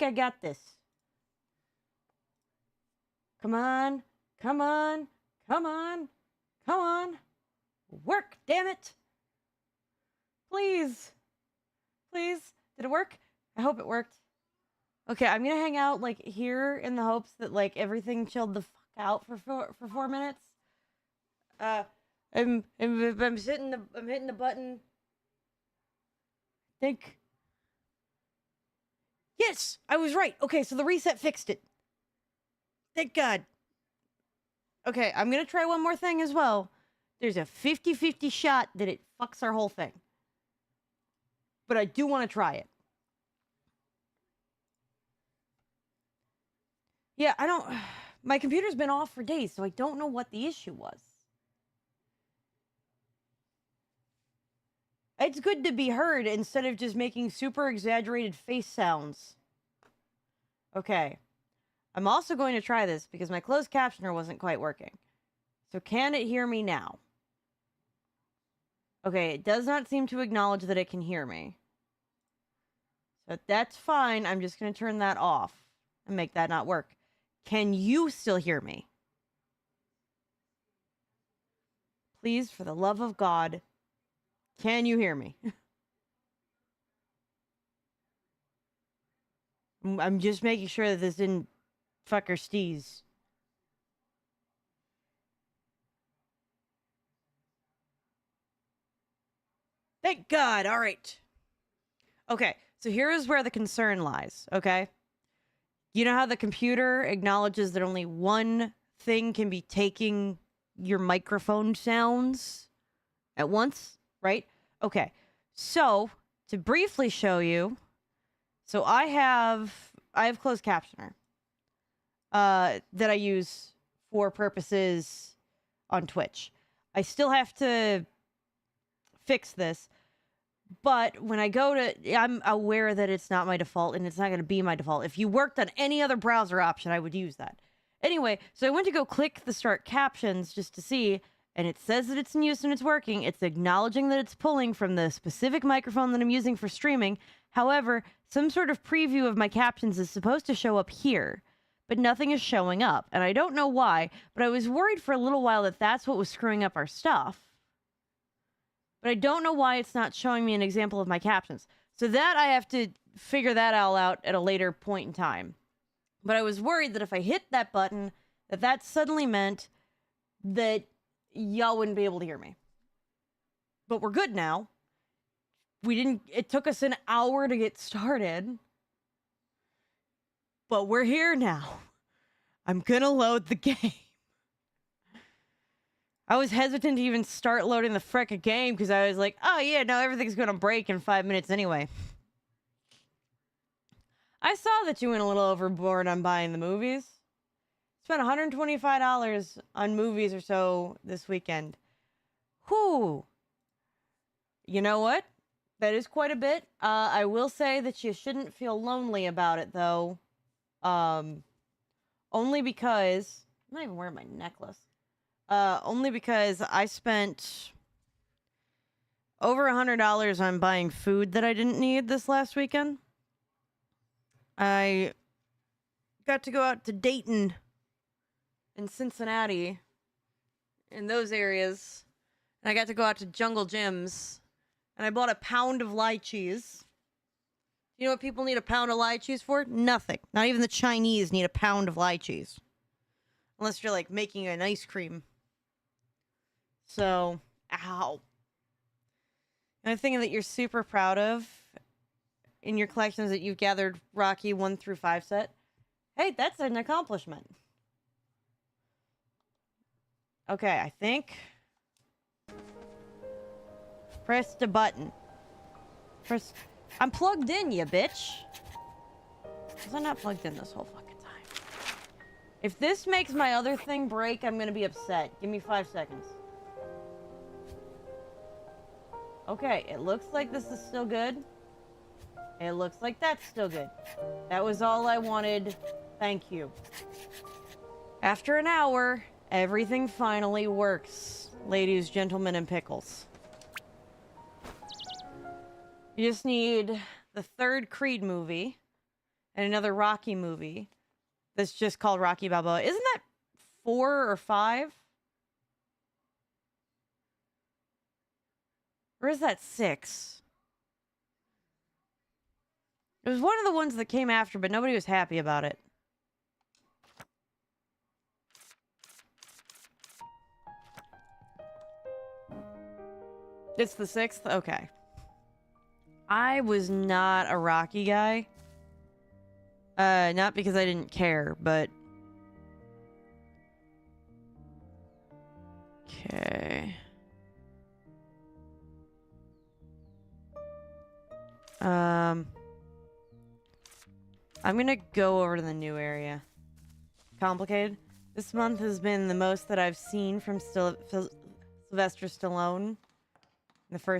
think I got this. Come on. Come on. Come on. Come on. Work, damn it. Please. Please. Did it work? I hope it worked. Okay, I'm gonna hang out, like, here in the hopes that, like, everything chilled the fuck out for 4 minutes. I'm hitting the button. Think. Yes, I was right. Okay, so the reset fixed it. Thank God. Okay, I'm gonna try one more thing as well. There's a 50-50 shot that it fucks our whole thing. But I do want to try it. Yeah, I don't... My computer's been off for days, so I don't know what the issue was. It's good to be heard instead of just making super exaggerated face sounds. Okay. I'm also going to try this because my closed captioner wasn't quite working. So can it hear me now? Okay, it does not seem to acknowledge that it can hear me. So that's fine. I'm just going to turn that off and make that not work. Can you still hear me? Please, for the love of God, can you hear me? I'm just making sure that this didn't fuck our steez. Thank God. All right. Okay, so here is where the concern lies, okay? You know how the computer acknowledges that only one thing can be taking your microphone sounds at once, right? Okay, so to briefly show you, so I have closed captioner that I use for purposes on Twitch. I still have to fix this, but when I go to, I'm aware that it's not my default and it's not going to be my default. If you worked on any other browser option, I would use that. Anyway, so I went to go click the start captions just to see, and it says that it's in use and it's working. It's acknowledging that it's pulling from the specific microphone that I'm using for streaming. However, some sort of preview of my captions is supposed to show up here, but nothing is showing up. And I don't know why, but I was worried for a little while that that's what was screwing up our stuff. But I don't know why it's not showing me an example of my captions. So that I have to figure that all out at a later point in time. But I was worried that if I hit that button, that suddenly meant that y'all wouldn't be able to hear me. But we're good now. It took us an hour to get started. But we're here now. I'm gonna load the game. I was hesitant to even start loading the frickin' game because I was like, oh yeah, no, everything's gonna break in 5 minutes anyway. I saw that you went a little overboard on buying the movies. Spent $125 on movies or so this weekend. Whew. You know what? That is quite a bit. I will say that you shouldn't feel lonely about it, though. Only because... I'm not even wearing my necklace. Only because I spent over $100 on buying food that I didn't need this last weekend. I got to go out to Dayton and Cincinnati, in those areas, and I got to go out to Jungle Gyms, and I bought a pound of lychees. You know what people need a pound of lychees for? Nothing. Not even the Chinese need a pound of lychees. Unless you're, like, making an ice cream. So, ow. Another thing that you're super proud of in your collections that you've gathered Rocky 1 through 5 set. Hey, that's an accomplishment. Okay, I think. Press the button. I'm plugged in, you bitch. Was I not plugged in this whole fucking time? If this makes my other thing break, I'm gonna be upset. Give me 5 seconds. Okay, it looks like this is still good. It looks like that's still good. That was all I wanted. Thank you. After an hour, everything finally works, ladies, gentlemen, and pickles. You just need the third Creed movie, and another Rocky movie that's just called Rocky Balboa. Isn't that 4 or 5? Or is that 6? It was one of the ones that came after, but nobody was happy about it. It's the 6th? Okay. I was not a Rocky guy. Not because I didn't care, but... Okay. I'm gonna go over to the new area. Complicated. This month has been the most that I've seen from Sylvester Stallone for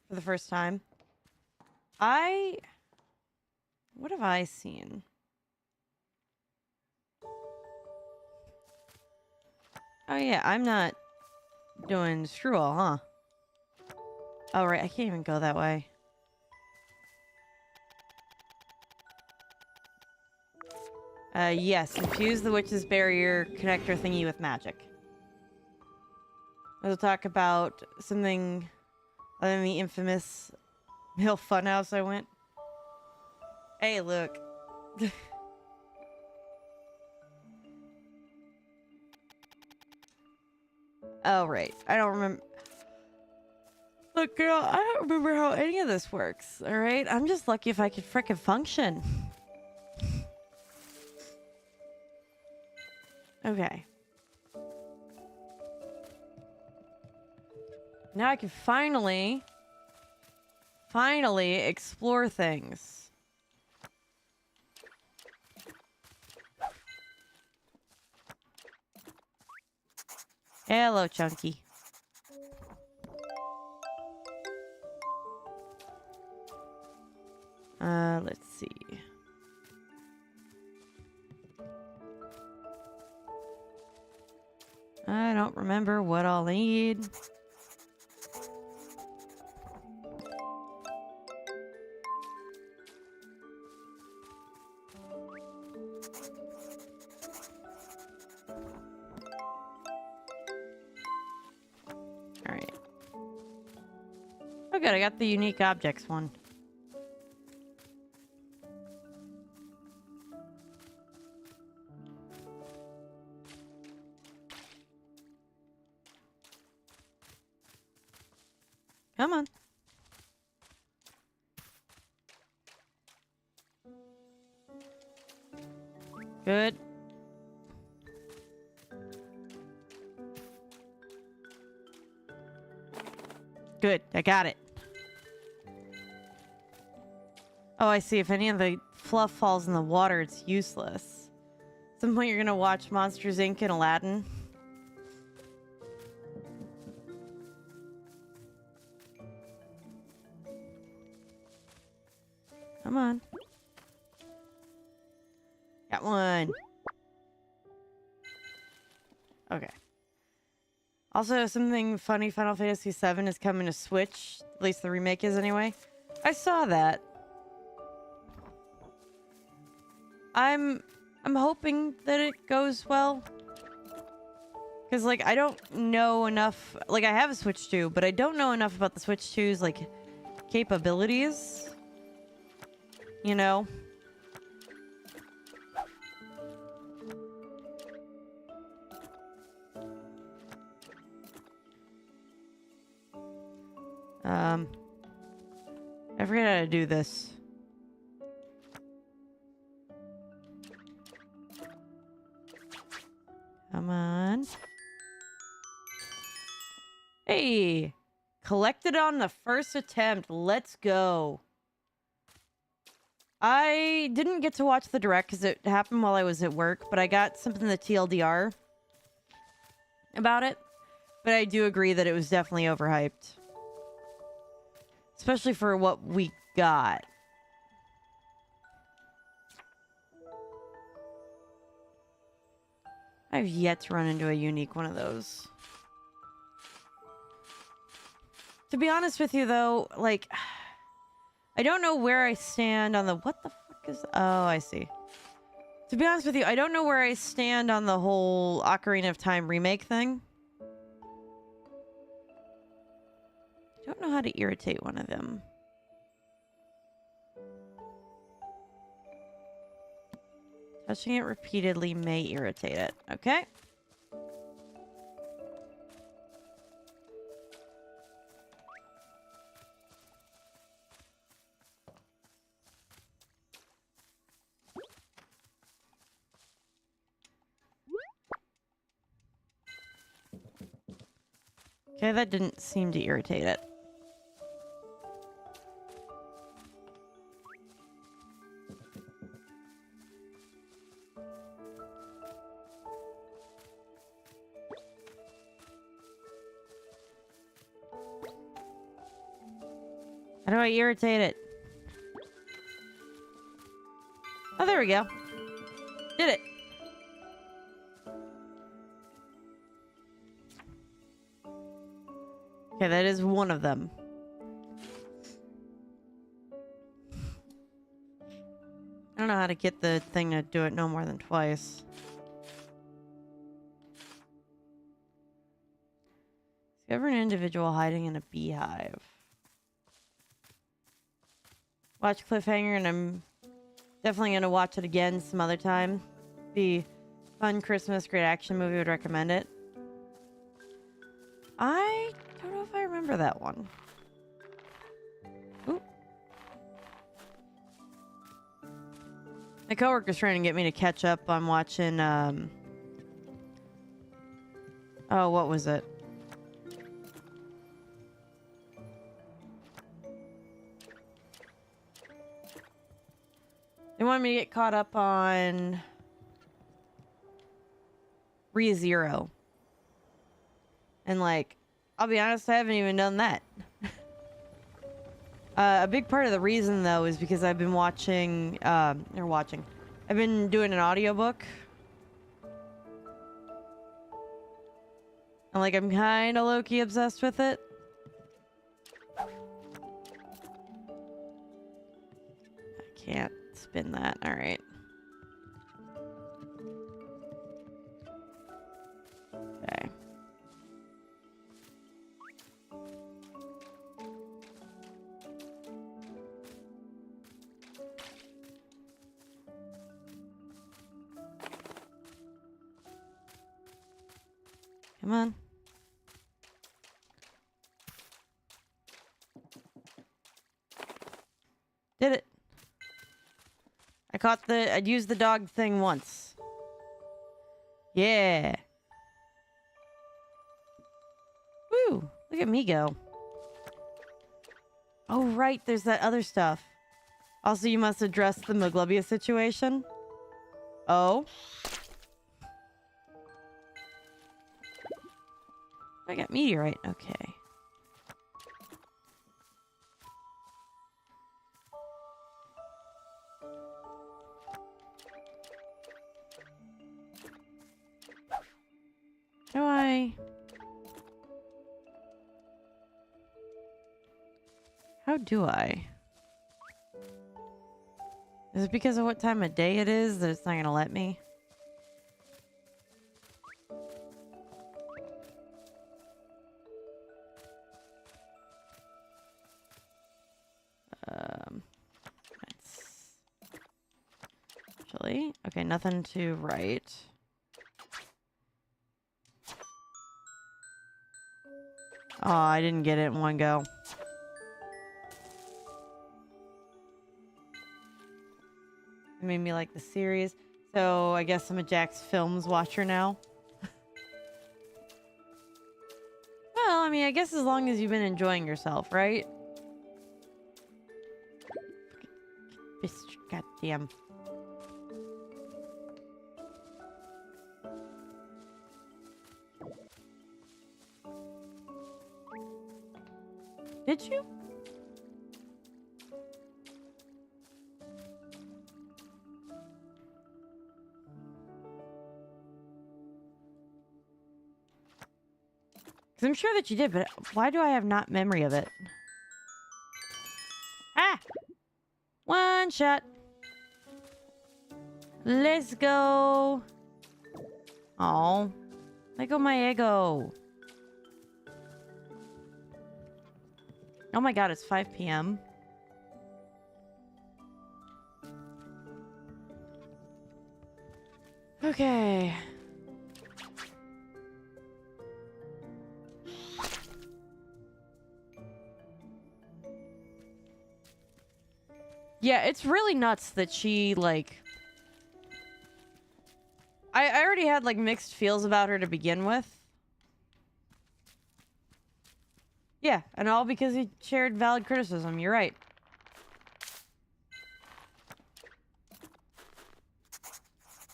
the first time. What have I seen? Oh yeah, I'm not doing screw all, huh? Oh right, I can't even go that way. Yes, infuse the witch's barrier connector thingy with magic. We'll talk about something other than the infamous Mill Funhouse I went. Hey, look. Oh, right. I don't remember. Look, girl, I don't remember how any of this works, alright? I'm just lucky if I could frickin' function. Okay. Now I can finally explore things. Hello, Chunky. Let's see. I don't remember what I'll need. Alright. Oh good, I got the unique objects one. Come on. Good. Good, I got it. Oh, I see. If any of the fluff falls in the water, it's useless. At some point, you're gonna watch Monsters, Inc. and Aladdin. Come on. Got one. Okay. Also, something funny, Final Fantasy VII is coming to Switch. At least the remake is anyway. I saw that. I'm hoping that it goes well. Because, like, I don't know enough... Like, I have a Switch 2, but I don't know enough about the Switch 2's, like, capabilities. You know? I forget how to do this. Come on. Hey! Collected on the first attempt. Let's go. I didn't get to watch the direct because it happened while I was at work, but I got something in the TLDR about it. But I do agree that it was definitely overhyped. Especially for what we got. I've yet to run into a unique one of those. To be honest with you, though, like... I don't know where I stand on the... What the fuck is... Oh, I see. To be honest with you, I don't know where I stand on the whole Ocarina of Time remake thing. I don't know how to irritate one of them. Touching it repeatedly may irritate it. Okay. Okay, that didn't seem to irritate it. How do I irritate it? Oh, there we go. Did it. Okay, that is one of them. I don't know how to get the thing to do it no more than twice. Discover an individual hiding in a beehive. Watch Cliffhanger, and I'm definitely going to watch it again some other time. Be fun Christmas, great action movie, would recommend it. I don't know if I remember that one. Ooh. My coworker's trying to get me to catch up on watching, oh, what was it? They wanted me to get caught up on ReZero. And like, I'll be honest, I haven't even done that. A big part of the reason though is because I've been watching, I've been doing an audiobook. And like, I'm kind of low-key obsessed with it. I can't spin that. All right. Okay. Come on. Did it. I'd used the dog thing once. Yeah. Woo, look at me go. Oh, right, there's that other stuff. Also, you must address the Muglubia situation. Oh. I got meteorite, okay. How do I? Is it because of what time of day it is that it's not gonna let me? Actually, okay, nothing to write. Oh, I didn't get it in one go. It made me like the series. So I guess I'm a Jack's Films watcher now. Well, I mean, I guess as long as you've been enjoying yourself, right? Goddamn. Did you? Because I'm sure that you did, but why do I have not memory of it? Ah! One shot. Let's go. Oh, let go my ego. Oh my god, it's 5 p.m. Okay. Yeah, it's really nuts that she, like... I already had, like, mixed feels about her to begin with. Yeah, and all because he shared valid criticism. You're right.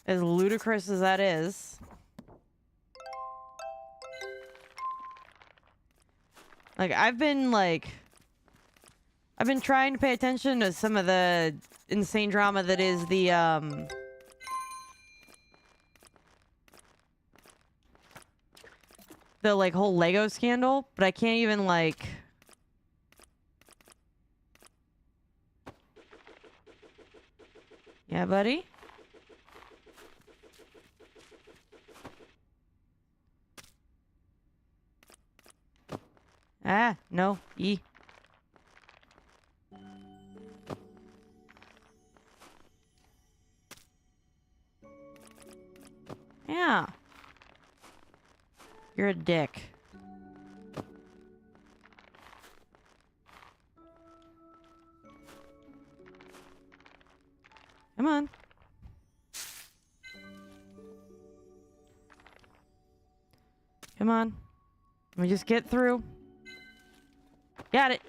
As ludicrous as that is. Like, I've been trying to pay attention to some of the insane drama that is the like whole Lego scandal, but I can't even like yeah, buddy. Ah, no. E. Yeah. You're a dick. Come on. Come on. Let me just get through. Got it.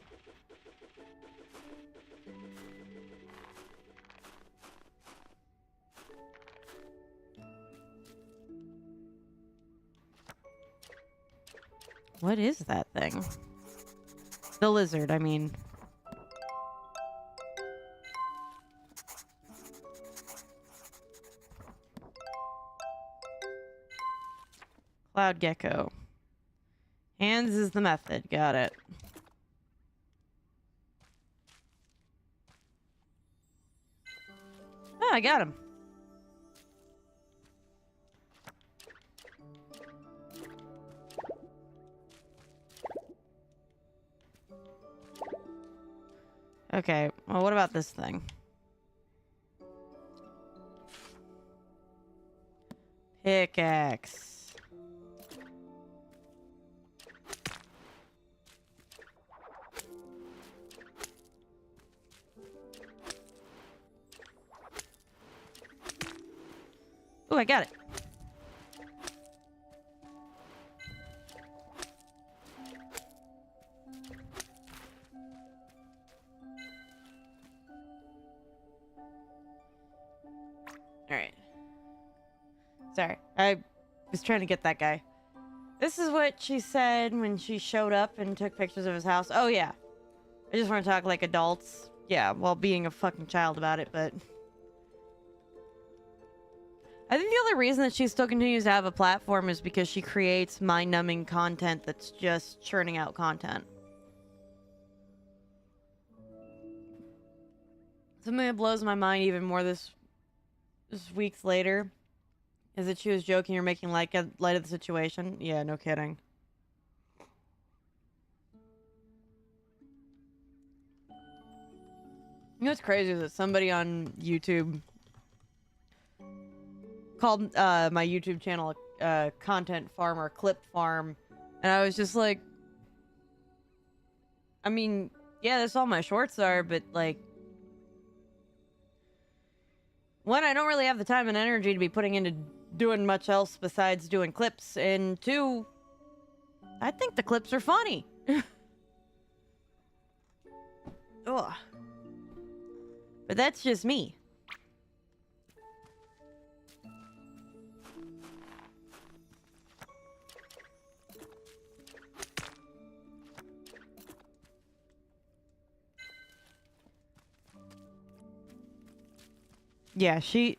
What is that thing? The lizard, I mean. Cloud gecko. Hands is the method. Got it. Oh, I got him. Okay, well, what about this thing? Pickaxe. Oh, I got it. Alright. Sorry. I was trying to get that guy. This is what she said when she showed up and took pictures of his house. Oh, yeah. I just want to talk like adults. Yeah, while being a fucking child about it, but... I think the only reason that she still continues to have a platform is because she creates mind-numbing content that's just churning out content. Something that blows my mind even more this weeks later is that she was joking or making light of the situation. Yeah, no kidding. You know what's crazy is that somebody on YouTube called my YouTube channel content farm or clip farm, and I was just like, I mean, yeah, that's all my shorts are, but like, one, I don't really have the time and energy to be putting into doing much else besides doing clips, and two, I think the clips are funny. Ugh. But that's just me. Yeah, she...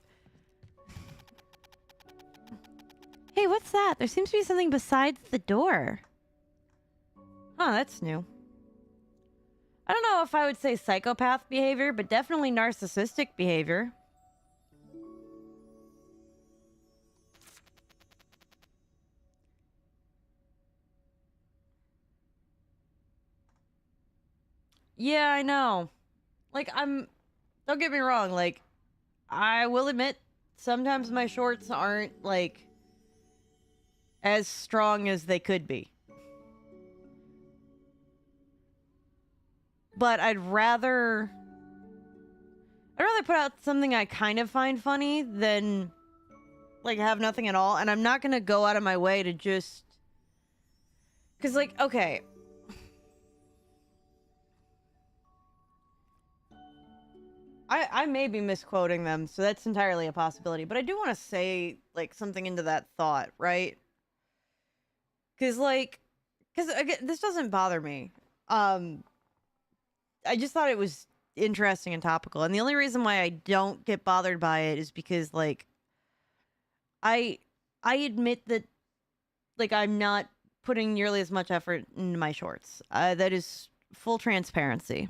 Hey, what's that? There seems to be something besides the door. Huh, that's new. I don't know if I would say psychopath behavior, but definitely narcissistic behavior. Yeah, I know. Like, don't get me wrong, like, I will admit, sometimes my shorts aren't, like, as strong as they could be. But I'd rather put out something I kind of find funny than, like, have nothing at all. And I'm not gonna go out of my way to just... Because, like, okay... I may be misquoting them, so that's entirely a possibility. But I do want to say, like, something into that thought, right? Because, like... Because, again, this doesn't bother me. I just thought it was interesting and topical. And the only reason why I don't get bothered by it is because, like... I admit that, like, I'm not putting nearly as much effort into my shorts. That is full transparency.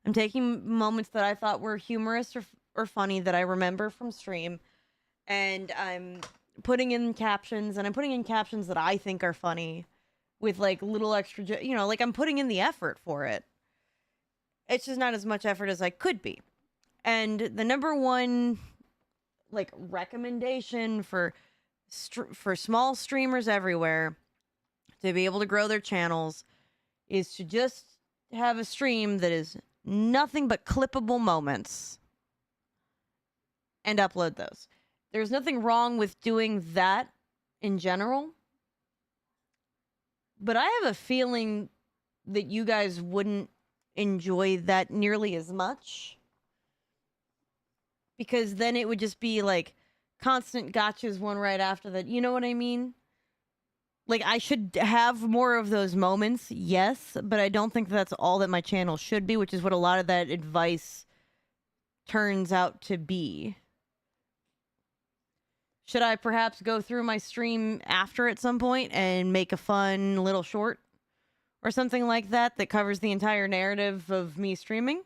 I'm taking moments that I thought were humorous or funny that I remember from stream, and I'm putting in captions, and I'm putting in captions that I think are funny with, like, little extra, you know, like, I'm putting in the effort for it. It's just not as much effort as I could be. And the number one, like, recommendation for small streamers everywhere to be able to grow their channels is to just have a stream that is nothing but clippable moments and upload those. There's nothing wrong with doing that in general, but I have a feeling that you guys wouldn't enjoy that nearly as much, because then it would just be like constant gotchas one right after that. You know what I mean? Like, I should have more of those moments, yes, but I don't think that's all that my channel should be, which is what a lot of that advice turns out to be. Should I perhaps go through my stream after at some point and make a fun little short or something like that that covers the entire narrative of me streaming?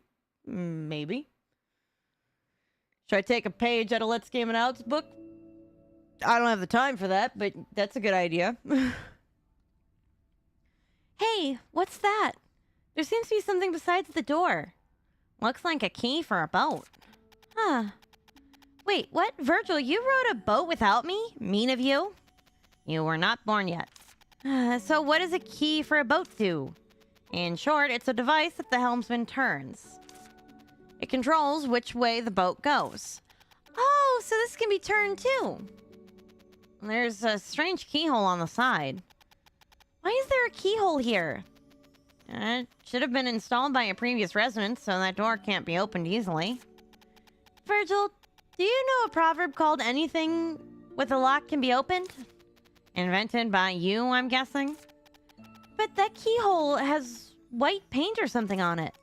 Maybe. Should I take a page out of Let's Game It Out's book? I don't have the time for that, but that's a good idea. Hey, what's that? There seems to be something besides the door. Looks like a key for a boat. Huh. Wait, what? Virgil, you rowed a boat without me? Mean of you. You were not born yet. So what does a key for a boat do? In short, it's a device that the helmsman turns. It controls which way the boat goes. Oh, so this can be turned too. There's a strange keyhole on the side. Why is there a keyhole here? It should have been installed by a previous resident, so that door can't be opened easily. Virgil, do you know a proverb called anything with a lock can be opened? Invented by you, I'm guessing? But that keyhole has white paint or something on it.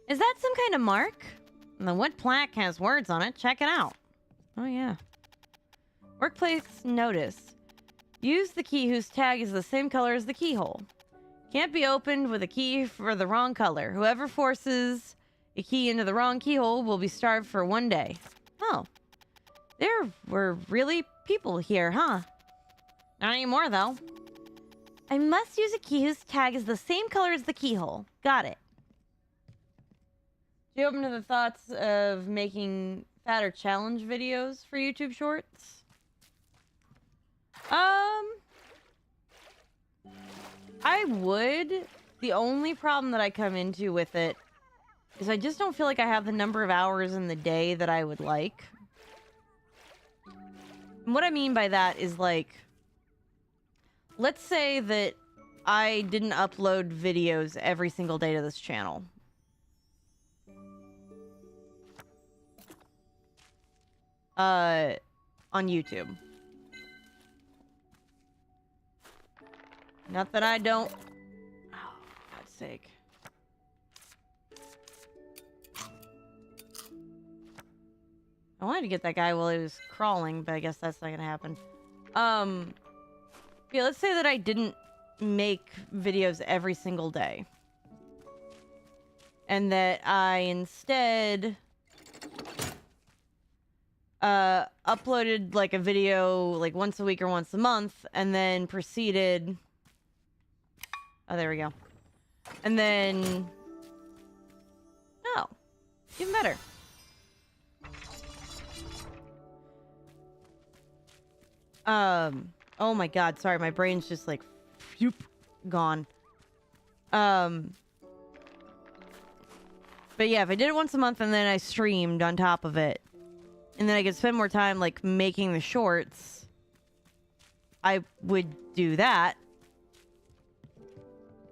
Is that some kind of mark? The wood plaque has words on it. Check it out. Oh, yeah. Workplace notice. Use the key whose tag is the same color as the keyhole. Can't be opened with a key for the wrong color. Whoever forces a key into the wrong keyhole will be starved for 1 day. Oh. There were really people here, huh? Not anymore, though. I must use a key whose tag is the same color as the keyhole. Got it. Do you open to the thoughts of making fatter challenge videos for YouTube Shorts? I would. The only problem that I come into with it is I just don't feel like I have the number of hours in the day that I would like. And what I mean by that is, like, let's say that I didn't upload videos every single day to this channel. On YouTube. Not that I don't... Oh, for God's sake. I wanted to get that guy while he was crawling, but I guess that's not gonna happen. Yeah, let's say that I didn't make videos every single day. And that I instead... uploaded, like, a video, like, once a week or once a month, and then proceeded... Oh, there we go. And then Even better. Oh my god, sorry, my brain's just like phew, gone. But yeah, if I did it once a month and then I streamed on top of it, and then I could spend more time like making the shorts, I would do that.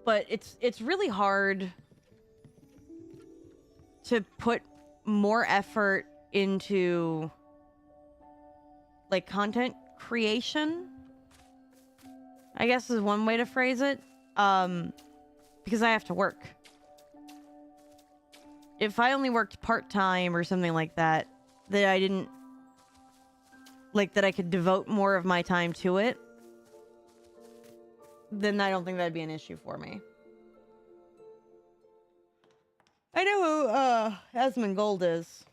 But it's really hard to put more effort into like content creation, I guess is one way to phrase it. Because I have to work. If I only worked part-time or something like that, that I didn't like, that I could devote more of my time to it, then I don't think that'd be an issue for me. I know who Asmund Gold is.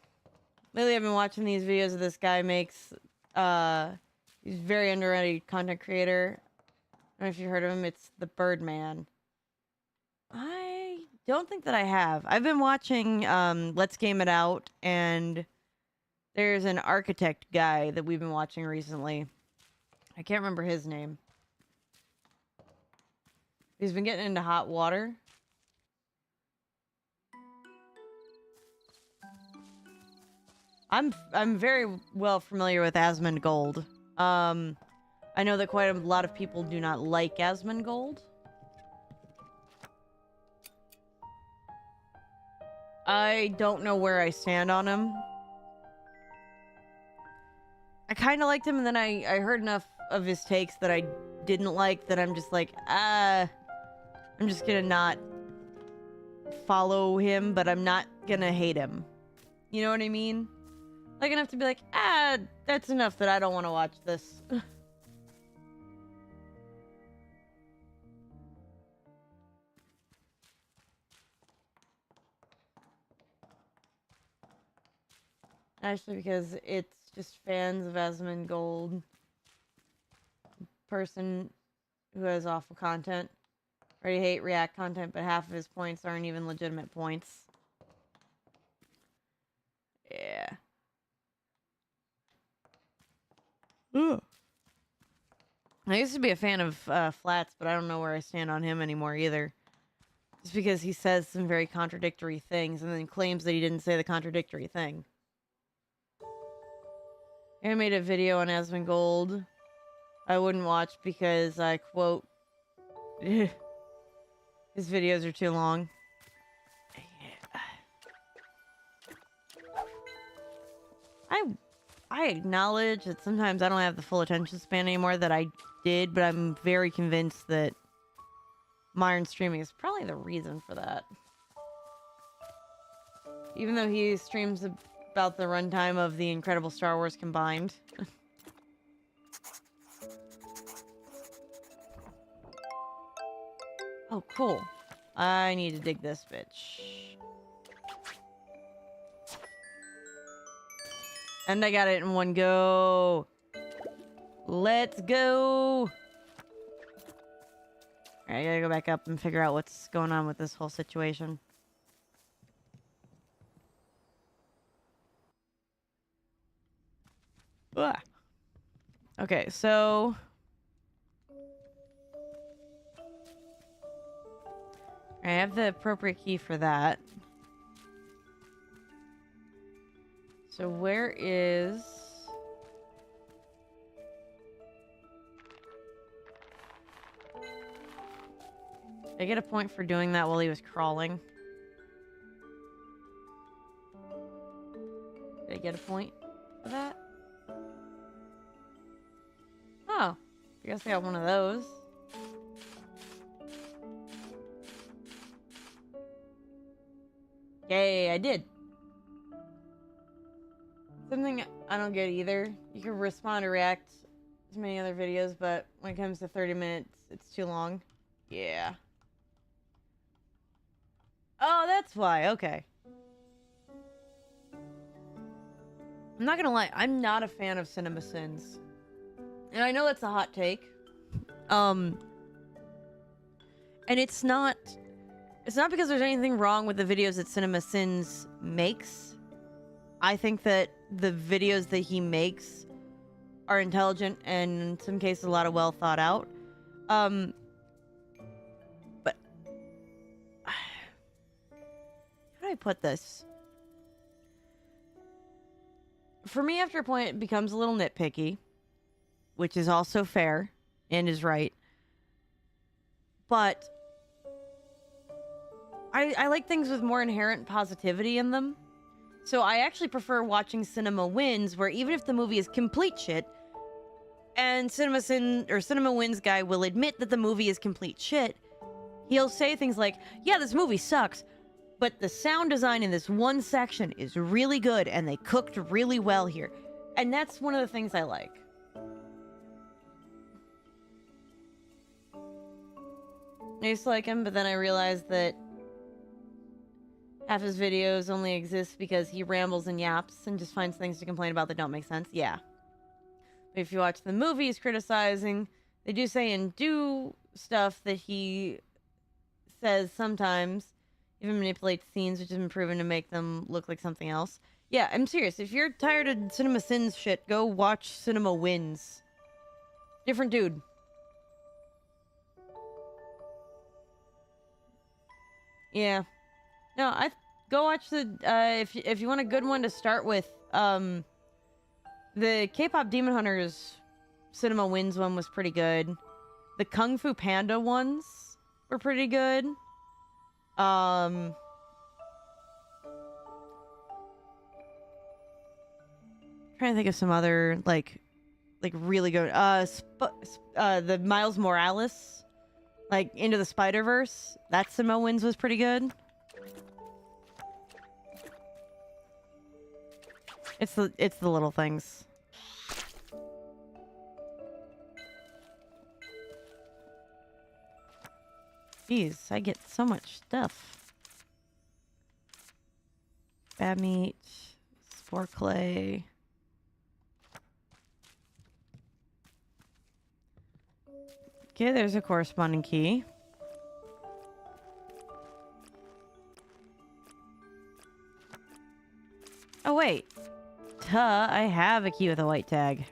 Lately I've been watching these videos of this guy makes he's a very underrated content creator. I don't know if you've heard of him. It's the Birdman. I don't think that I have. I've been watching Let's Game It Out, and there's an architect guy that we've been watching recently. I can't remember his name. He's been getting into hot water. I'm very well familiar with Asmund Gold. I know that quite a lot of people do not like Asmund Gold. I don't know where I stand on him. I kind of liked him, and then I heard enough of his takes that I didn't like that I'm just like, I'm just gonna not follow him, but I'm not gonna hate him. You know what I mean? Like enough to be like, that's enough that I don't want to watch this. Actually, because it's just fans of Asmund Gold. Person who has awful content. Already hate React content, but half of his points aren't even legitimate points. Yeah. Ugh. I used to be a fan of Flats, but I don't know where I stand on him anymore either. Just because he says some very contradictory things and then claims that he didn't say the contradictory thing. I made a video on Asmund Gold I wouldn't watch because I quote, his videos are too long. I acknowledge that sometimes I don't have the full attention span anymore that I did, but I'm very convinced that modern streaming is probably the reason for that. Even though he streams about the runtime of the Incredible Star Wars combined. Oh, cool. I need to dig this bitch. And I got it in one go. Let's go. Alright, I gotta go back up and figure out what's going on with this whole situation. Ugh. Okay, so... I have the appropriate key for that. So where is... Did I get a point for doing that while he was crawling? Did I get a point for that? Oh, I guess I got one of those. Yay, I did. Something I don't get either. You can respond or react to many other videos, but when it comes to 30 minutes, it's too long. Yeah. Oh, that's why. Okay. I'm not gonna lie. I'm not a fan of Cinema Sins. And I know that's a hot take. And it's not... It's not because there's anything wrong with the videos that CinemaSins makes. I think that the videos that he makes are intelligent and in some cases a lot of well thought out. But how do I put this? For me, after a point, it becomes a little nitpicky, which is also fair and is right. But I like things with more inherent positivity in them. So I actually prefer watching Cinema Wins, where even if the movie is complete shit, and Cinema Wins guy will admit that the movie is complete shit, he'll say things like, yeah, this movie sucks, but the sound design in this one section is really good, and they cooked really well here. And that's one of the things I like. I used to like him, but then I realized that half his videos only exist because he rambles and yaps and just finds things to complain about that don't make sense. Yeah. But if you watch the movies criticizing, they do say and do stuff that he says sometimes, even manipulates scenes, which has been proven to make them look like something else. Yeah, I'm serious. If you're tired of CinemaSins shit, go watch Cinema Wins. Different dude. Yeah. No, I go watch the if you want a good one to start with, the K-pop Demon Hunters Cinema Wins one was pretty good. The Kung Fu Panda ones were pretty good. Trying to think of some other like really good the Miles Morales, like Into the Spider-Verse, that Cinema Wins was pretty good. It's the little things. Jeez, I get so much stuff. Bad meat, spore clay. Okay, there's a corresponding key. Oh, wait. Duh, I have a key with a white tag.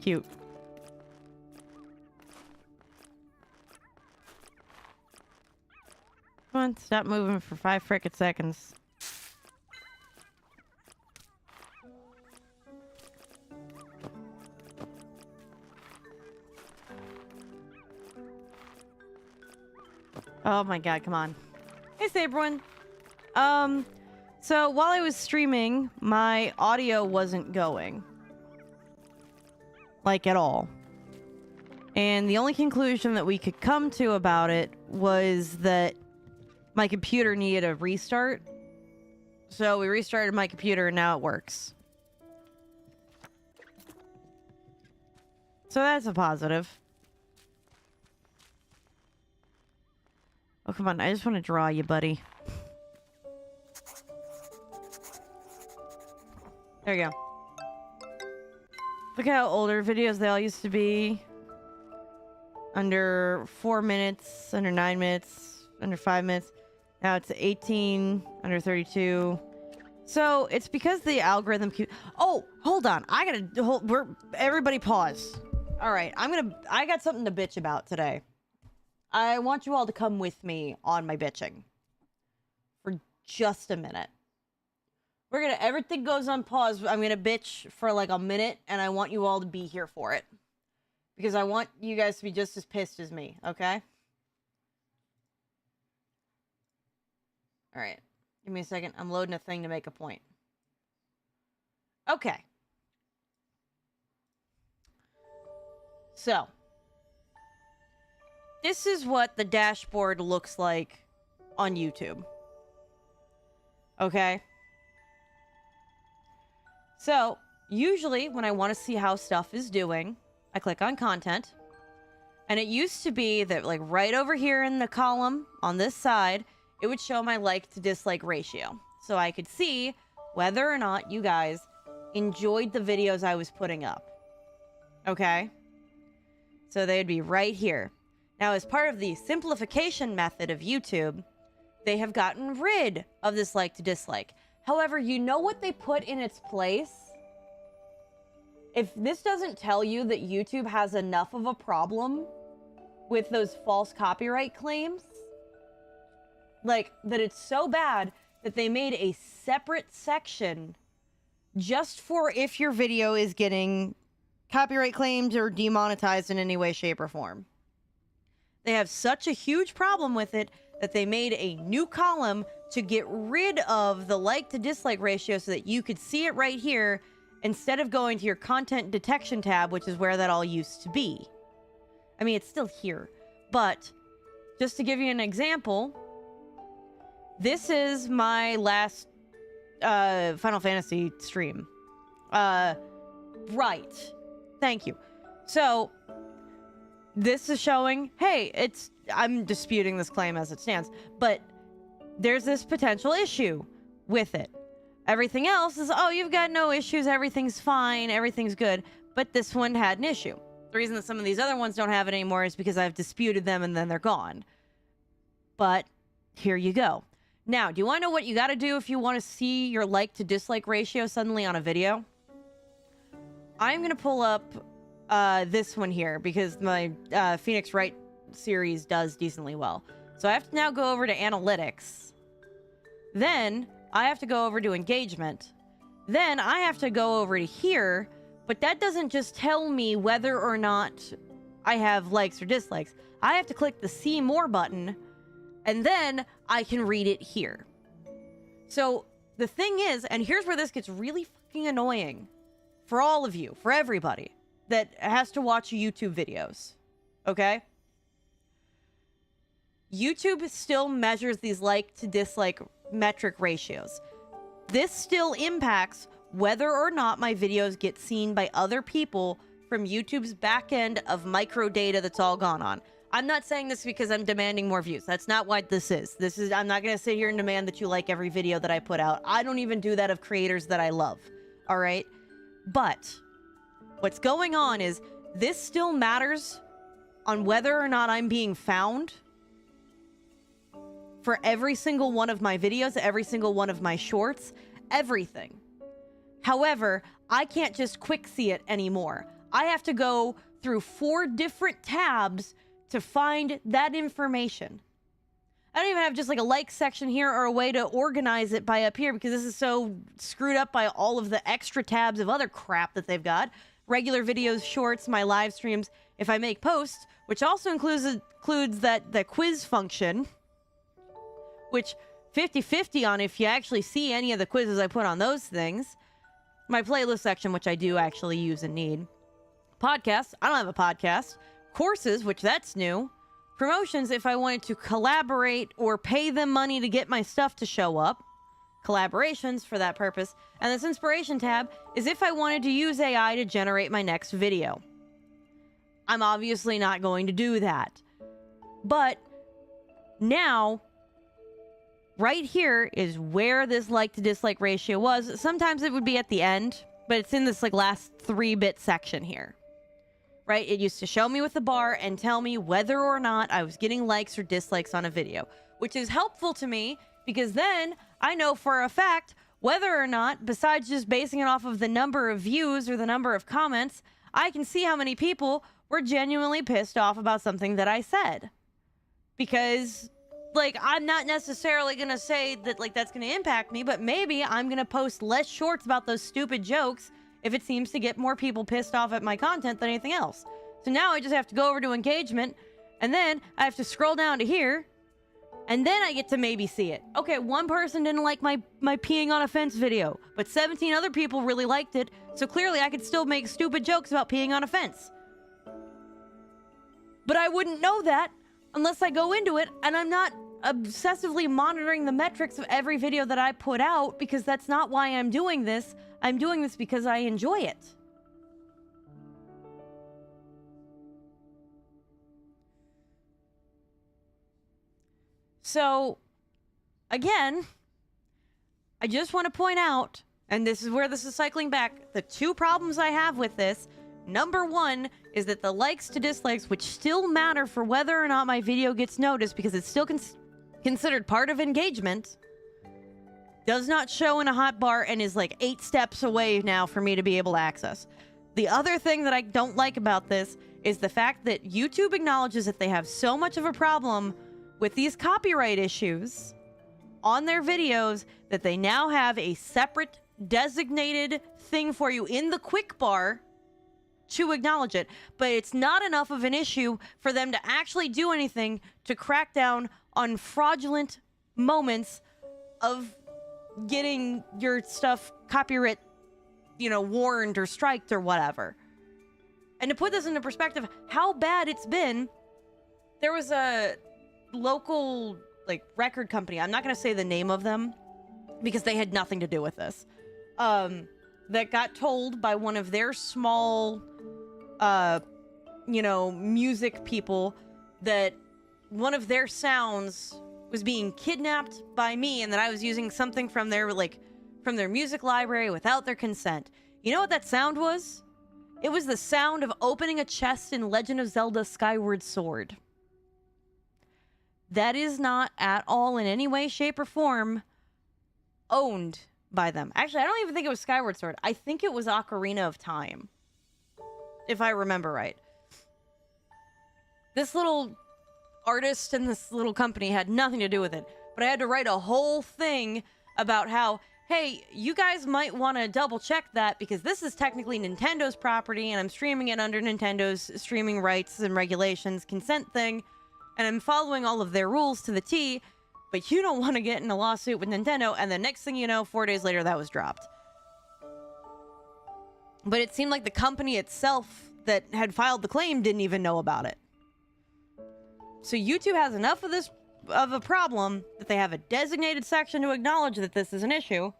Cute. Come on, stop moving for 5 frickin' seconds. Oh my god, come on. Hey, everyone. So while I was streaming, my audio wasn't going. Like, at all. And the only conclusion that we could come to about it was that my computer needed a restart. So we restarted my computer and now it works. So that's a positive. Oh, come on. I just want to draw you, buddy. There you go. Look how older videos they all used to be. Under 4 minutes, under 9 minutes, under 5 minutes. Now it's 18, under 32. So it's because the algorithm oh, hold on. I gotta everybody pause. All right, I got something to bitch about today. I want you all to come with me on my bitching for just a minute. Everything goes on pause. I'm gonna bitch for like a minute, and I want you all to be here for it. Because I want you guys to be just as pissed as me, okay? Alright. Give me a second. I'm loading a thing to make a point. Okay. So. This is what the dashboard looks like on YouTube. Okay? So usually when I want to see how stuff is doing, I click on content. And it used to be that like right over here in the column on this side, it would show my like to dislike ratio. So I could see whether or not you guys enjoyed the videos I was putting up. Okay? So they'd be right here. Now, as part of the simplification method of YouTube, they have gotten rid of this like to dislike. However, you know what they put in its place? If this doesn't tell you that YouTube has enough of a problem with those false copyright claims, like that it's so bad that they made a separate section just for if your video is getting copyright claims or demonetized in any way, shape, or form. They have such a huge problem with it that they made a new column to get rid of the like to dislike ratio so that you could see it right here instead of going to your content detection tab, which is where that all used to be. I mean, it's still here, but just to give you an example, this is my last Final Fantasy stream. Right. Thank you. So this is showing, hey, I'm disputing this claim as it stands, but there's this potential issue with it. Everything else is, oh, you've got no issues, everything's fine, everything's good, but this one had an issue. The reason that some of these other ones don't have it anymore is because I've disputed them and then they're gone. But here you go. Now, do you want to know what you got to do if you want to see your like to dislike ratio suddenly on a video? I'm going to pull up this one here because my Phoenix Wright series does decently well. So I have to now go over to analytics. Then I have to go over to engagement. Then I have to go over to here, but that doesn't just tell me whether or not I have likes or dislikes. I have to click the see more button, and then I can read it here. So the thing is, and here's where this gets really fucking annoying for all of you, for everybody that has to watch YouTube videos, okay? YouTube still measures these like to dislike metric ratios. This still impacts whether or not my videos get seen by other people from YouTube's back end of micro data that's all gone on. I'm not saying this because I'm demanding more views. That's not what this is. I'm not going to sit here and demand that you like every video that I put out. I don't even do that of creators that I love. All right? But what's going on is this still matters on whether or not I'm being found for every single one of my videos, every single one of my shorts, everything. However, I can't just quick see it anymore. I have to go through 4 different tabs to find that information. I don't even have just like a like section here or a way to organize it by up here because this is so screwed up by all of the extra tabs of other crap that they've got. Regular videos, shorts, my live streams, if I make posts, which also includes that quiz function, which 50-50 on if you actually see any of the quizzes I put on those things. My playlist section, which I do actually use and need. Podcasts, I don't have a podcast. Courses, which that's new. Promotions, if I wanted to collaborate or pay them money to get my stuff to show up. Collaborations for that purpose. And this inspiration tab is if I wanted to use AI to generate my next video. I'm obviously not going to do that. But now, right here is where this like to dislike ratio was. Sometimes it would be at the end, but it's in this like last 3-bit section here. Right? It used to show me with the bar and tell me whether or not I was getting likes or dislikes on a video, which is helpful to me because then I know for a fact whether or not, besides just basing it off of the number of views or the number of comments, I can see how many people were genuinely pissed off about something that I said. Because, like, I'm not necessarily going to say that, like, that's going to impact me, but maybe I'm going to post less shorts about those stupid jokes if it seems to get more people pissed off at my content than anything else. So now I just have to go over to engagement, and then I have to scroll down to here, and then I get to maybe see it. Okay, one person didn't like my peeing on a fence video, but 17 other people really liked it, so clearly I could still make stupid jokes about peeing on a fence. But I wouldn't know that unless I go into it, and I'm not obsessively monitoring the metrics of every video that I put out, because that's not why I'm doing this. I'm doing this because I enjoy it. So, again, I just want to point out, and this is where this is cycling back, the two problems I have with this. Number one is that the likes to dislikes, which still matter for whether or not my video gets noticed because it's still considered part of engagement, does not show in a hotbar and is like 8 steps away now for me to be able to access. The other thing that I don't like about this is the fact that YouTube acknowledges that they have so much of a problem with these copyright issues on their videos that they now have a separate designated thing for you in the quick bar to acknowledge it. But it's not enough of an issue for them to actually do anything to crack down on fraudulent moments of getting your stuff copyright, warned or striked or whatever. And to put this into perspective, how bad it's been, there was a local record company, I'm not going to say the name of them because they had nothing to do with this, that got told by one of their small music people that one of their sounds was being kidnapped by me and that I was using something from their music library without their consent. You know what that sound was? It was the sound of opening a chest in Legend of Zelda Skyward Sword. That is not at all in any way, shape, or form owned by them. Actually, I don't even think it was Skyward Sword. I think it was Ocarina of Time, if I remember right. This little artist and this little company had nothing to do with it, but I had to write a whole thing about how, hey, you guys might want to double check that because this is technically Nintendo's property and I'm streaming it under Nintendo's streaming rights and regulations consent thing. And I'm following all of their rules to the T, but you don't want to get in a lawsuit with Nintendo, and the next thing you know, 4 days later, that was dropped. But it seemed like the company itself that had filed the claim didn't even know about it. So YouTube has enough of this of a problem that they have a designated section to acknowledge that this is an issue,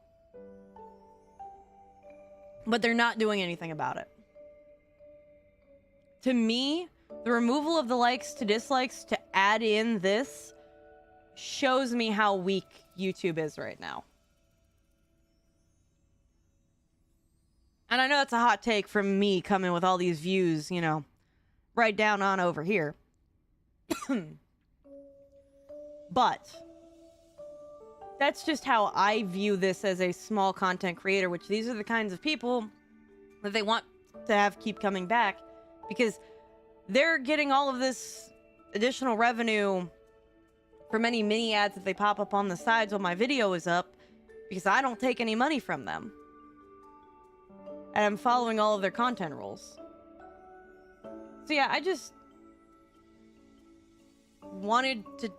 but they're not doing anything about it. To me, the removal of the likes to dislikes to add in this shows me how weak YouTube is right now. And I know that's a hot take from me coming with all these views, right down on over here. But that's just how I view this as a small content creator, which these are the kinds of people that they want to have keep coming back because they're getting all of this additional revenue from any mini ads that they pop up on the sides while my video is up because I don't take any money from them. And I'm following all of their content rules. So yeah, I just wanted to...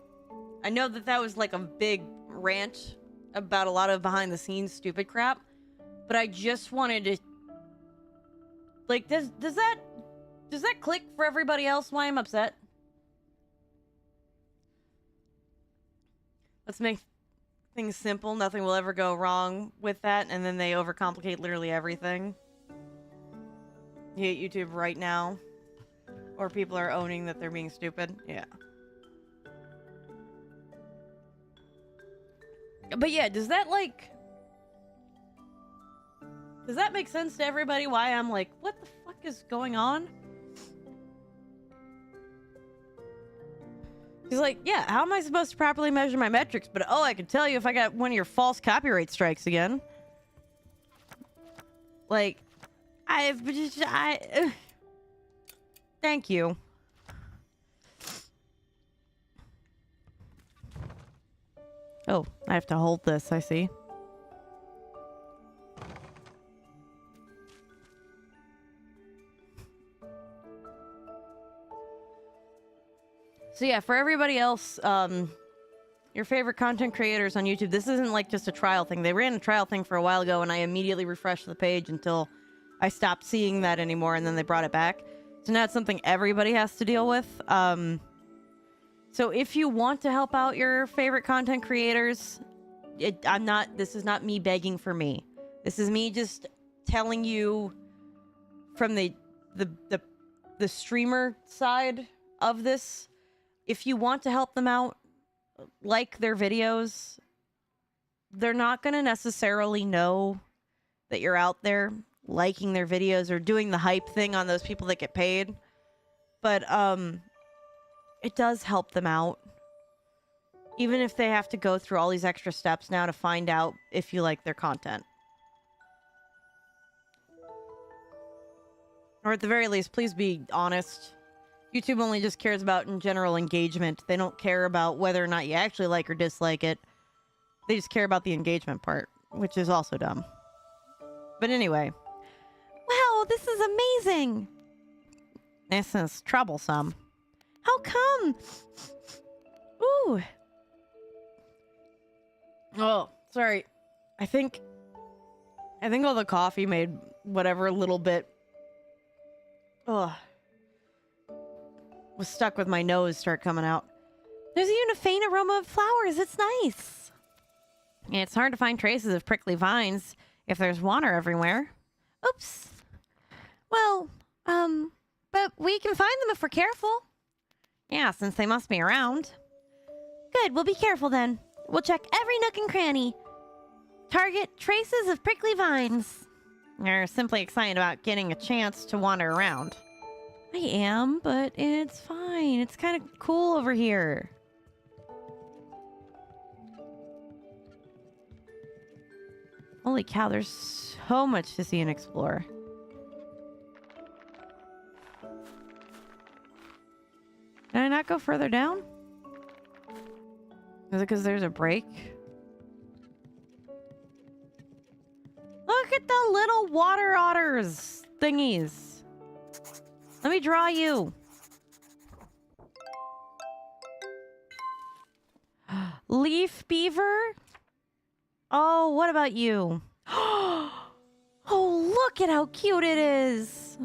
I know that was like a big rant about a lot of behind the scenes stupid crap, but I just wanted to... Does that click for everybody else why I'm upset? Let's make things simple. Nothing will ever go wrong with that. And then they overcomplicate literally everything. You hate YouTube right now. Or people are owning that they're being stupid. Yeah. But yeah, does that make sense to everybody why I'm like, what the fuck is going on? He's like, yeah, how am I supposed to properly measure my metrics? But, oh, I can tell you if I got one of your false copyright strikes again. Thank you. Oh, I have to hold this, I see. So yeah, for everybody else, your favorite content creators on YouTube, this isn't like just a trial thing. They ran a trial thing for a while ago and I immediately refreshed the page until I stopped seeing that anymore and then they brought it back. So now it's something everybody has to deal with. So if you want to help out your favorite content creators, this is not me begging for me. This is me just telling you from the streamer side of this. If you want to help them out, like their videos, they're not going to necessarily know that you're out there liking their videos or doing the hype thing on those people that get paid. But it does help them out. Even if they have to go through all these extra steps now to find out if you like their content. Or at the very least, please be honest. YouTube only just cares about in general engagement. They don't care about whether or not you actually like or dislike it. They just care about the engagement part, which is also dumb. But anyway. Wow, this is amazing! This is troublesome. How come? Ooh. Oh, sorry. I think all the coffee made whatever little bit was stuck with my nose start coming out. There's even a faint aroma of flowers. It's nice. It's hard to find traces of prickly vines if there's water everywhere. Oops. Well, but we can find them if we're careful. Yeah, since they must be around. Good, we'll be careful then. We'll check every nook and cranny. Target traces of prickly vines. You're simply excited about getting a chance to wander around. I am, but it's fine. It's kind of cool over here. Holy cow, there's so much to see and explore. Can I not go further down? Is it because there's a break? Look at the little water otters thingies. Let me draw you. Leaf beaver? Oh, what about you? Oh, look at how cute it is.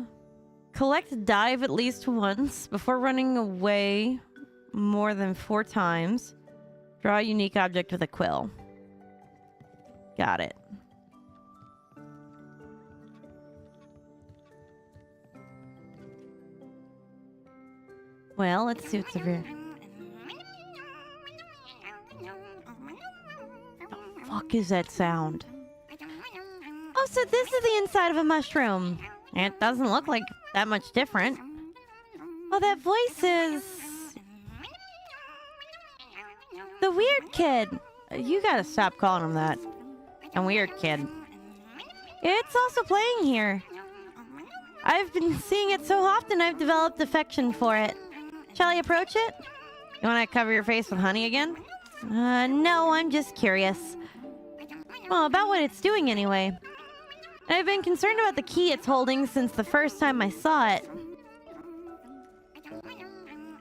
Collect dive at least once before running away more than 4 times. Draw a unique object with a quill. Got it. Well, let's see what's over here. The fuck is that sound? Oh, so this is the inside of a mushroom. It doesn't look like that much different. Oh, that voice is... the weird kid. You gotta stop calling him that. A weird kid. It's also playing here. I've been seeing it so often I've developed affection for it. Shall I approach it? You want to cover your face with honey again? No, I'm just curious. Well, about what it's doing anyway. I've been concerned about the key it's holding since the first time I saw it.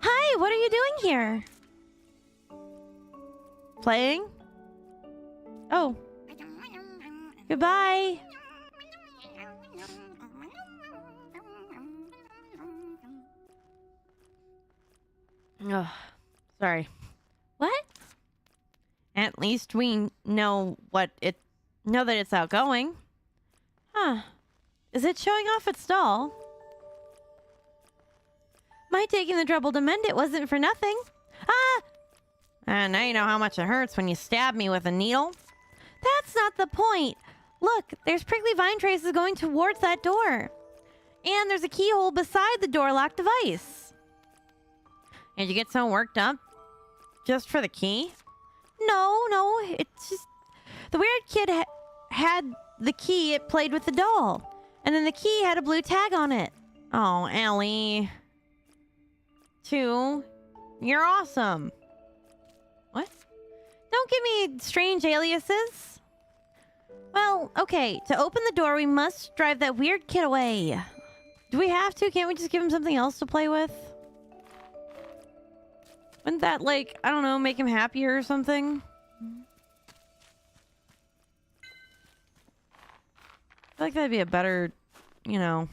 Hi, what are you doing here? Playing? Oh. Goodbye. Oh, sorry. What? At least we know that it's outgoing. Huh. Is it showing off its doll? My taking the trouble to mend it wasn't for nothing. Ah! Now you know how much it hurts when you stab me with a needle. That's not the point. Look, there's prickly vine traces going towards that door. And there's a keyhole beside the door lock device. Did you get so worked up just for the key? No, it's just... the weird kid had the key, it played with the doll. And then the key had a blue tag on it. Oh, Ellie. 2, you're awesome. What? Don't give me strange aliases. Well, okay, to open the door, we must drive that weird kid away. Do we have to? Can't we just give him something else to play with? Wouldn't that, like, I don't know, make him happier or something? I feel like that'd be a better, you know...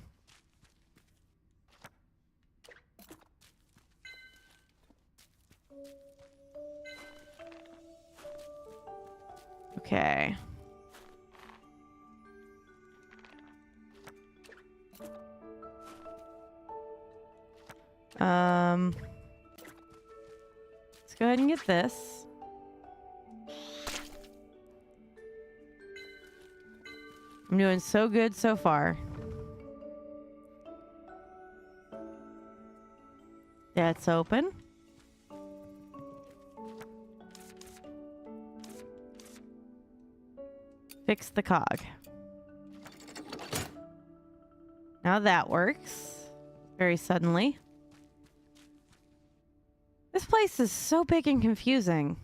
Okay. Let's go ahead and get this. I'm doing so good so far. That's open. Fix the cog. Now that works. Very suddenly. This place is so big and confusing.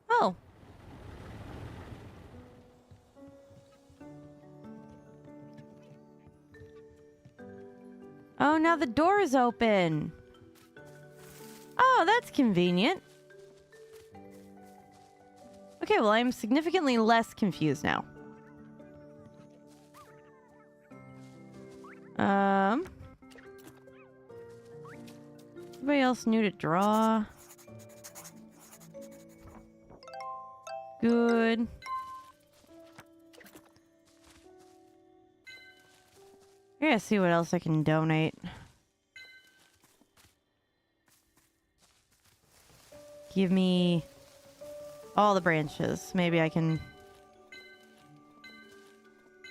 Oh. Oh, now the door is open. Oh, that's convenient. Okay, well, I'm significantly less confused now. Anybody else new to draw? Good. I gotta see what else I can donate. Give me all the branches. Maybe I can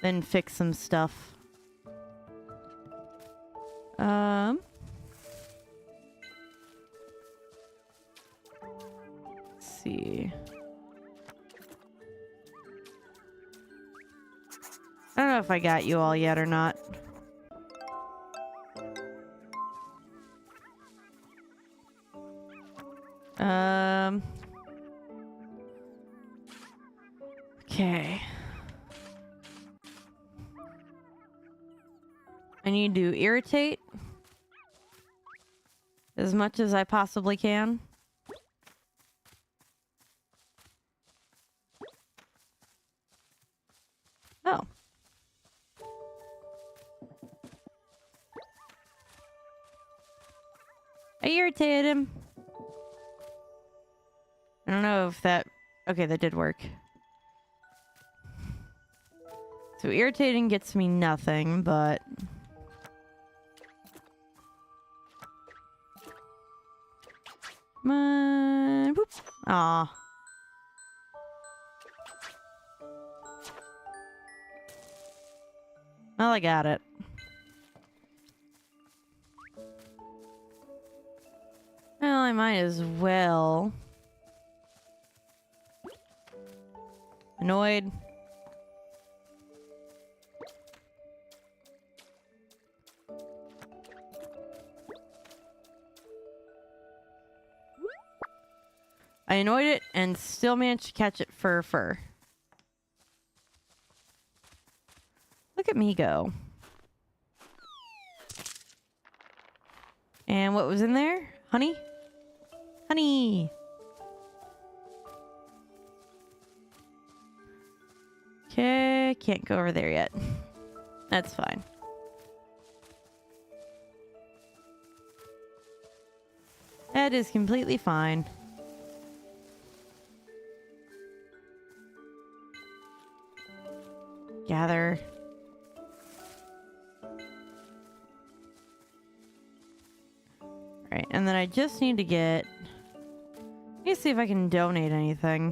then fix some stuff. Let's see. I don't know if I got you all yet or not. Okay. I need to irritate as much as I possibly can. Oh. I irritated him. I don't know if that... Okay, that did work. So irritating gets me nothing, but... Come on. Boop. Aw. Well, I got it. Well, I might as well. Annoyed. I annoyed it and still managed to catch it for fur. Look at me go. And what was in there? Honey? Honey! Okay, can't go over there yet. That's fine. That is completely fine. Gather. Right, and then I just need to get... Let me see if I can donate anything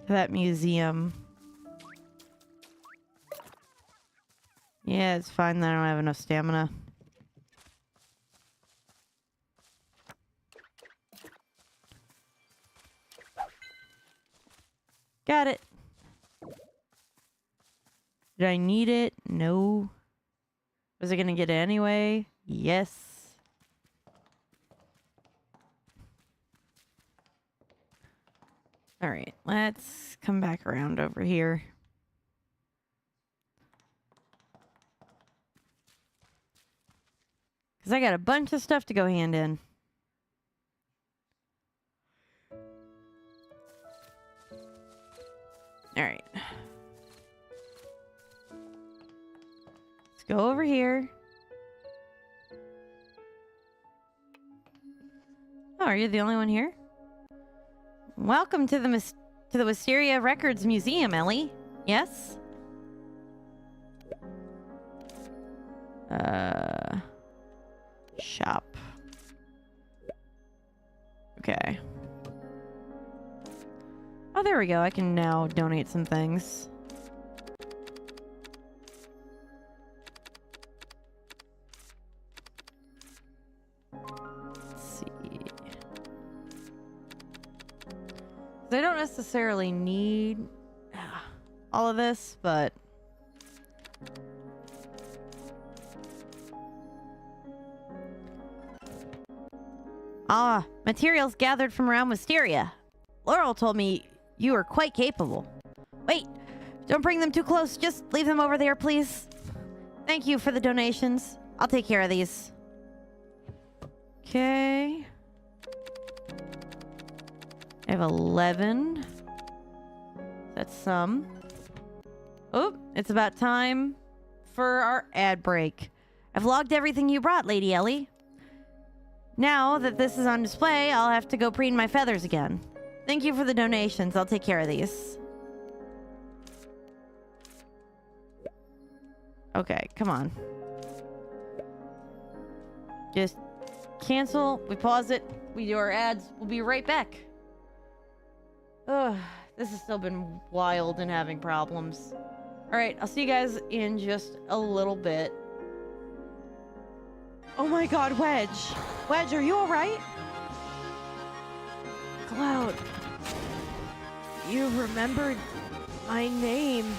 to that museum. Yeah, it's fine that I don't have enough stamina. Got it. Did I need it? No. Was I gonna get it anyway? Yes. Alright, let's come back around over here. Because I got a bunch of stuff to go hand in. Alright. Let's go over here. Oh, are you the only one here? Welcome to the Wisteria Records Museum, Ellie. Yes? Shop. Okay. Oh, there we go. I can now donate some things. Let's see. I don't necessarily need all of this, but materials gathered from around Wisteria. Laurel told me you were quite capable. Wait, don't bring them too close. Just leave them over there, please. Thank you for the donations. I'll take care of these. Okay. I have 11. That's some. Oh, it's about time for our ad break. I've logged everything you brought, Lady Ellie. Now that this is on display, I'll have to go preen my feathers again. Thank you for the donations. I'll take care of these. Okay, come on. Just cancel. We pause it. We do our ads. We'll be right back. Ugh, this has still been wild and having problems. Alright, I'll see you guys in just a little bit. Oh my god, Wedge! Wedge, are you alright? Cloud. You remembered my name.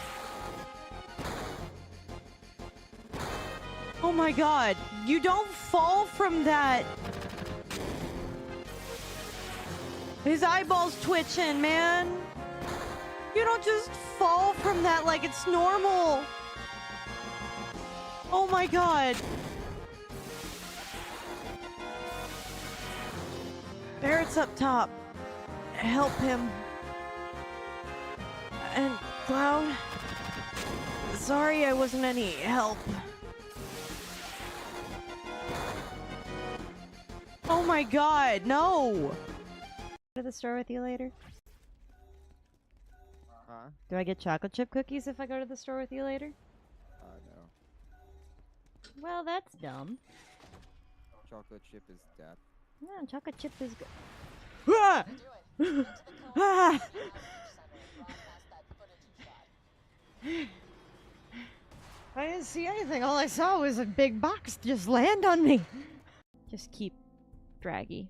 Oh my god, you don't fall from that. His eyeballs twitching, man. You don't just fall from that like it's normal. Oh my god. Barrett's up top. Help him. And Cloud, sorry I wasn't any help. Oh my god, no! Go to the store with you later? Huh? Do I get chocolate chip cookies if I go to the store with you later? No. Well, that's dumb. Chocolate chip is death. No, chocolate chip is good. Ah! Ah! I didn't see anything. All I saw was a big box just land on me. Just keep Draggy.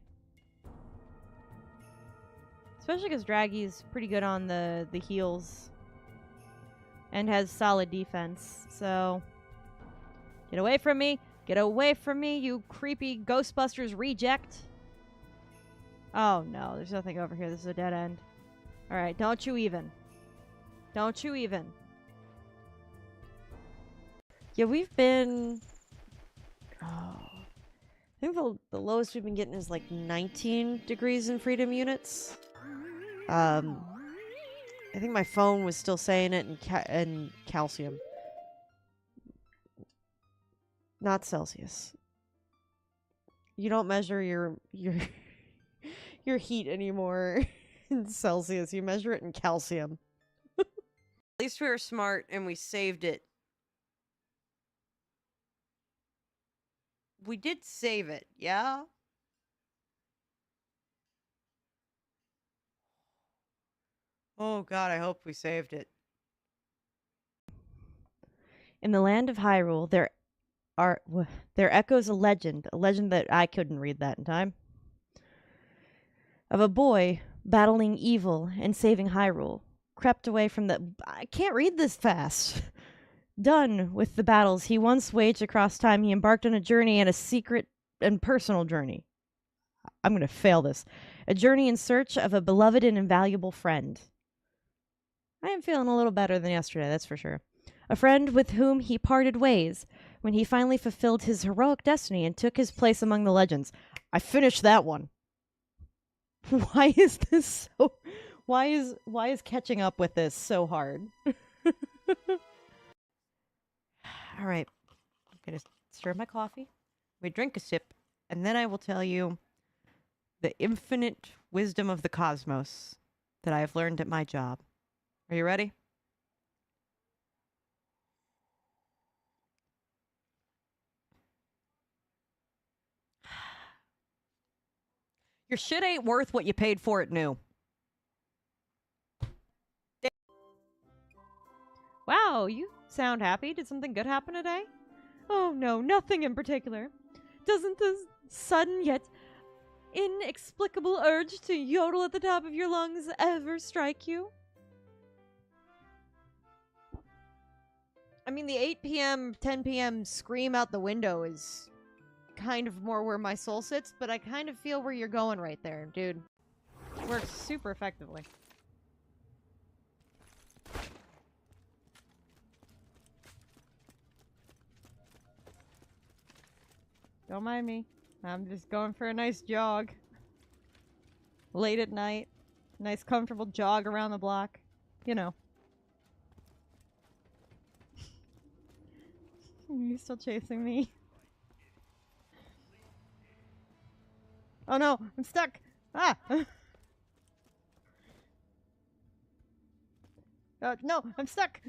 Especially because Draggy's pretty good on the heals. And has solid defense. So, get away from me. Get away from me, you creepy Ghostbusters reject. Oh no, there's nothing over here. This is a dead end. Alright, don't you even. Don't you even. Yeah, we've been... Oh. I think the lowest we've been getting is like 19 degrees in freedom units. I think my phone was still saying it in calcium. Not Celsius. You don't measure your your heat anymore in Celsius. You measure it in calcium. At least we were smart and we saved it. We did save it, yeah? Oh god, I hope we saved it. In the land of Hyrule, there echoes a legend that I couldn't read that in time, of a boy battling evil and saving Hyrule, crept away from the... I can't read this fast. Done with the battles he once waged across time, he embarked on a journey, and a secret and personal journey. I'm going to fail this. A journey in search of a beloved and invaluable friend. I am feeling a little better than yesterday, that's for sure. A friend with whom he parted ways when he finally fulfilled his heroic destiny and took his place among the legends. I finished that one. Why is this so... Why is catching up with this so hard? All right. I'm going to stir my coffee. We drink a sip, and then I will tell you the infinite wisdom of the cosmos that I have learned at my job. Are you ready? Your shit ain't worth what you paid for it new. Wow, you sound happy. Did something good happen today? Oh no, nothing in particular. Doesn't this sudden yet inexplicable urge to yodel at the top of your lungs ever strike you? I mean, the 8 p.m., 10 p.m. scream out the window is kind of more where my soul sits, but I kind of feel where you're going right there, dude. Works super effectively. Don't mind me. I'm just going for a nice jog. Late at night. Nice comfortable jog around the block. You know. Are you still chasing me? Oh no, I'm stuck! Ah! No, I'm stuck!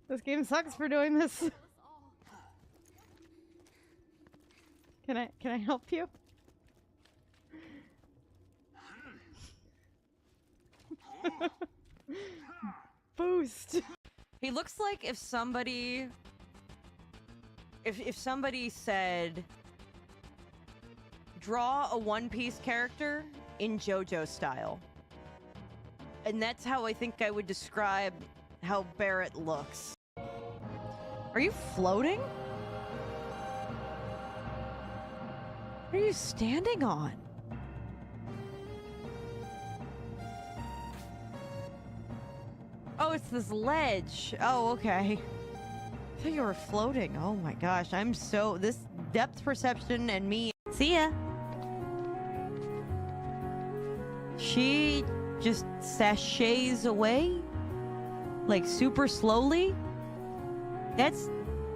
This game sucks for doing this. Can I help you? Boost. He looks like if somebody said draw a One Piece character in JoJo style. And that's how I think I would describe how Barrett looks. Are you floating? What are you standing on? Oh, it's this ledge. Oh, okay. I thought you were floating. Oh my gosh, this depth perception and me. See ya. She just sachets away? Like super slowly? Is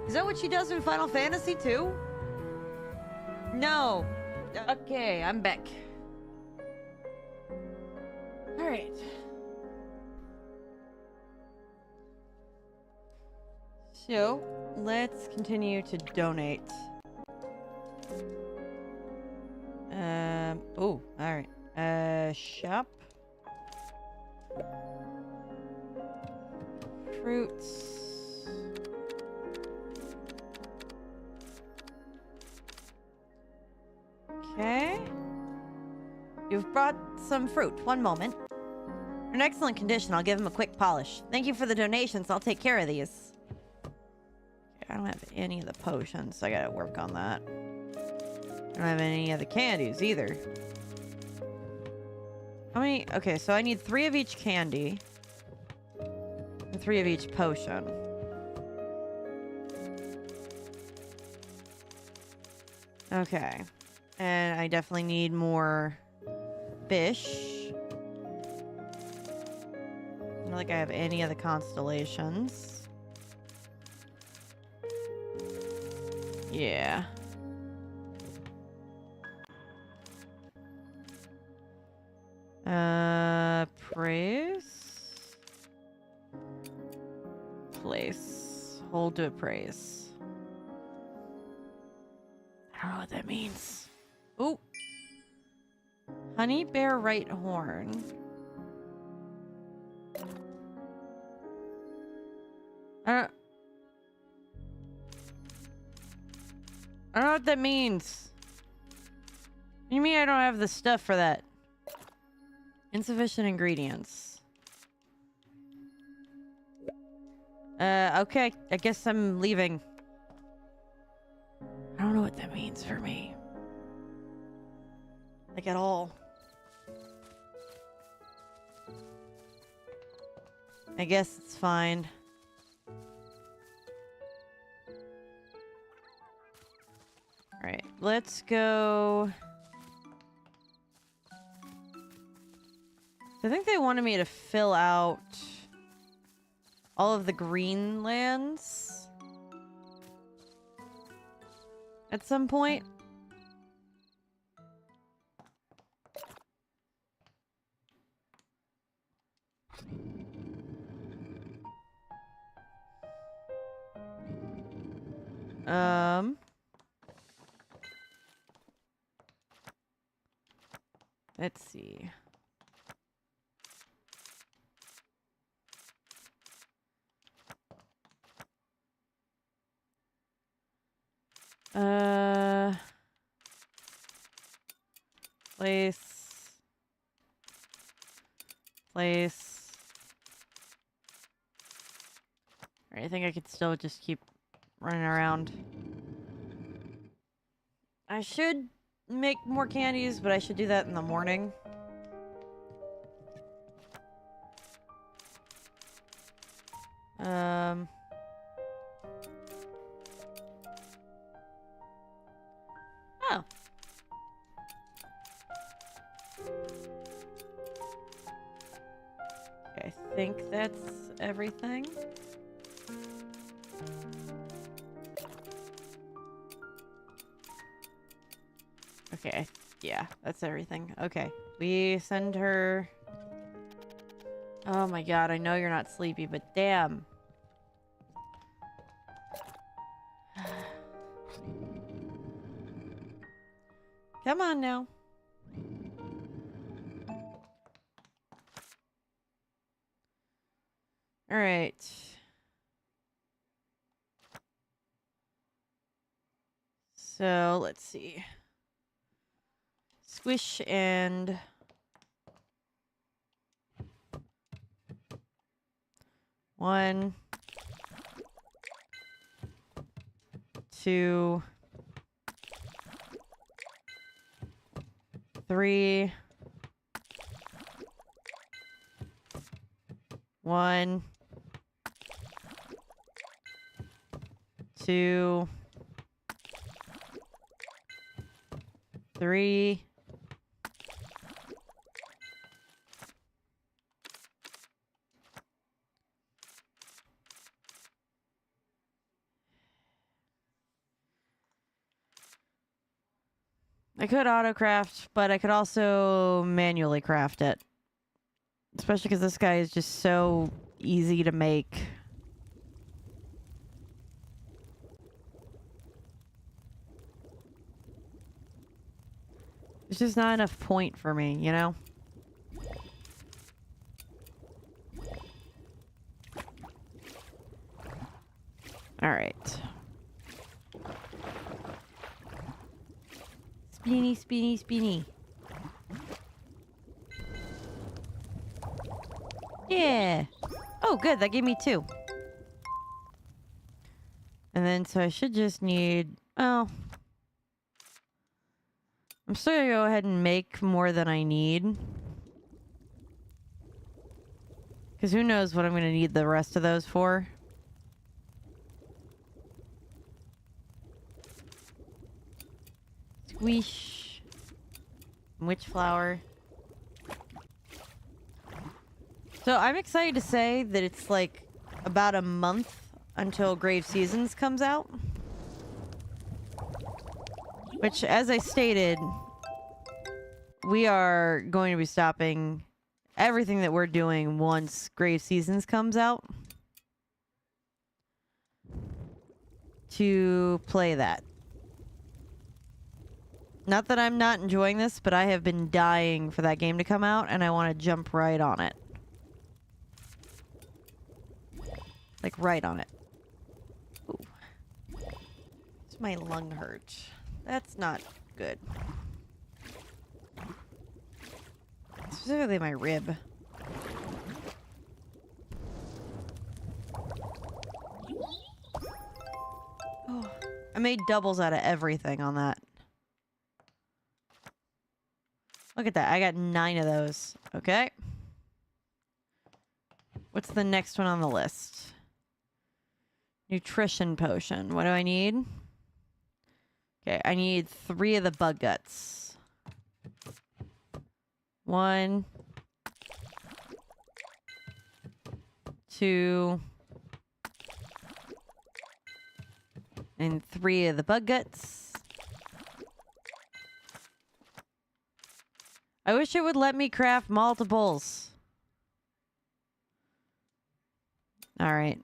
that what she does in Final Fantasy too? No. Okay, I'm back. Alright. So, let's continue to donate. Oh, alright. Shop. Fruits. Okay. You've brought some fruit. One moment. They're in excellent condition. I'll give him a quick polish. Thank you for the donations. I'll take care of these. Okay, I don't have any of the potions, so I gotta work on that. I don't have any of the candies either. How many? Okay, so I need 3 of each candy. And 3 of each potion. Okay. And I definitely need more fish. I don't think I have any of the constellations. Yeah. Praise. Place. Hold to appraise. I don't know what that means. Ooh. Honey bear right horn. I don't know what that means. What do you mean I don't have the stuff for that? Insufficient ingredients. Okay. I guess I'm leaving. I don't know what that means for me. Like at all. I guess it's fine. Alright, let's go. I think they wanted me to fill out all of the green lands at some point. Let's see. Place. Alright, I think I could still just keep running around. I should make more candies, but I should do that in the morning. Oh. Okay, I think that's everything. Okay, yeah, that's everything. Okay, we send her... Oh my god, I know you're not sleepy, but damn. Come on now. All right. So, let's see. Squish and... 1, 2, 3, 1, 2, 3. I could auto-craft, but I could also manually craft it. Especially because this guy is just so easy to make. It's just not enough point for me, you know? Alright. Spinny, spinny, spinny. Yeah. Oh, good. That gave me 2. And then, so I should just need... Oh. I'm still gonna go ahead and make more than I need. Because who knows what I'm gonna need the rest of those for. Squish. Witch flower. So I'm excited to say that it's like about a month until Grave Seasons comes out. Which, as I stated, we are going to be stopping everything that we're doing once Grave Seasons comes out to play that. Not that I'm not enjoying this, but I have been dying for that game to come out, and I want to jump right on it. Like, right on it. Ooh. It's my lung hurt. That's not good. Specifically my rib. Oh, I made doubles out of everything on that. Look at that. I got 9 of those. Okay. What's the next one on the list? Nutrition potion. What do I need? Okay, I need 3 of the bug guts. 1, 2, and 3 of the bug guts. I wish it would let me craft multiples. All right.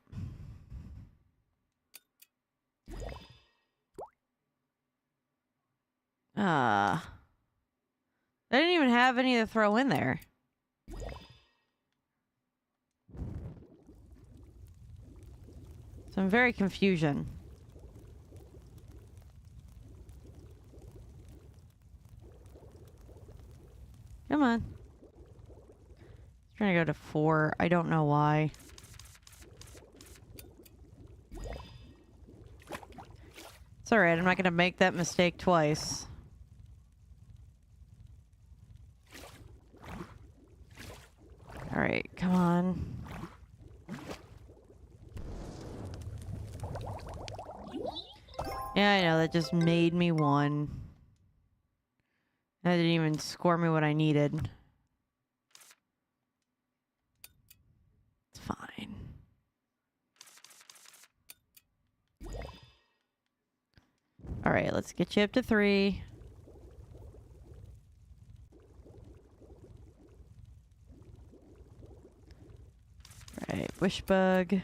I didn't even have any to throw in there. So I'm very confusion. Come on. Trying to go to 4. I don't know why. It's alright, I'm not gonna make that mistake twice. Alright, come on. Yeah, I know, that just made me 1. That didn't even score me what I needed. It's fine. Alright, let's get you up to 3. Alright, bush bug.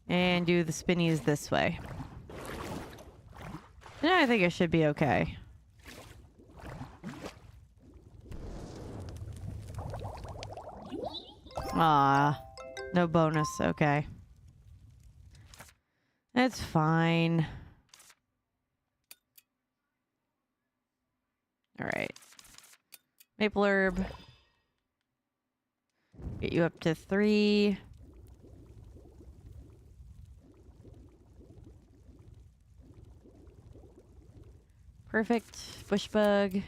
And do the spinnies this way. Yeah, I think it should be okay. Ah, no bonus. Okay. That's fine. Alright. Maple herb. Get you up to 3. Perfect. Bush bug.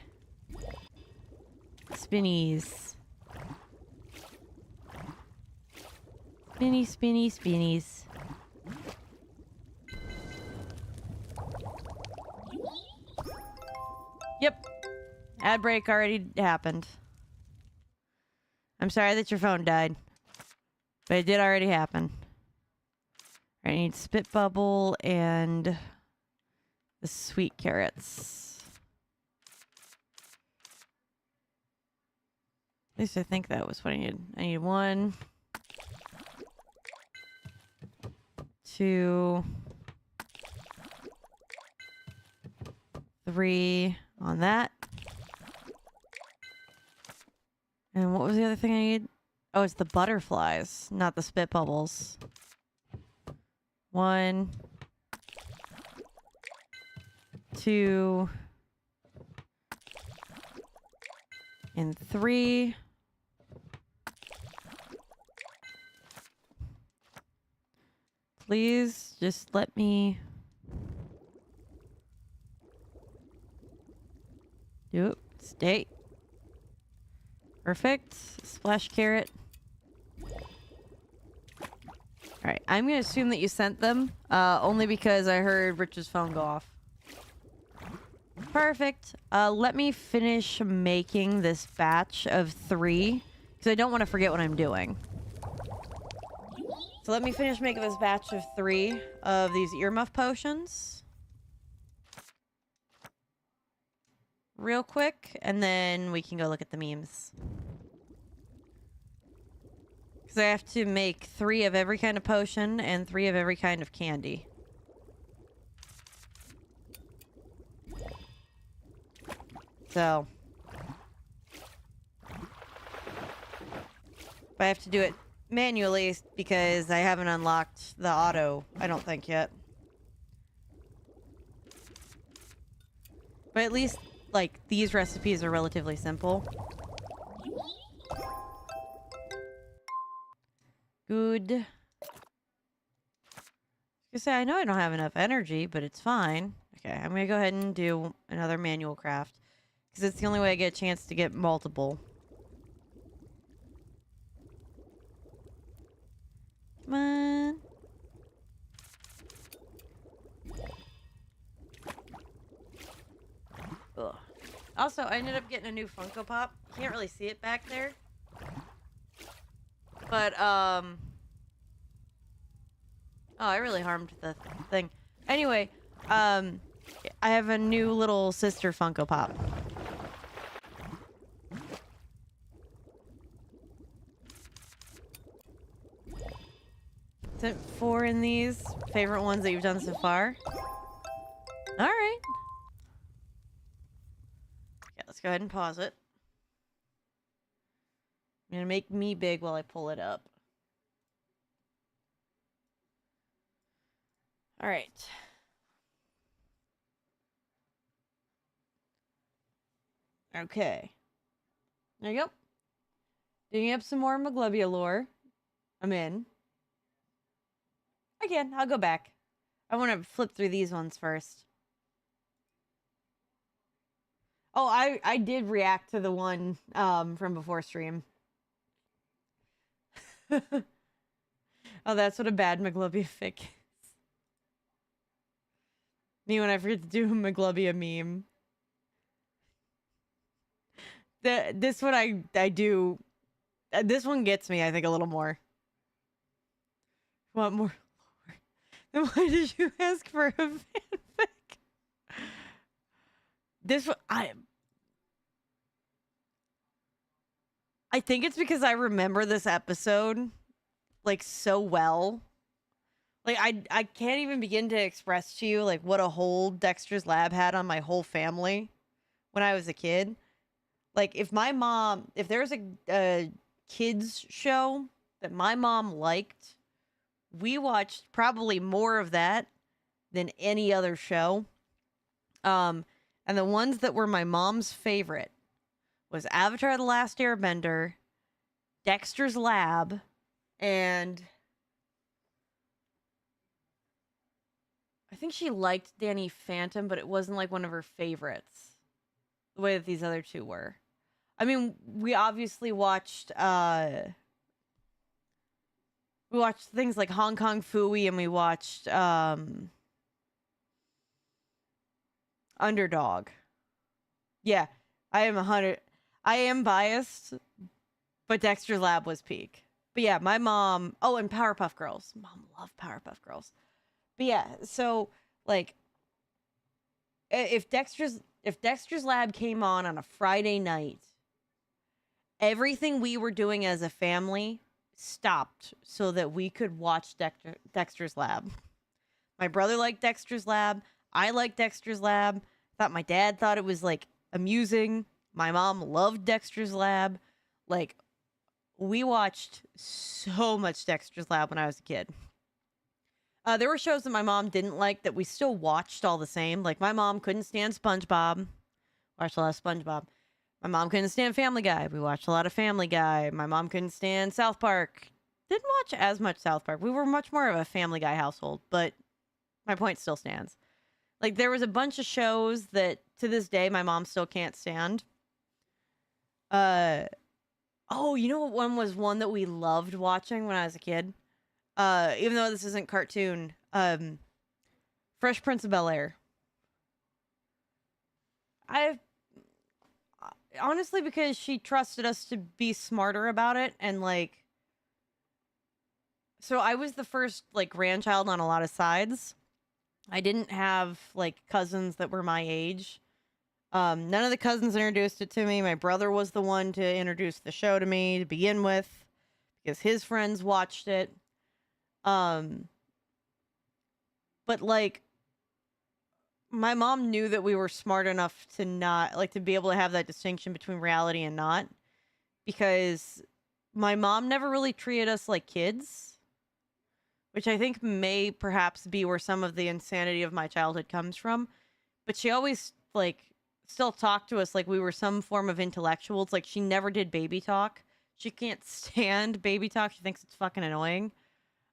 Spinnies. Spinny, spinny, spinnies. Yep. Ad break already happened. I'm sorry that your phone died. But it did already happen. I need spit bubble and the sweet carrots. At least I think that was what I needed. I need 1, 2, 3 on that. And what was the other thing I need? Oh, it's the butterflies, not the spit bubbles. 1, 2, and 3. Please just let me do it. Stay. Perfect. Splash carrot. Alright, I'm gonna assume that you sent them, only because I heard Rich's phone go off. Perfect. Let me finish making this batch of 3, because I don't want to forget what I'm doing. So let me finish making this batch of 3 of these earmuff potions. Real quick, and then we can go look at the memes. Because I have to make 3 of every kind of potion and 3 of every kind of candy. So. But I have to do it manually because I haven't unlocked the auto, I don't think, yet. But at least, like, these recipes are relatively simple. Good. I say, I know I don't have enough energy, but it's fine. Okay, I'm gonna go ahead and do another manual craft. Because it's the only way I get a chance to get multiple. Come on. Ugh. Also, I ended up getting a new Funko Pop. Can't really see it back there. But, oh, I really harmed the thing. Anyway, I have a new little sister Funko Pop. Sent 4 in these. Favorite ones that you've done so far. All right. Yeah, let's go ahead and pause it. I'm gonna make me big while I pull it up. All right. Okay. There you go. Digging up some more Maglubia lore. I'm in. Again, I'll go back. I want to flip through these ones first. Oh, I did react to the one from before stream. Oh, that's what a bad Maglubia fic is. Me when I forget to do a Maglubia meme. This one I do. This one gets me, I think, a little more. Want more lore? Then why did you ask for a fanfic? This one, I think it's because I remember this episode like so well. Like I can't even begin to express to you like what a hold Dexter's Lab had on my whole family when I was a kid. Like if there's a kids show that my mom liked, we watched probably more of that than any other show. And the ones that were my mom's favorite was Avatar: The Last Airbender, Dexter's Lab, and I think she liked Danny Phantom, but it wasn't like one of her favorites the way that these other two were. I mean, we obviously watched things like Hong Kong Phooey, and we watched Underdog. Yeah, I am biased, but Dexter's Lab was peak. But yeah, my mom. Oh, and Powerpuff Girls. Mom loved Powerpuff Girls. But yeah, so like, if Dexter's Lab came on a Friday night, everything we were doing as a family stopped so that we could watch Dexter's Lab. My brother liked Dexter's Lab. I liked Dexter's Lab. Thought my dad thought it was like amusing. My mom loved Dexter's Lab. Like, we watched so much Dexter's Lab when I was a kid. There were shows that my mom didn't like that we still watched all the same. Like, my mom couldn't stand SpongeBob. Watched a lot of SpongeBob. My mom couldn't stand Family Guy. We watched a lot of Family Guy. My mom couldn't stand South Park. Didn't watch as much South Park. We were much more of a Family Guy household, but my point still stands. Like, there was a bunch of shows that, to this day, my mom still can't stand. Oh, you know what one was one that we loved watching when I was a kid? Even though this isn't cartoon, Fresh Prince of Bel-Air. Honestly, because she trusted us to be smarter about it, and like, so I was the first like grandchild on a lot of sides. I didn't have like cousins that were my age. None of the cousins introduced it to me. My brother was the one to introduce the show to me to begin with, because his friends watched it. But like, my mom knew that we were smart enough to not like to be able to have that distinction between reality and not, because my mom never really treated us like kids, which I think may perhaps be where some of the insanity of my childhood comes from. But she always like still talked to us like we were some form of intellectuals. Like, she never did baby talk. She can't stand baby talk. She thinks it's fucking annoying.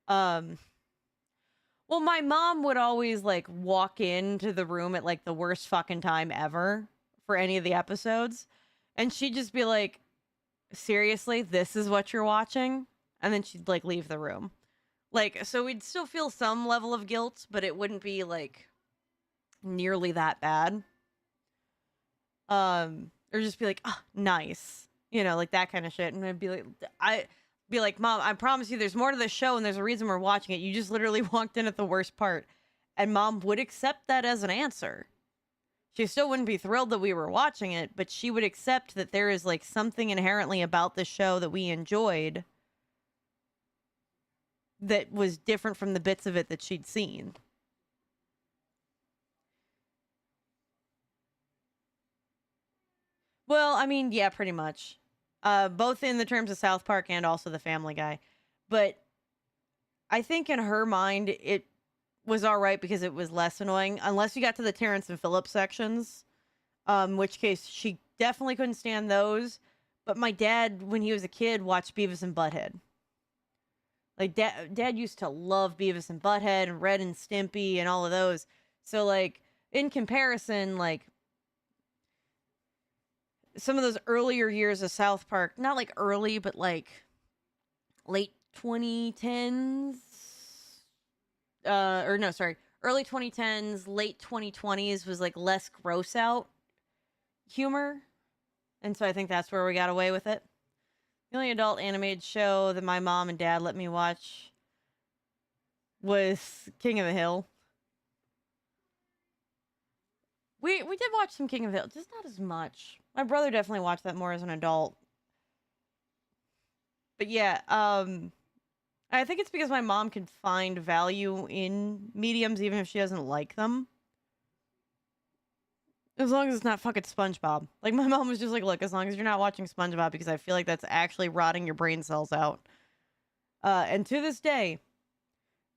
Well, my mom would always like walk into the room at like the worst fucking time ever for any of the episodes, and she'd just be like, seriously, this is what you're watching? And then she'd like leave the room. Like, so we'd still feel some level of guilt, but it wouldn't be like nearly that bad. Or just be like, oh, nice, you know, like that kind of shit. And I'd be like, Mom, I promise you there's more to this show and there's a reason we're watching it. You just literally walked in at the worst part. And Mom would accept that as an answer. She still wouldn't be thrilled that we were watching it, but she would accept that there is like something inherently about the show that we enjoyed that was different from the bits of it that she'd seen. Well, I mean, yeah, pretty much. Both in the terms of South Park and also the Family Guy. But I think in her mind, it was all right because it was less annoying, unless you got to the Terrence and Phillips sections, which case she definitely couldn't stand those. But my dad, when he was a kid, watched Beavis and Butthead. Like, dad used to love Beavis and Butthead and Red and Stimpy and all of those. So, like, in comparison, like, some of those earlier years of South Park, not like early, but like late 2010s, or no, sorry, early 2010s, late 2020s was like less gross out humor. And so I think that's where we got away with it. The only adult animated show that my mom and dad let me watch was King of the Hill. We did watch some King of the Hill, just not as much. My brother definitely watched that more as an adult. But yeah, I think it's because my mom can find value in mediums even if she doesn't like them. As long as it's not fucking SpongeBob. Like, my mom was just like, look, as long as you're not watching SpongeBob, because I feel like that's actually rotting your brain cells out. And to this day,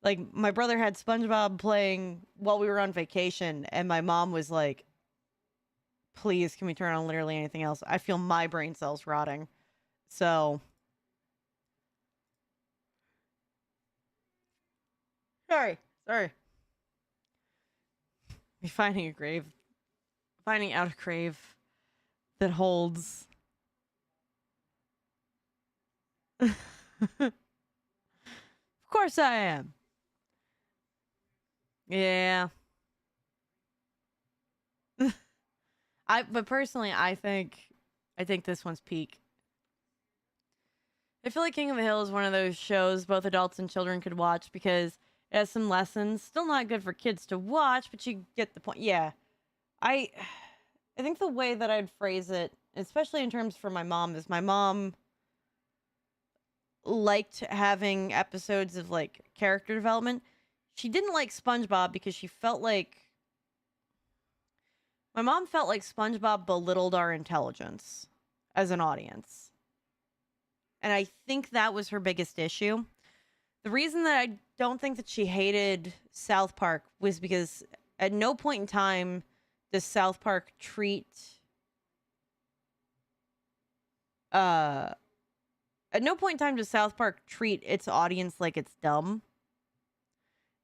like, my brother had SpongeBob playing while we were on vacation, and my mom was like, please, can we turn on literally anything else? I feel my brain cells rotting. So, sorry. Me finding a grave. Finding out a grave that holds. Of course I am. Yeah. But personally, I think this one's peak. I feel like King of the Hill is one of those shows both adults and children could watch because it has some lessons. Still not good for kids to watch, but you get the point. Yeah. I think the way that I'd phrase it, especially in terms for my mom, is my mom liked having episodes of like character development. She didn't like SpongeBob because she felt like my mom felt like SpongeBob belittled our intelligence as an audience. And I think that was her biggest issue. The reason that I don't think that she hated South Park was because at no point in time does South Park treat at no point in time does South Park treat its audience like it's dumb.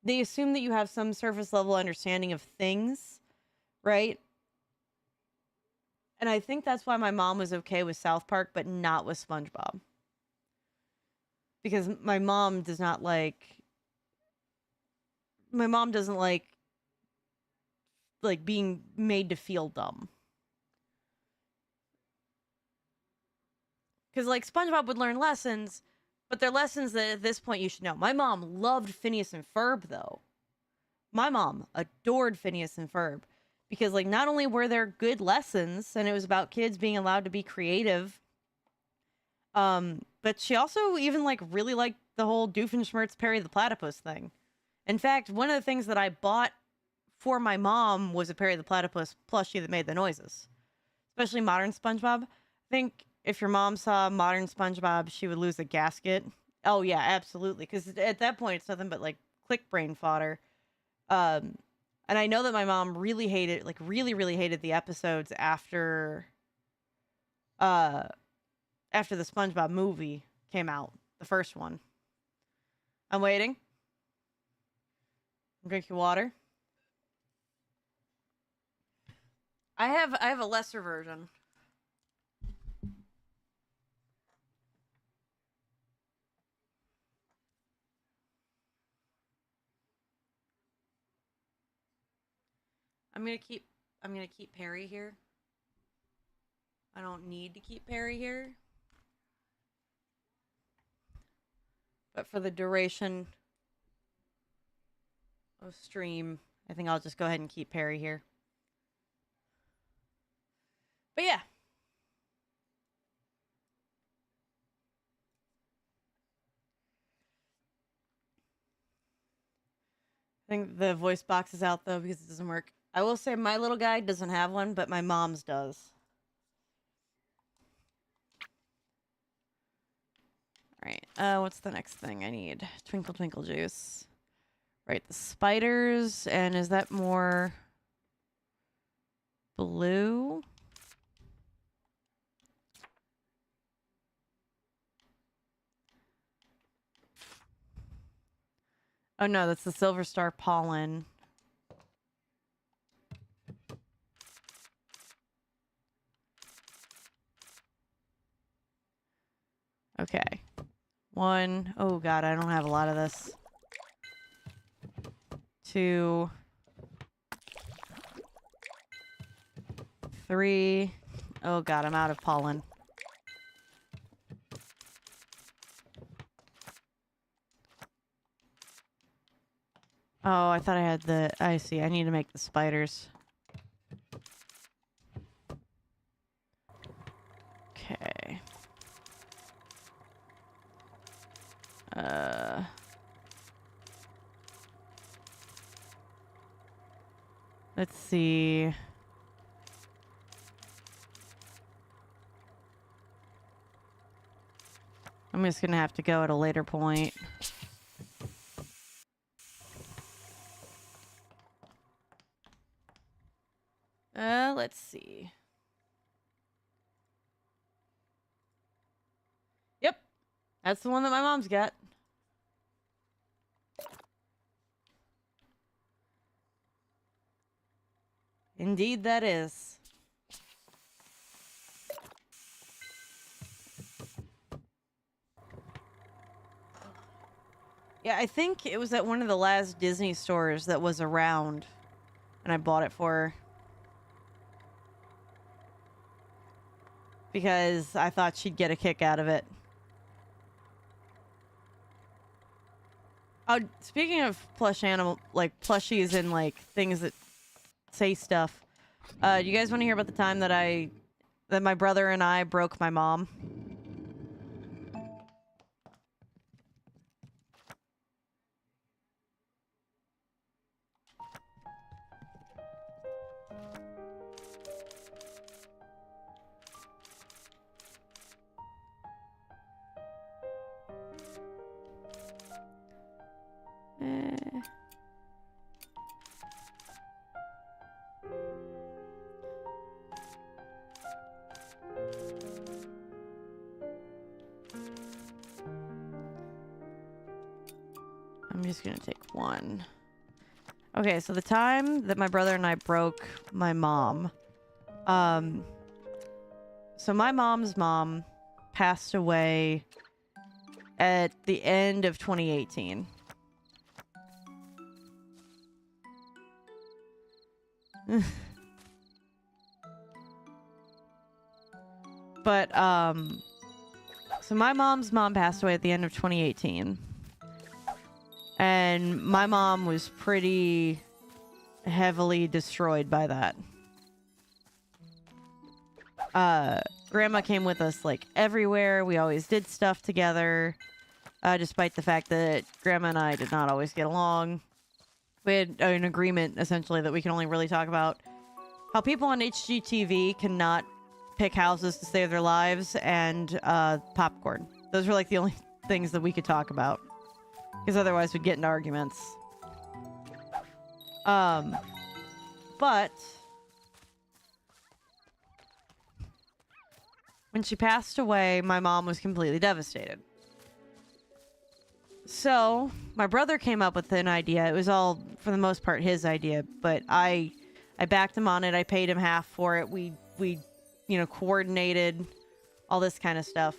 They assume that you have some surface level understanding of things, right? And I think that's why my mom was okay with South Park, but not with SpongeBob. Because my mom doesn't like being made to feel dumb. Because like SpongeBob would learn lessons, but they're lessons that at this point you should know. My mom loved Phineas and Ferb, though. My mom adored Phineas and Ferb. Because like not only were there good lessons, and it was about kids being allowed to be creative, but she also even like really liked the whole Doofenshmirtz Perry the Platypus thing. In fact, one of the things that I bought for my mom was a Perry the Platypus plushie that made the noises. Especially modern SpongeBob. I think if your mom saw modern SpongeBob, she would lose a gasket. Oh yeah, absolutely. Because at that point, it's nothing but like click brain fodder. And I know that my mom really hated, like really hated the episodes after the SpongeBob movie came out, the first one. I'm waiting. Drink your water. I have a lesser version. I'm gonna keep Perry here. I don't need to keep Perry here. But for the duration of stream, I think I'll just go ahead and keep Perry here. But yeah. I think the voice box is out though because it doesn't work. I will say my little guy doesn't have one, but my mom's does. Alright, what's the next thing I need? Twinkle Twinkle Juice. Right, the spiders, and is that more blue? Oh no, that's the Silver Star pollen. Okay. 1. Oh god, I don't have a lot of this. 2. 3. Oh god, I'm out of pollen. Oh, I thought I had the... I see. I need to make the spiders. Okay. Let's see. I'm just gonna have to go at a later point. Let's see. Yep. That's the one that my mom's got. Indeed, that is. Yeah, I think it was at one of the last Disney stores that was around, and I bought it for her. Because I thought she'd get a kick out of it. Oh, speaking of plush animal, like plushies and like things that say stuff, do you guys want to hear about the time that my brother and I broke my mom? I'm just gonna take one. Okay, so the time that my brother and I broke my mom, so my mom's mom passed away at the end of 2018. But, so my mom's mom passed away at the end of 2018. And my mom was pretty heavily destroyed by that. Grandma came with us, like, everywhere. We always did stuff together. Despite the fact that Grandma and I did not always get along. We had an agreement, essentially, that we can only really talk about how people on HGTV cannot pick houses to save their lives and popcorn. Those were, like, the only things that we could talk about. Because otherwise we'd get into arguments. But when she passed away, my mom was completely devastated. So my brother came up with an idea. It was all, for the most part, his idea, but I backed him on it. I paid him half for it. We coordinated all this kind of stuff.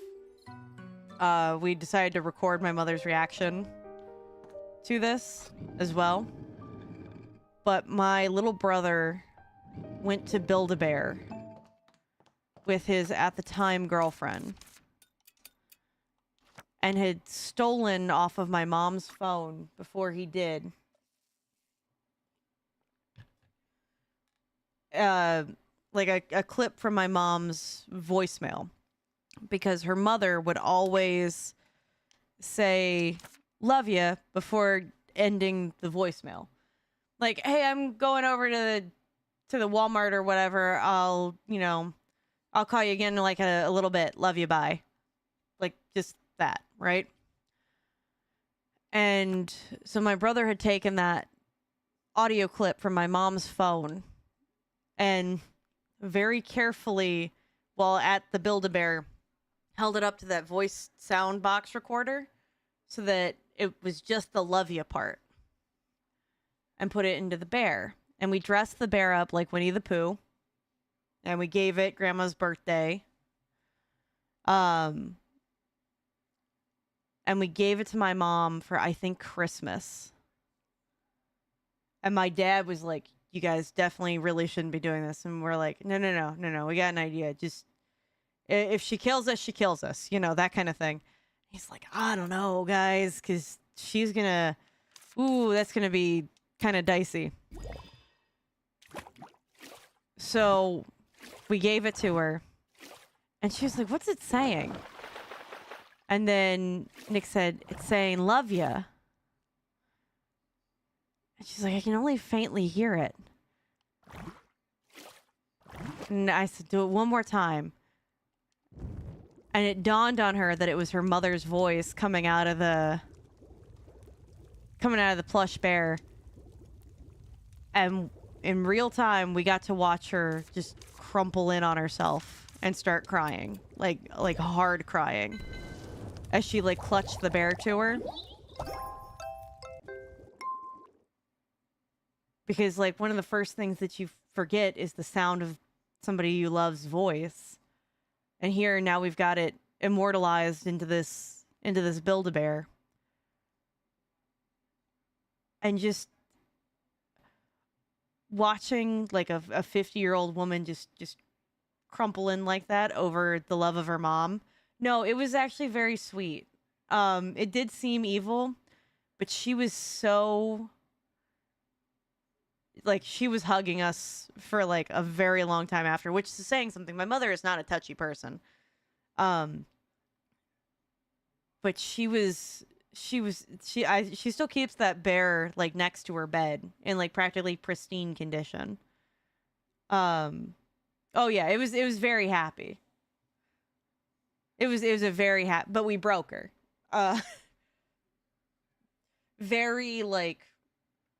We decided to record my mother's reaction to this as well. But my little brother went to Build-A-Bear with his, at the time, girlfriend. And had stolen off of my mom's phone before he did. Like a clip from my mom's voicemail. Because her mother would always say, "Love ya," before ending the voicemail. Like, "Hey, I'm going over to the Walmart or whatever. I'll call you again in like a little bit. Love you, bye." Like, just that, right? And so my brother had taken that audio clip from my mom's phone and very carefully, while at the Build-A-Bear, held it up to that voice sound box recorder so that it was just the love ya part, and put it into the bear. And we dressed the bear up like Winnie the Pooh, and we gave it Grandma's birthday. And we gave it to my mom for, I think, Christmas. And my dad was like, you guys definitely really shouldn't be doing this. And we're like, no, we got an idea. Just, if she kills us, she kills us. You know, that kind of thing. He's like, I don't know, guys, because she's going to, that's going to be kind of dicey. So we gave it to her. And she was like, what's it saying? And then Nick said, it's saying, love ya. And she's like, I can only faintly hear it. And I said, do it one more time. And it dawned on her that it was her mother's voice coming out of the plush bear. And in real time, we got to watch her just crumple in on herself and start crying. Like hard crying. As she, like, clutched the bear to her. Because, like, one of the first things that you forget is the sound of somebody you love's voice. And here, now we've got it immortalized into this Build-A-Bear. And just watching, like, a 50-year-old woman just crumple in like that over the love of her mom. No, it was actually very sweet. It did seem evil, but she was so, like, she was hugging us for, like, a very long time after, which is saying something. My mother is not a touchy person. But she still keeps that bear, like, next to her bed in, like, practically pristine condition. Oh yeah, it was very happy. It was a very happy, but we broke her. Very, like,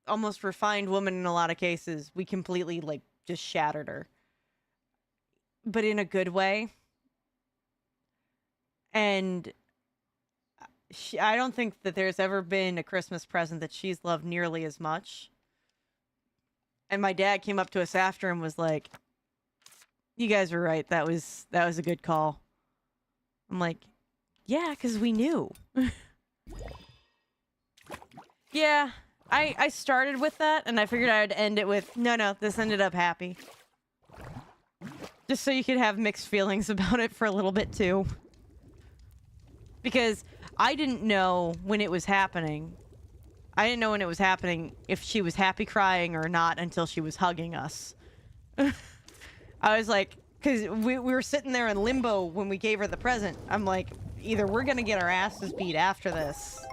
almost refined woman in a lot of cases. We completely, like, just shattered her. But in a good way. And I don't think that there's ever been a Christmas present that she's loved nearly as much. And my dad came up to us after and was like, you guys were right. That was a good call. I'm like, yeah, because we knew. Yeah, I started with that, and I figured I'd end it with, no, this ended up happy. Just so you could have mixed feelings about it for a little bit, too. Because I didn't know when it was happening. I didn't know when it was happening if she was happy crying or not until she was hugging us. I was like, because we were sitting there in limbo when we gave her the present. I'm like, either we're going to get our asses beat after this,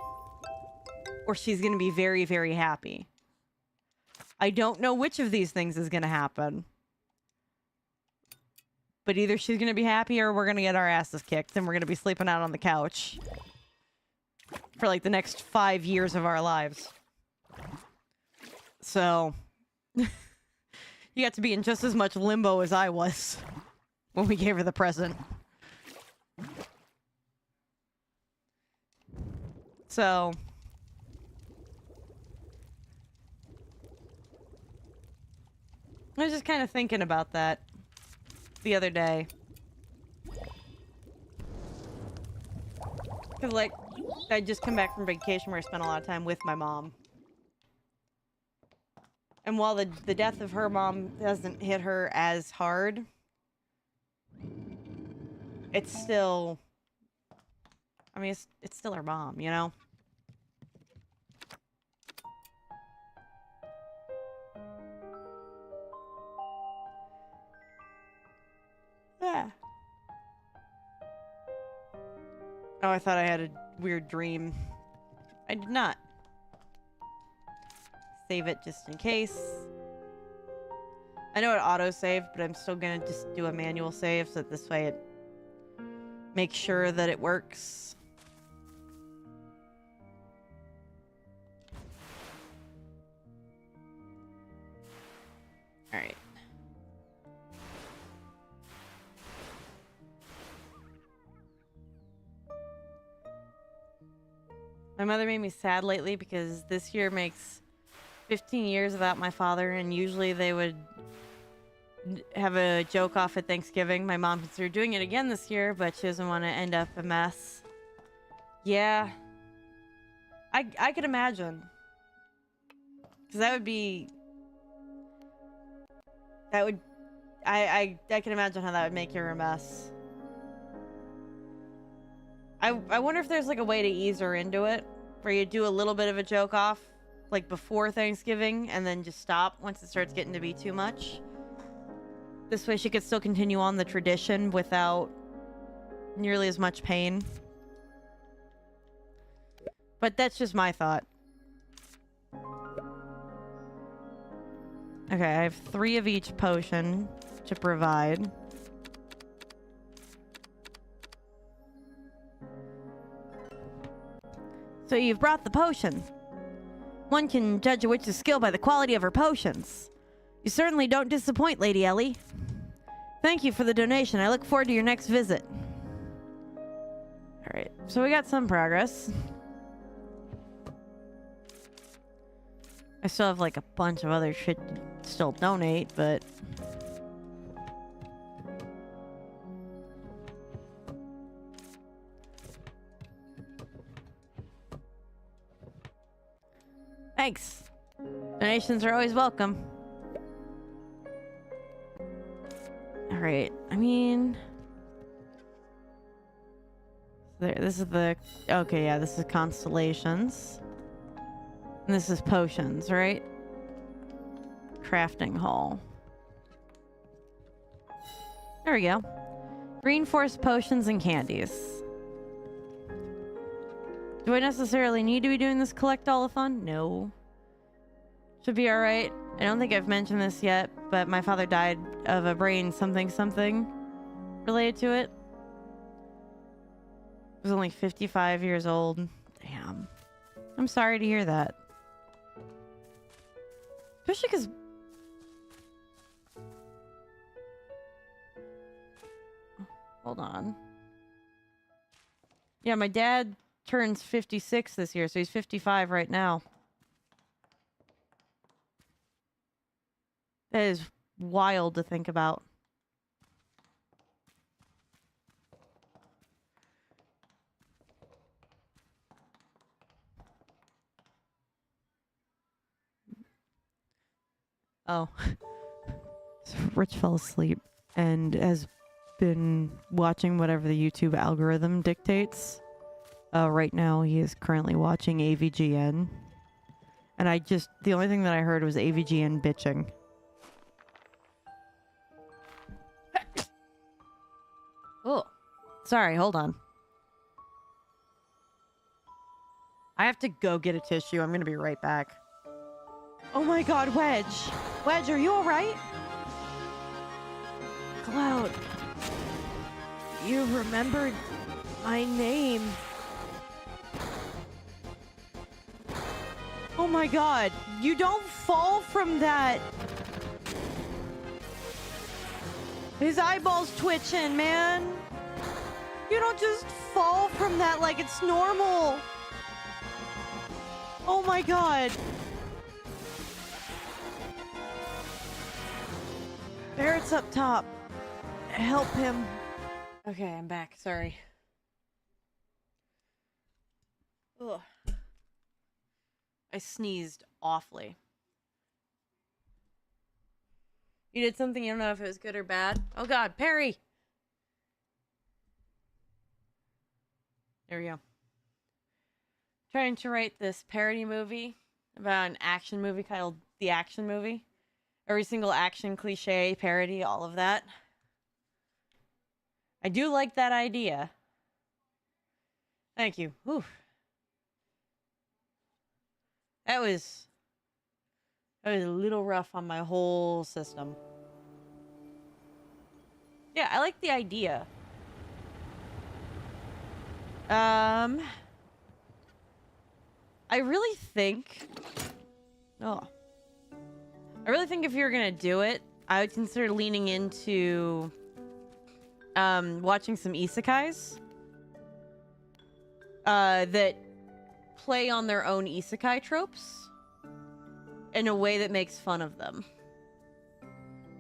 or she's going to be very, very happy. I don't know which of these things is going to happen. But either she's going to be happy or we're going to get our asses kicked and we're going to be sleeping out on the couch for like the next 5 years of our lives. So, you got to be in just as much limbo as I was when we gave her the present. So, I was just kind of thinking about that the other day. Because, like, I'd just come back from vacation where I spent a lot of time with my mom. And while the death of her mom doesn't hit her as hard, it's still... I mean, it's still her mom, you know? Yeah. Oh, I thought I had a weird dream. I did not. Save it just in case. I know it auto-saved, but I'm still gonna just do a manual save so that this way it makes sure that it works. Alright. My mother made me sad lately because this year makes 15 years without my father, and usually they would have a joke off at Thanksgiving. My mom considered doing it again this year, but she doesn't want to end up a mess. Yeah. I could imagine. Because that would be... That would... I can imagine how that would make you a mess. I wonder if there's like a way to ease her into it, where you do a little bit of a joke off, like before Thanksgiving, and then just stop once it starts getting to be too much. This way she could still continue on the tradition without nearly as much pain. But that's just my thought. Okay, I have 3 of each potion to provide. So you've brought the potion. One can judge a witch's skill by the quality of her potions. You certainly don't disappoint, Lady Ellie. Thank you for the donation. I look forward to your next visit. Alright, so we got some progress. I still have like a bunch of other shit to still donate, but... Thanks. Donations are always welcome. Alright, I mean... This is the... Okay, yeah, this is constellations. And this is potions, right? Crafting hall. There we go. Green forest potions and candies. Do I necessarily need to be doing this collect-all-a-thon? No. Should be alright. I don't think I've mentioned this yet, but my father died of a brain something related to it. He was only 55 years old. Damn. I'm sorry to hear that. Especially because... Hold on. Yeah, my dad turns 56 this year, so he's 55 right now. That is wild to think about. Oh. So Rich fell asleep and has been watching whatever the YouTube algorithm dictates. Right now he is currently watching AVGN. And the only thing that I heard was AVGN bitching. Oh, sorry, hold on. I have to go get a tissue. I'm gonna be right back. Oh my god, Wedge! Wedge, are you alright? Cloud. You remembered my name. Oh my god, you don't fall from that! His eyeballs twitching, man! You don't just fall from that like it's normal! Oh my god! Barrett's up top. Help him. Okay, I'm back. Sorry. Ugh. I sneezed awfully. You did something, you don't know if it was good or bad? Oh god, Perry! There we go. Trying to write this parody movie about an action movie called The Action Movie. Every single action cliche, parody, all of that. I do like that idea. Thank you. Whew. That was a little rough on my whole system. Yeah, I like the idea. I really think... Oh. I really think if you're gonna do it, I would consider leaning into watching some isekais that play on their own isekai tropes in a way that makes fun of them.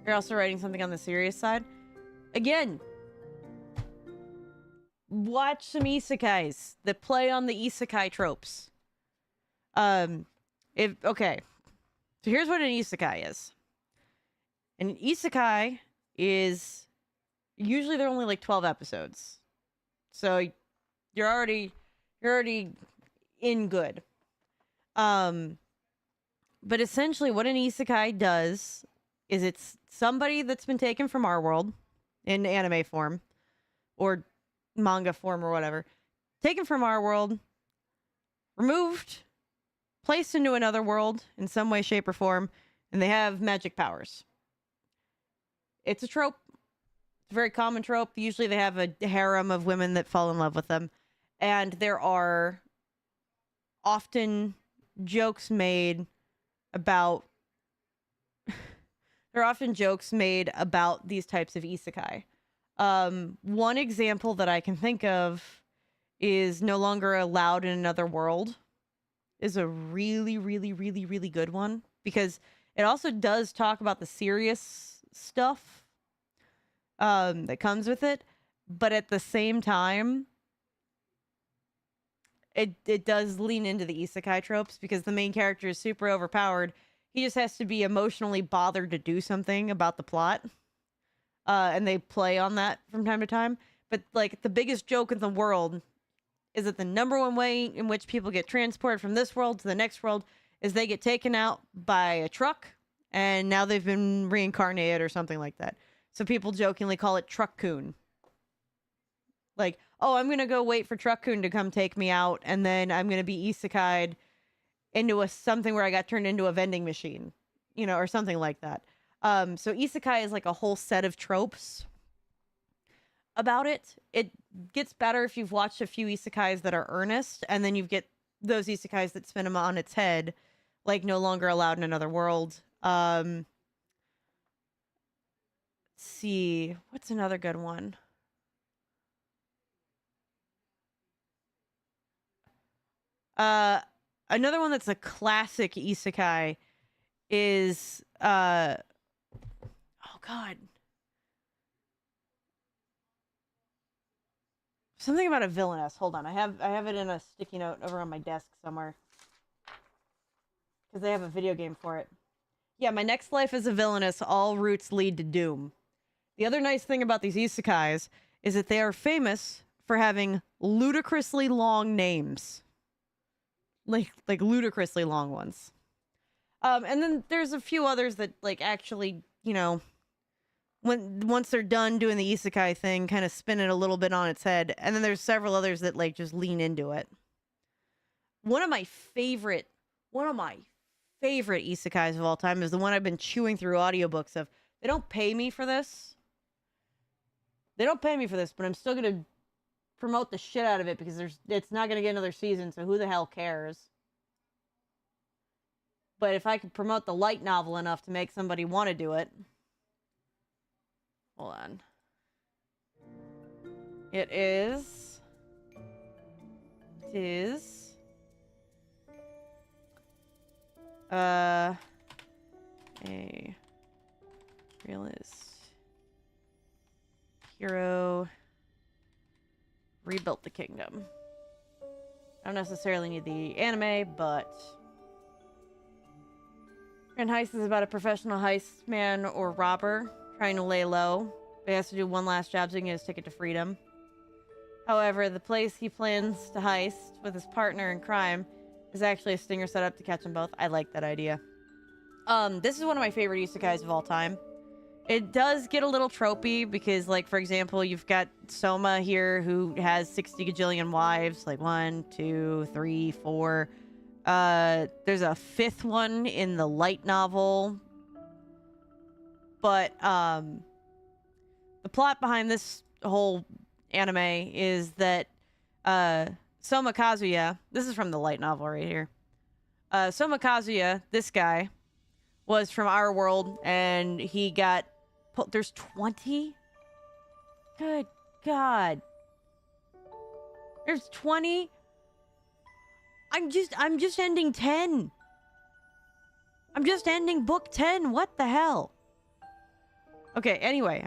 You're also writing something on the serious side. Again, watch some isekais that play on the isekai tropes. Okay. So here's what an isekai is. An isekai is usually they're only like 12 episodes. So you're already in good. But essentially what an isekai does is it's somebody that's been taken from our world in anime form or manga form or whatever, taken from our world, removed, placed into another world in some way, shape, or form, and they have magic powers. It's a trope. It's a very common trope. Usually they have a harem of women that fall in love with them. And there are often jokes made about these types of isekai. One example that I can think of is No Longer Allowed in Another World is a really, really, really, really good one because it also does talk about the serious stuff that comes with it, but at the same time, it does lean into the isekai tropes because the main character is super overpowered. He just has to be emotionally bothered to do something about the plot. And they play on that from time to time. But, like, the biggest joke in the world is that the number one way in which people get transported from this world to the next world is they get taken out by a truck, and now they've been reincarnated or something like that. So people jokingly call it Truck-kun. Like, oh, I'm going to go wait for Truck-kun to come take me out, and then I'm going to be isekai'd into something where I got turned into a vending machine, or something like that. So isekai is like a whole set of tropes about it. It gets better if you've watched a few isekais that are earnest, and then you get those isekais that spin them on its head, like No Longer Allowed in Another World. Let's see, what's another good one? Another one that's a classic isekai is oh god, something about a villainess. Hold on, I have it in a sticky note over on my desk somewhere because they have a video game for it. Yeah, My Next Life as a Villainess, All Routes Lead to Doom. The other nice thing about these isekais is that they are famous for having ludicrously long names. Like ludicrously long ones. And then there's a few others that, like, actually, once they're done doing the isekai thing, kind of spin it a little bit on its head. And then there's several others that, like, just lean into it. One of my favorite isekais of all time is the one I've been chewing through audiobooks of. They don't pay me for this. But I'm still going to promote the shit out of it because it's not going to get another season, so who the hell cares? But if I could promote the light novel enough to make somebody want to do it. Hold on. It is a realist hero rebuilt the kingdom. I don't necessarily need the anime, but Grand Heist is about a professional heist man or robber trying to lay low, but he has to do one last job so he can get his ticket to freedom. However, the place he plans to heist with his partner in crime is actually a stinger set up to catch them both. I like that idea. This is one of my favorite isekais of all time. It does get a little tropey because, like, for example, you've got Soma here who has 60 gajillion wives, like 1, 2, 3, 4. There's a fifth one in the light novel. But the plot behind this whole anime is that Soma Kazuya, this is from the light novel right here. Soma Kazuya, this guy, was from our world, and he got... There's 20? Good God. There's 20? I'm just ending 10. I'm just ending book 10. What the hell? Okay, anyway,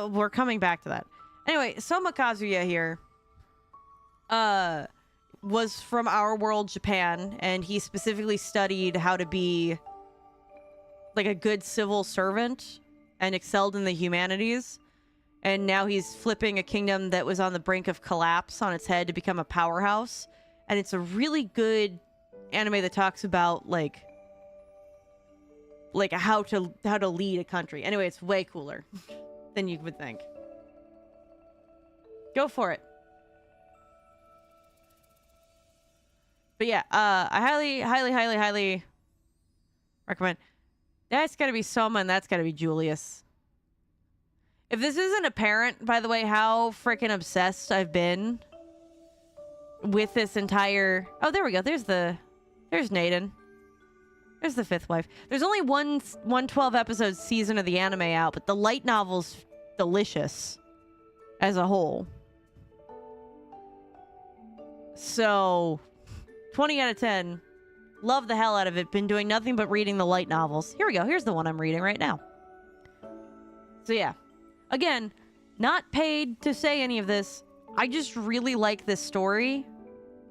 we're coming back to that. Anyway, Soma Kazuya here was from our world, Japan, and he specifically studied how to be like a good civil servant and excelled in the humanities. And now he's flipping a kingdom that was on the brink of collapse on its head to become a powerhouse. And it's a really good anime that talks about like how to lead a country. Anyway, it's way cooler than you would think. Go for it. But yeah, I highly recommend. That's gotta be Soma and that's gotta be Julius. If this isn't apparent, by the way, how freaking obsessed I've been with this entire... Oh, there we go. There's Naden. There's the fifth wife. There's only one 12-episode season of the anime out, but the light novel's delicious as a whole. So, 20 out of 10. Love the hell out of it. Been doing nothing but reading the light novels. Here we go. Here's the one I'm reading right now. So yeah. Again, not paid to say any of this. I just really like this story.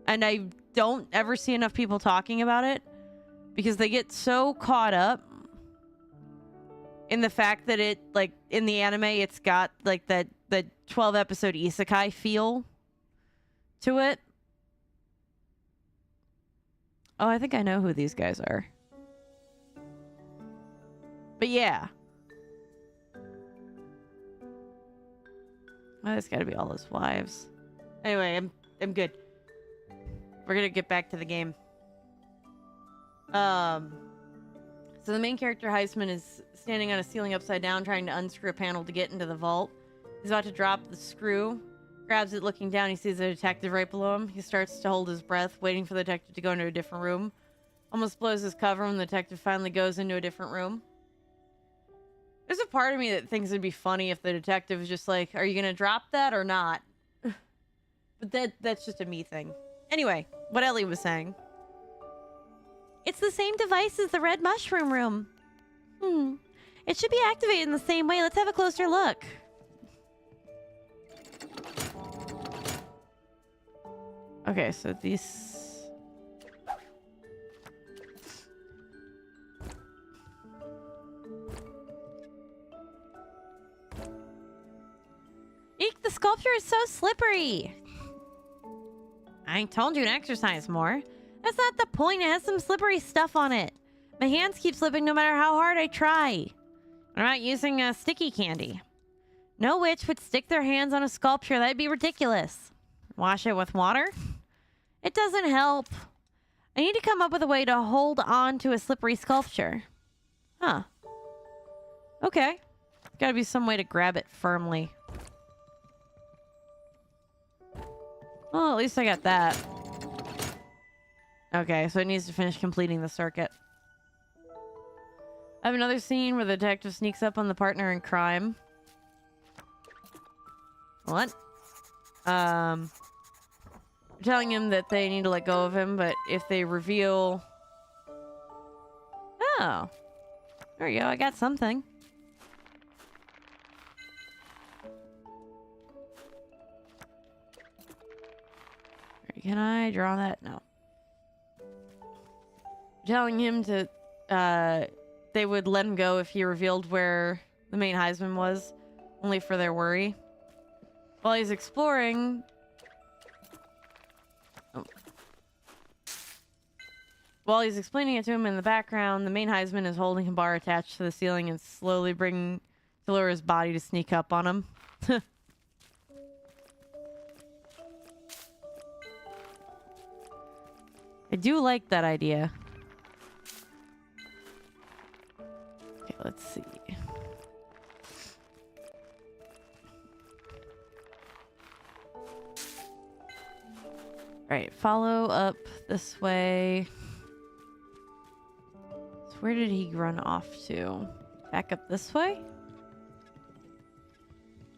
And I don't ever see enough people talking about it. Because they get so caught up in the fact that it, like, in the anime, it's got, like, the 12-episode isekai feel to it. Oh, I think I know who these guys are. But yeah. Oh, that's gotta be all his wives. Anyway, I'm good. We're gonna get back to the game. So the main character, Heisman, is standing on a ceiling upside down trying to unscrew a panel to get into the vault. He's about to drop the screw. Grabs it, looking down, he sees a detective right below him. He starts to hold his breath, waiting for the detective to go into a different room. Almost blows his cover when the detective finally goes into a different room. There's a part of me that thinks it'd be funny if the detective was just like, are you gonna drop that or not? But that's just a me thing. Anyway, what Ellie was saying. It's the same device as the red mushroom room. It should be activated in the same way. Let's have a closer look. Okay, so these... Eek, the sculpture is so slippery. I ain't told you to exercise more. That's not the point. It has some slippery stuff on it. My hands keep slipping no matter how hard I try. I'm not using a sticky candy. No witch would stick their hands on a sculpture. That'd be ridiculous. Wash it with water? It doesn't help. I need to come up with a way to hold on to a slippery sculpture. Huh. Okay. Gotta be some way to grab it firmly. Well, at least I got that. Okay, so it needs to finish completing the circuit. I have another scene where the detective sneaks up on the partner in crime. What? Telling him that they need to let go of him, but if they reveal... Oh. There you go, I got something. Can I draw that? No. Telling him to, they would let him go if he revealed where the main Heisman was, only for their worry. While he's exploring... Oh. While he's explaining it to him in the background, the main Heisman is holding a bar attached to the ceiling and slowly bringing to lower his body to sneak up on him. I do like that idea. Okay, let's see. Alright, follow up this way. So Where did he run off to? Back up this way?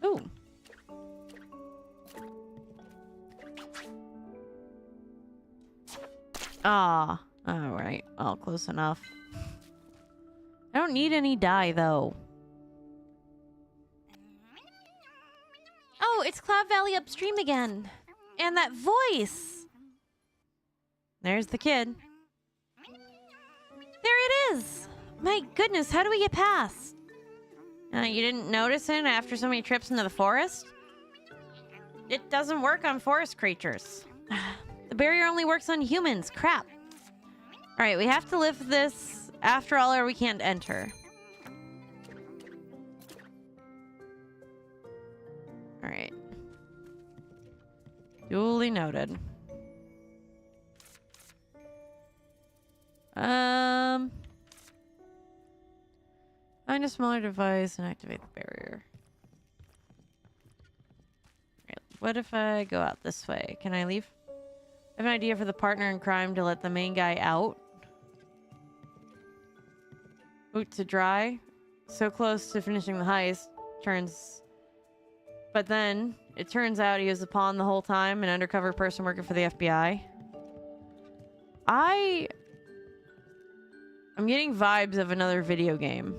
Ooh. Ah. Alright. Well, close enough. I don't need any dye, though. Oh, it's Cloud Valley upstream again. And that voice! There's the kid. There it is! My goodness, how do we get past? You didn't notice it after so many trips into the forest? It doesn't work on forest creatures. The barrier only works on humans. Crap. Alright, we have to lift this after all or we can't enter. Alright. Duly noted. Find a smaller device and activate the barrier. Right, what if I go out this way? Can I leave? I have an idea for the partner in crime to let the main guy out. Boot to dry. So close to finishing the heist. But then, it turns out he was a pawn the whole time, an undercover person working for the FBI. I'm getting vibes of another video game.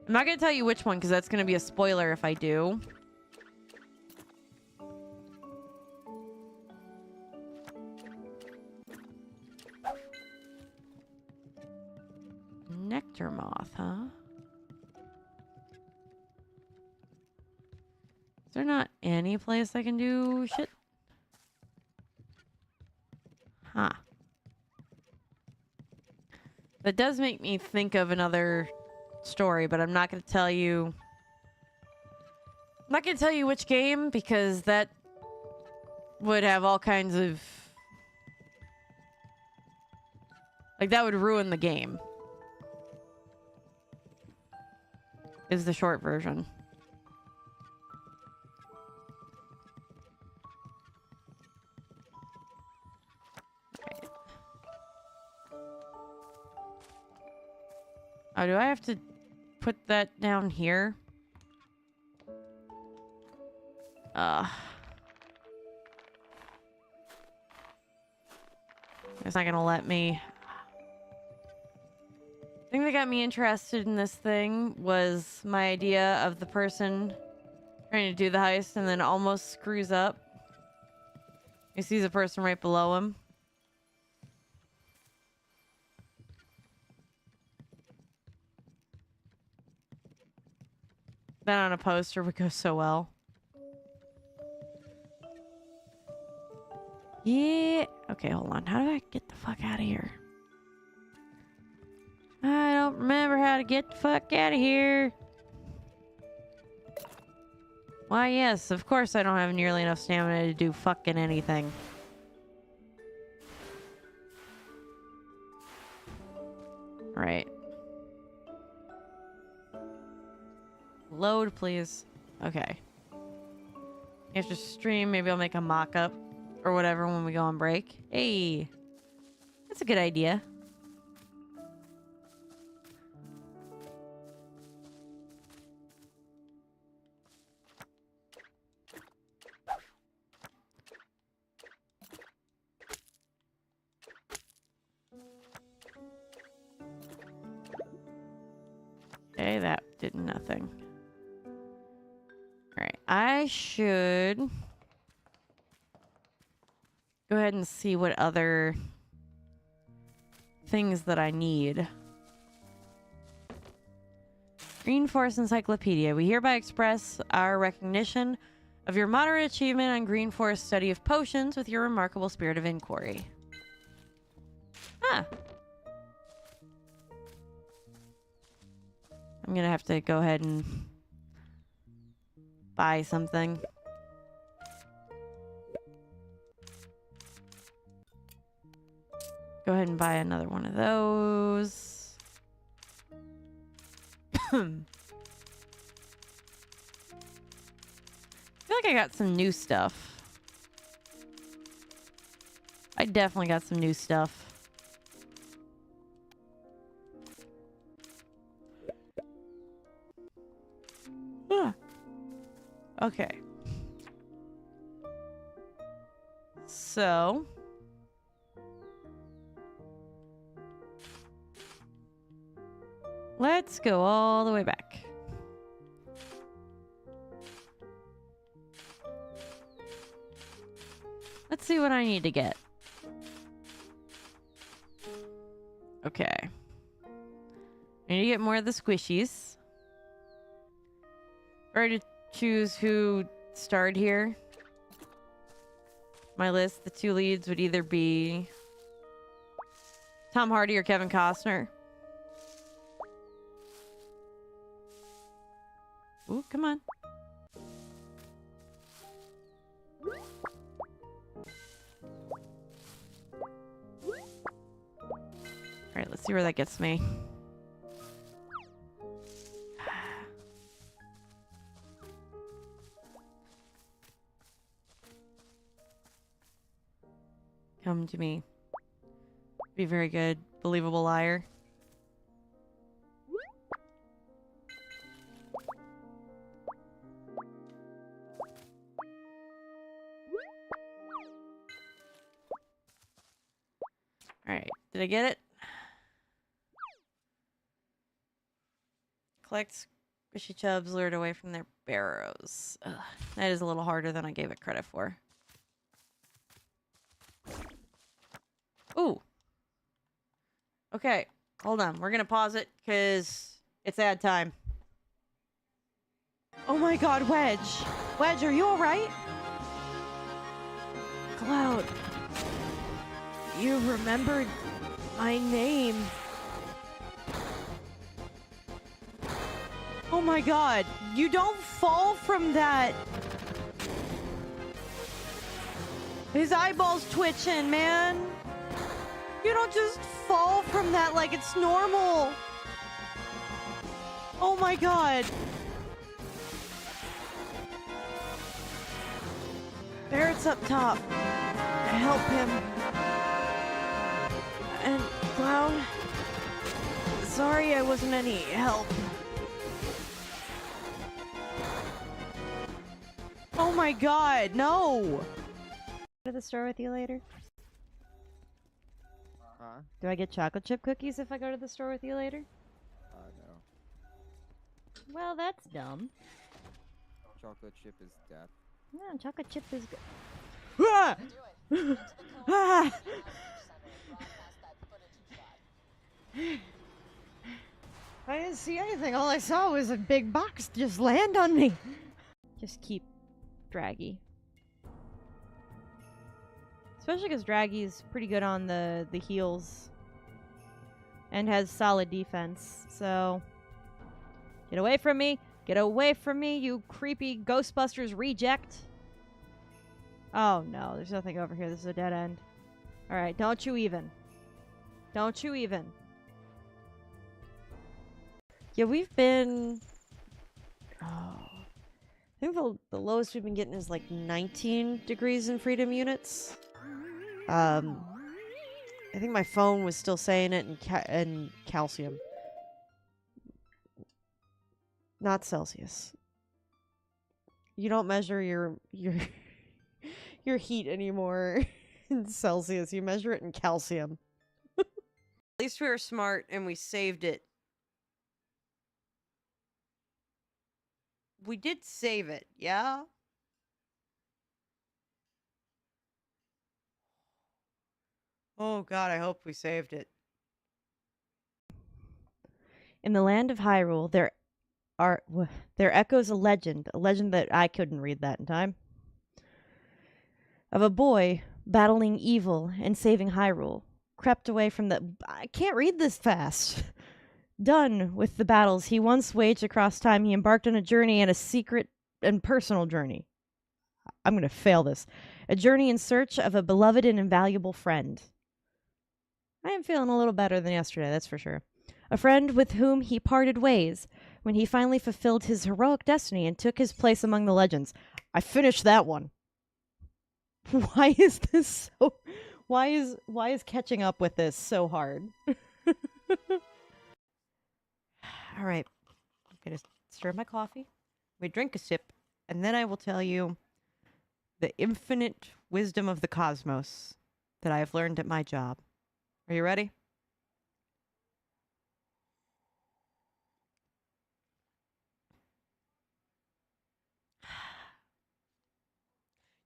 I'm not going to tell you which one, because that's going to be a spoiler if I do. Nectar moth, huh? Is there not any place I can do shit? Huh. That does make me think of another story, but I'm not going to tell you. I'm not going to tell you which game, because that would have all kinds of... Like, that would ruin the game. Is the short version. Okay. Oh, do I have to put that down here? It's not gonna let me. The thing that got me interested in this thing was my idea of the person trying to do the heist and then almost screws up. He sees a person right below him. That on a poster would go so well. Yeah. Okay, hold on. How do I get the fuck out of here? I don't remember how to get the fuck out of here. Why, yes, of course I don't have nearly enough stamina to do fucking anything. Right. Load, please. Okay. After stream, maybe I'll make a mock-up or whatever when we go on break. Hey. That's a good idea. Okay, that did nothing. Alright, I should go ahead and see what other things that I need. Green Forest Encyclopedia. We hereby express our recognition of your moderate achievement on Green Forest study of potions with your remarkable spirit of inquiry. Ah. I'm gonna have to go ahead and buy something. Go ahead and buy another one of those. I feel like I got some new stuff. I definitely got some new stuff. Ah. Okay. So. Let's go all the way back. Let's see what I need to get. Okay. I need to get more of the squishies. Or to choose who starred here. My list, the two leads would either be Tom Hardy or Kevin Costner. Ooh, come on. Alright, let's see where that gets me. Come to me. Be very good. Believable liar. Alright, did I get it? Collect squishy chubs lured away from their barrows. Ugh, that is a little harder than I gave it credit for. Ooh. Okay, hold on. We're gonna pause it because it's ad time. Oh my god, Wedge! Wedge, are you alright? Cloud. You remembered my name. Oh my god, you don't fall from that. His eyeballs twitching, man. You don't just fall from that like it's normal. Oh my god. Barrett's up top. Help him. And Clown, sorry I wasn't any help. Oh my god, no! Go to the store with you later? Huh? Do I get chocolate chip cookies if I go to the store with you later? No. Well, that's dumb. Chocolate chip is death. Yeah, chocolate chip is good. Ah! Ah! I didn't see anything. All I saw was a big box just land on me. Just keep Draggy. Especially because Draggy's pretty good on the heals. And has solid defense. So, get away from me. Get away from me, you creepy Ghostbusters reject. Oh no, there's nothing over here. This is a dead end. Alright, don't you even. Don't you even. Yeah, we've been... Oh. I think the lowest we've been getting is like 19 degrees in freedom units. I think my phone was still saying it in calcium. Not Celsius. You don't measure your your heat anymore in Celsius. You measure it in calcium. At least we were smart and we saved it. We did save it, yeah? Oh god, I hope we saved it. In the land of Hyrule, there echoes a legend that I couldn't read that in time, of a boy battling evil and saving Hyrule, crept away from the... I can't read this fast. Done with the battles he once waged across time, he embarked on a journey, and a secret and personal journey. I'm going to fail this. A journey in search of a beloved and invaluable friend. I am feeling a little better than yesterday, that's for sure. A friend with whom he parted ways when he finally fulfilled his heroic destiny and took his place among the legends. I finished that one. Why is this so... Why is catching up with this so hard? All right. I'm going to stir my coffee. We drink a sip, and then I will tell you the infinite wisdom of the cosmos that I have learned at my job. Are you ready?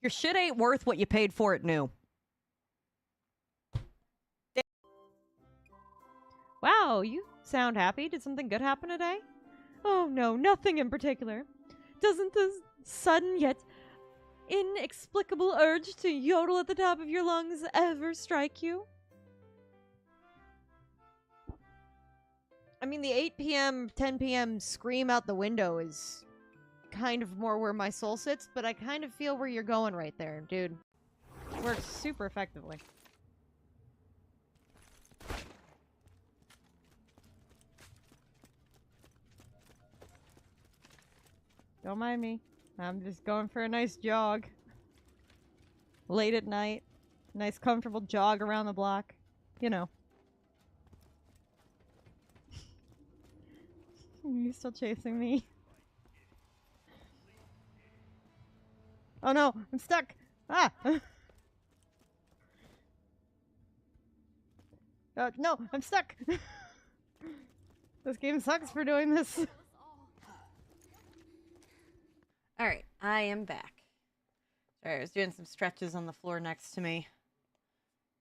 Your shit ain't worth what you paid for it new. Wow, you sound happy. Did something good happen today? Oh no, nothing in particular. Doesn't the sudden yet inexplicable urge to yodel at the top of your lungs ever strike you? I mean, the 8 p.m., 10 p.m. scream out the window is kind of more where my soul sits, but I kind of feel where you're going right there, dude. Works super effectively. Don't mind me. I'm just going for a nice jog. Late at night. Nice comfortable jog around the block. You know. You still chasing me? Oh no, I'm stuck! Ah! No, I'm stuck! This game sucks for doing this. All right, I am back. Sorry, I was doing some stretches on the floor next to me.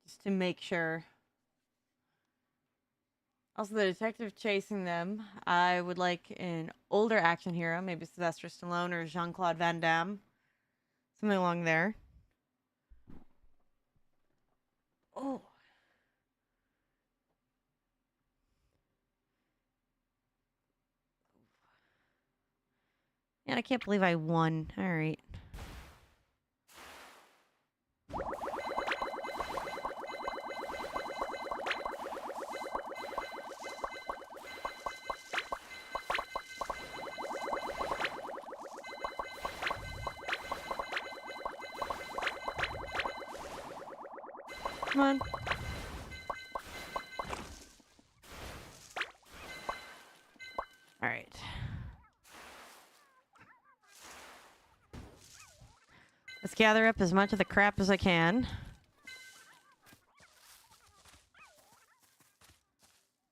Just to make sure. Also, the detective chasing them. I would like an older action hero, maybe Sylvester Stallone or Jean-Claude Van Damme. Something along there. Oh. Man, I can't believe I won. All right. Come on. All right. Let's gather up as much of the crap as I can.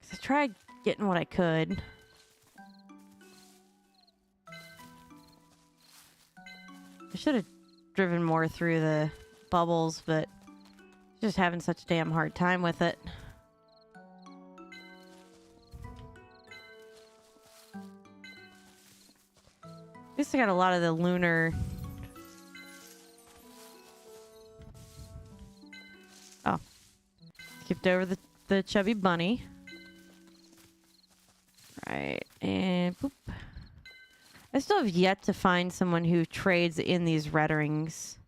'Cause I tried getting what I could. I should have driven more through the bubbles, but just having such a damn hard time with it. At least I got a lot of the lunar... Oh. Skipped over the chubby bunny. Right, and boop. I still have yet to find someone who trades in these red rings.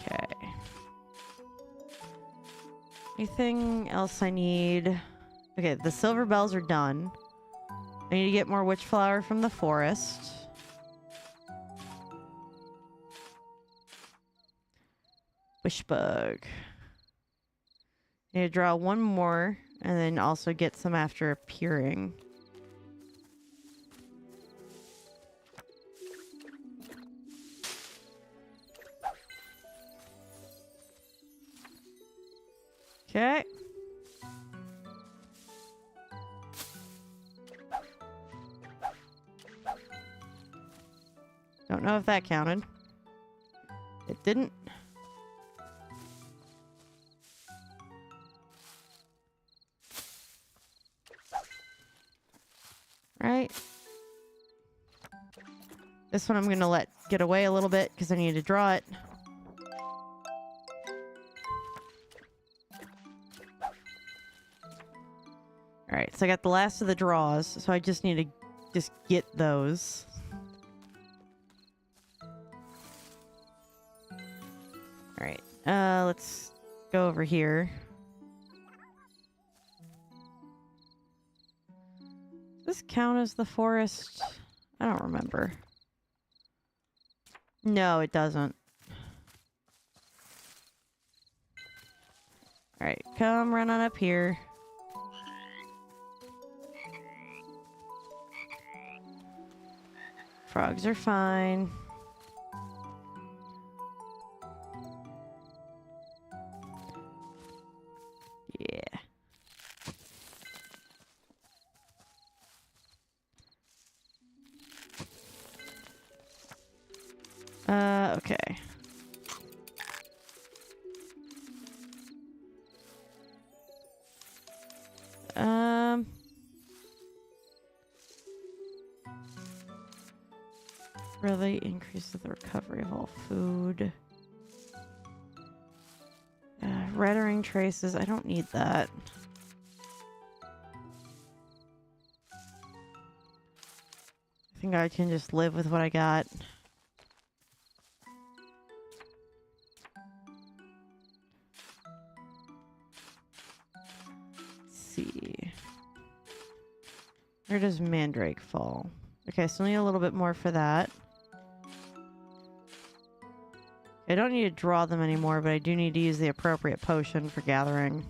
Okay. Anything else I need? Okay, the silver bells are done. I need to get more witch flower from the forest. Wishbug. Need to draw one more, and then also get some after appearing. Okay. Don't know if that counted. It didn't. Right. This one I'm going to let get away a little bit because I need to draw it. Alright, so I got the last of the draws, so I just need to just get those. Alright, let's go over here. Does this count as the forest? I don't remember. No, it doesn't. Alright, come run on up here. Frogs are fine. Yeah. Okay. Really increases the recovery of all food. Reddering traces, I don't need that. I think I can just live with what I got. Let's see. Where does Mandrake fall? Okay, so I need a little bit more for that. I don't need to draw them anymore, but I do need to use the appropriate potion for gathering.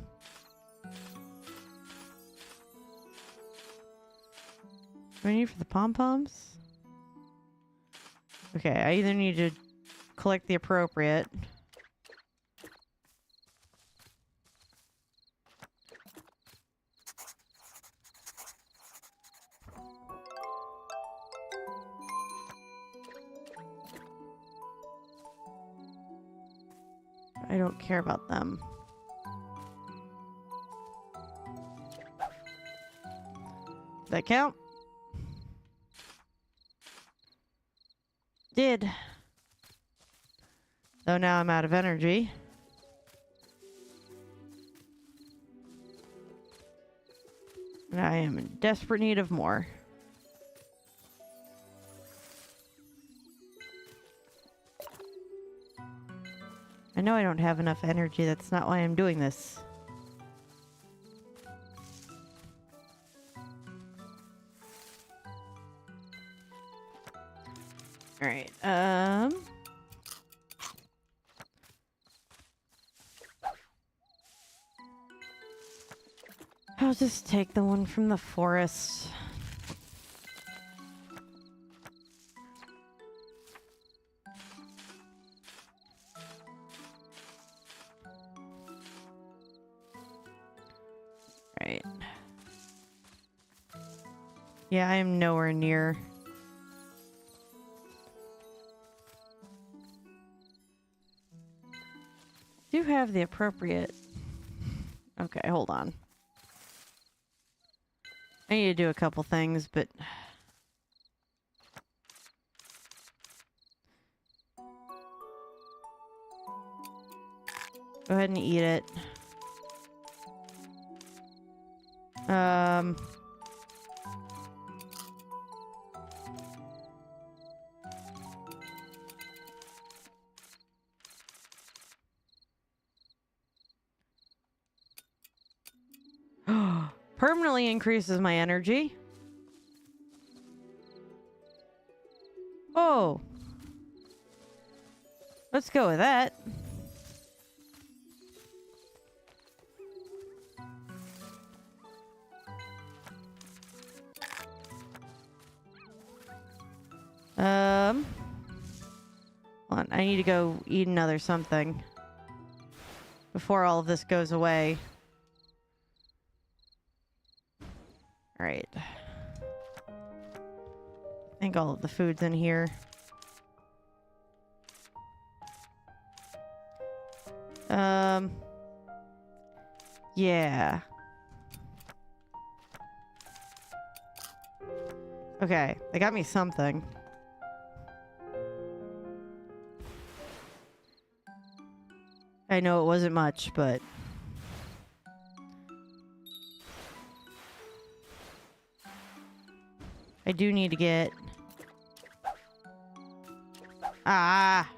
What do I need for the pom-poms? Okay, I either need to collect the appropriate. I don't care about them. Does that count? Did. Though now I'm out of energy. And I am in desperate need of more. I know I don't have enough energy. That's not why I'm doing this. All right. I'll just take the one from the forest. Right. Yeah, I am nowhere near. Do have the appropriate. Okay, hold on. I need to do a couple things, but go ahead and eat it. Permanently increases my energy. Oh. Let's go with that. Hold on, I need to go eat another something before all of this goes away. All right. I think all of the food's in here. Yeah. Okay, they got me something. I know it wasn't much, but I do need to get... Ah!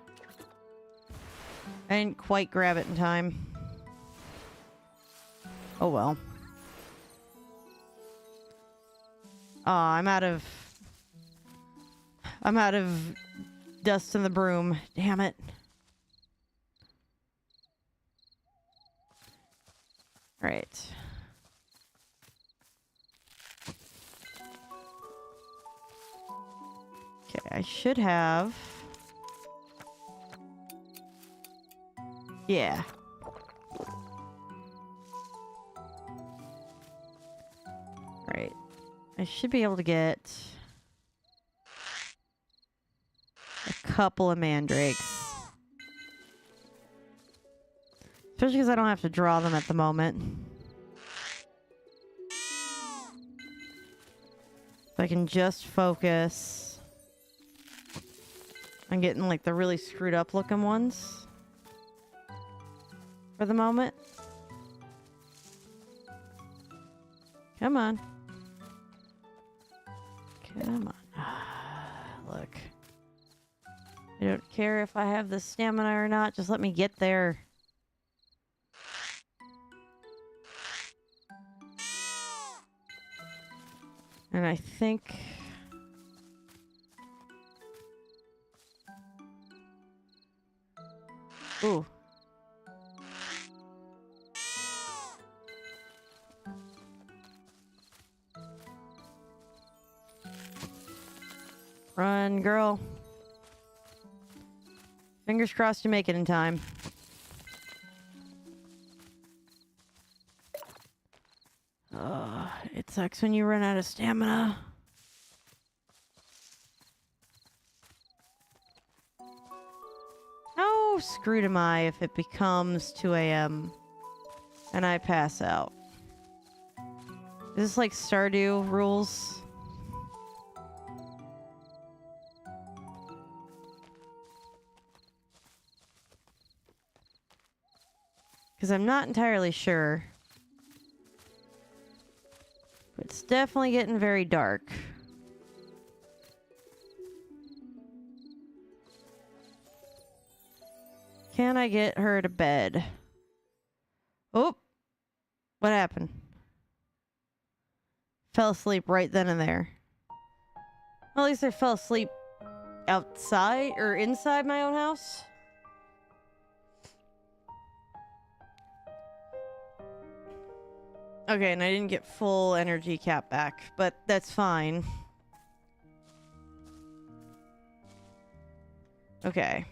I didn't quite grab it in time. Oh well. I'm out of dust in the broom. Damn it. Right. Okay, I should have... Yeah. Right. I should be able to get a couple of mandrakes. Especially because I don't have to draw them at the moment. So I can just focus on getting like the really screwed up looking ones for the moment. Come on. Come on. Look. I don't care if I have the stamina or not. Just let me get there. And I think... Ooh. Run, girl. Fingers crossed you make it in time. It sucks when you run out of stamina. How screwed am I if it becomes 2 a.m. and I pass out? Is this like Stardew rules? Because I'm not entirely sure. But it's definitely getting very dark. Can I get her to bed? Oh! What happened? Fell asleep right then and there. Well, at least I fell asleep outside or inside my own house. Okay, and I didn't get full energy cap back, but that's fine. Okay.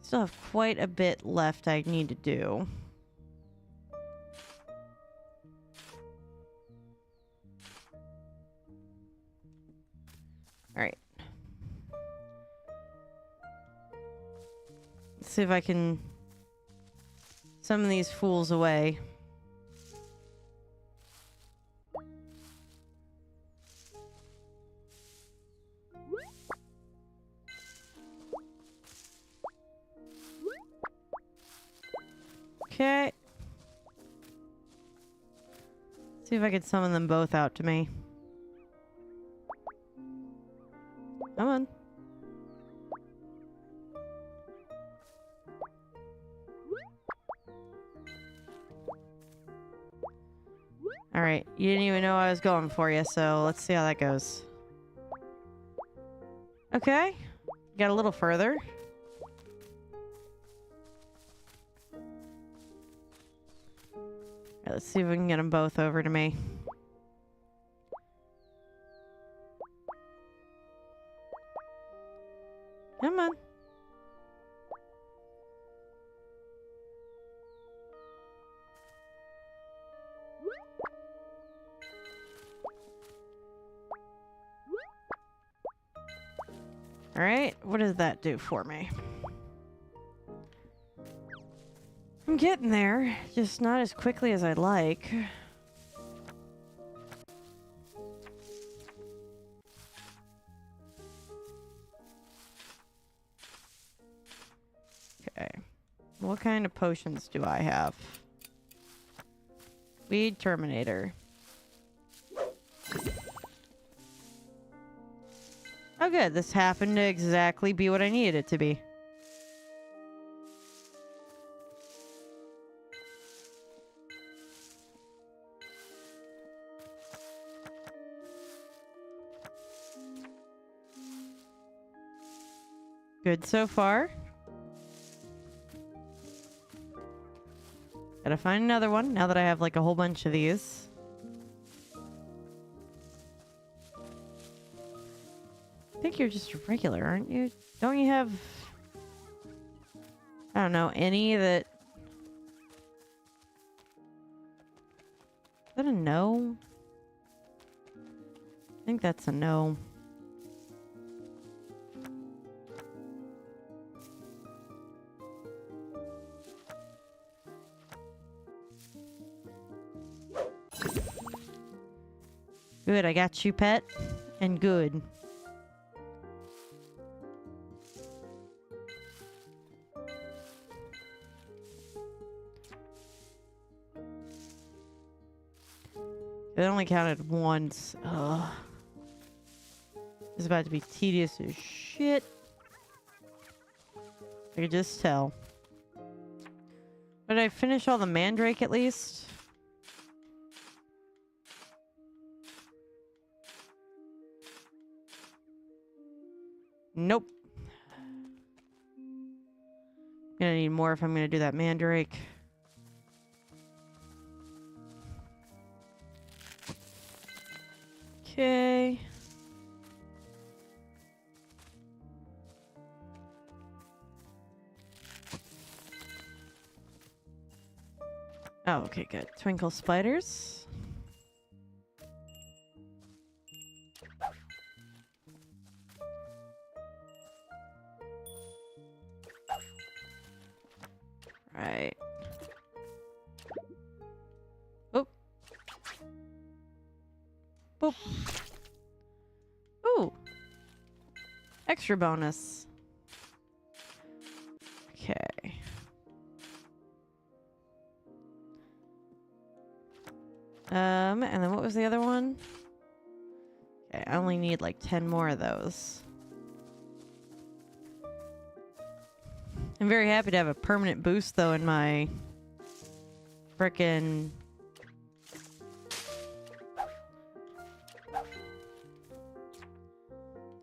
Still have quite a bit left I need to do. Alright. Let's see if I can summon these fools away. Okay. See if I can summon them both out to me. Come on. Alright, you didn't even know I was going for you, so let's see how that goes. Okay. Got a little further. Alright, let's see if we can get them both over to me. Come on. Alright, what does that do for me? I'm getting there, just not as quickly as I'd like. Okay. What kind of potions do I have? Weed Terminator. Oh good, this happened to exactly be what I needed it to be. Good so far. Gotta find another one now that I have like a whole bunch of these. I think you're just regular, aren't you? Don't you have... I don't know, any that... Is that a no? I think that's a no. Good, I got you, pet. And good. It only counted once. Ugh. It's about to be tedious as shit. I could just tell. Did I finish all the mandrake at least? Nope. Gonna need more if I'm gonna do that mandrake. Okay. Oh, okay, good. Twinkle spiders. Right. Boop. Boop. Ooh. Extra bonus. Okay. And then what was the other one? Okay, I only need like 10 more of those. I'm very happy to have a permanent boost though in my frickin'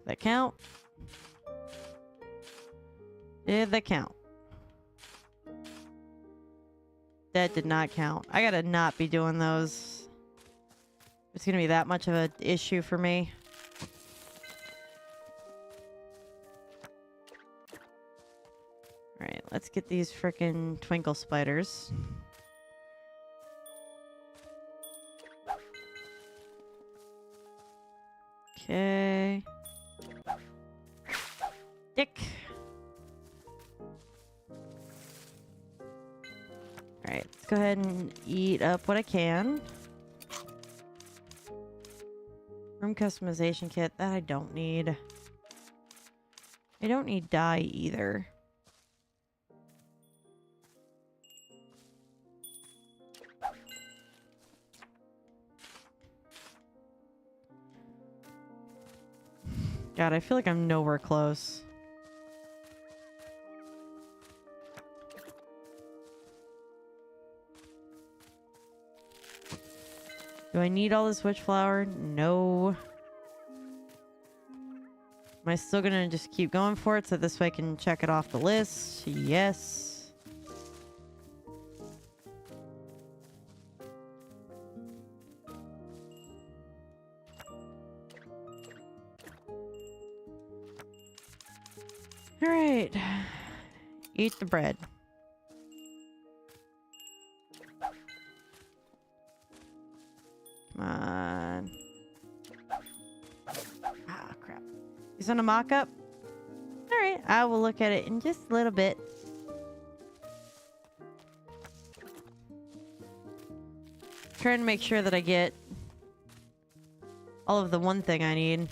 that count? Did that count? That did not count. I gotta not be doing those. It's gonna be that much of an issue for me. Alright, let's get these frickin' twinkle spiders. Okay. Dick. Alright, let's go ahead and eat up what I can. Room customization kit, that I don't need. I don't need dye either. God, I feel like I'm nowhere close. Do I need all this witch flower? No. Am I still gonna just keep going for it so this way I can check it off the list? Yes. All right. Eat the bread. Come on. Ah, crap. Is on a mock-up? Alright, I will look at it in just a little bit. Trying to make sure that I get all of the one thing I need.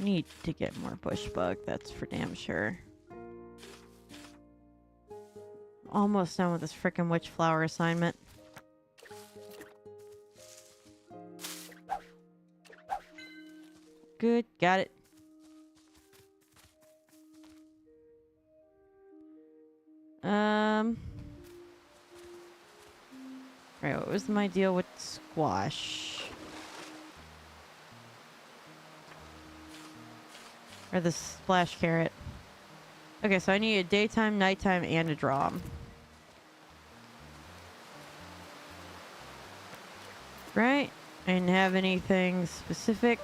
Need to get more bush bug, that's for damn sure. Almost done with this frickin' witch flower assignment. Good, got it. Right, what was my deal with squash? Or the splash carrot. Okay, so I need a daytime, nighttime, and a drum. Right? I didn't have anything specific.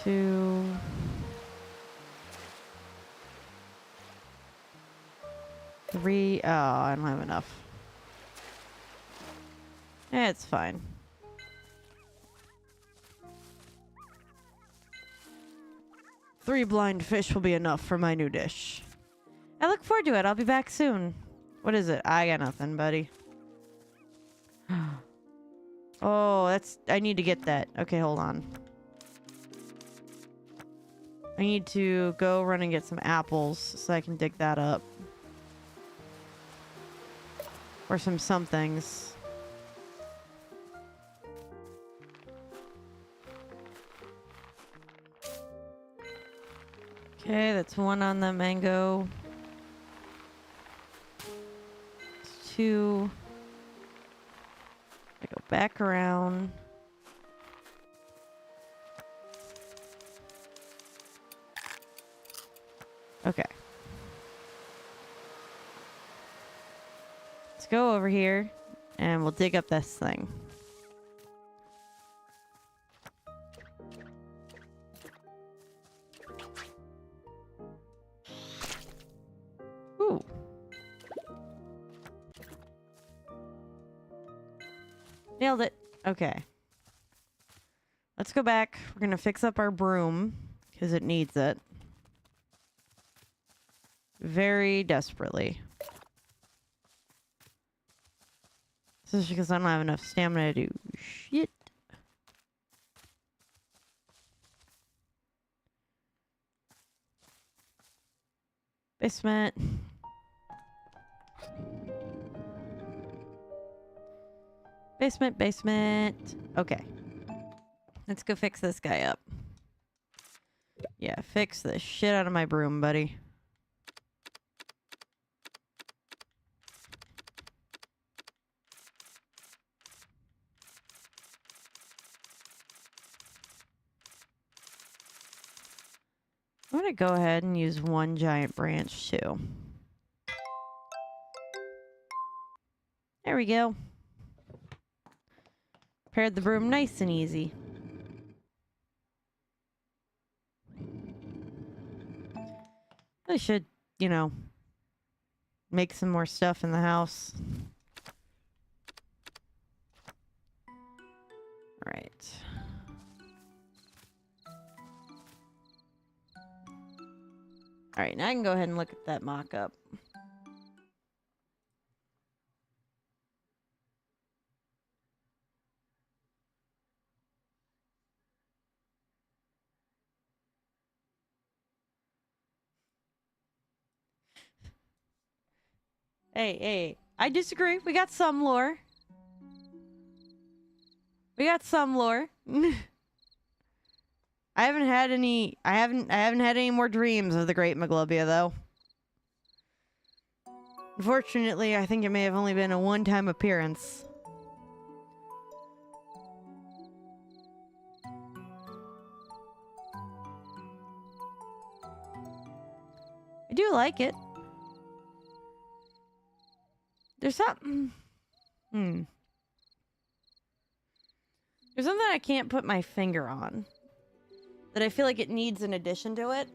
Two. Three. Oh, I don't have enough. It's fine. Three blind fish will be enough for my new dish. I look forward to it. I'll be back soon. What is it? I got nothing, buddy. Oh, that's... I need to get that. Okay, hold on. I need to go run and get some apples so I can dig that up. Or some somethings. Okay, that's one on the mango. Two. I go back around. Okay. Let's go over here and we'll dig up this thing. Ooh. Nailed it. Okay. Let's go back. We're going to fix up our broom because it needs it. Very desperately. This is because I don't have enough stamina to do shit. Basement. Basement, basement. Okay. Let's go fix this guy up. Yeah, fix the shit out of my broom, buddy. I'm gonna go ahead and use one giant branch too. There we go. Paired the broom nice and easy. I should, you know, make some more stuff in the house. All right. All right, now I can go ahead and look at that mock-up. Hey, I disagree. We got some lore. We got some lore. I haven't had any more dreams of the Great Maglubia though. Unfortunately, I think it may have only been a one-time appearance. I do like it. There's something... There's something I can't put my finger on. That I feel like it needs an addition to it.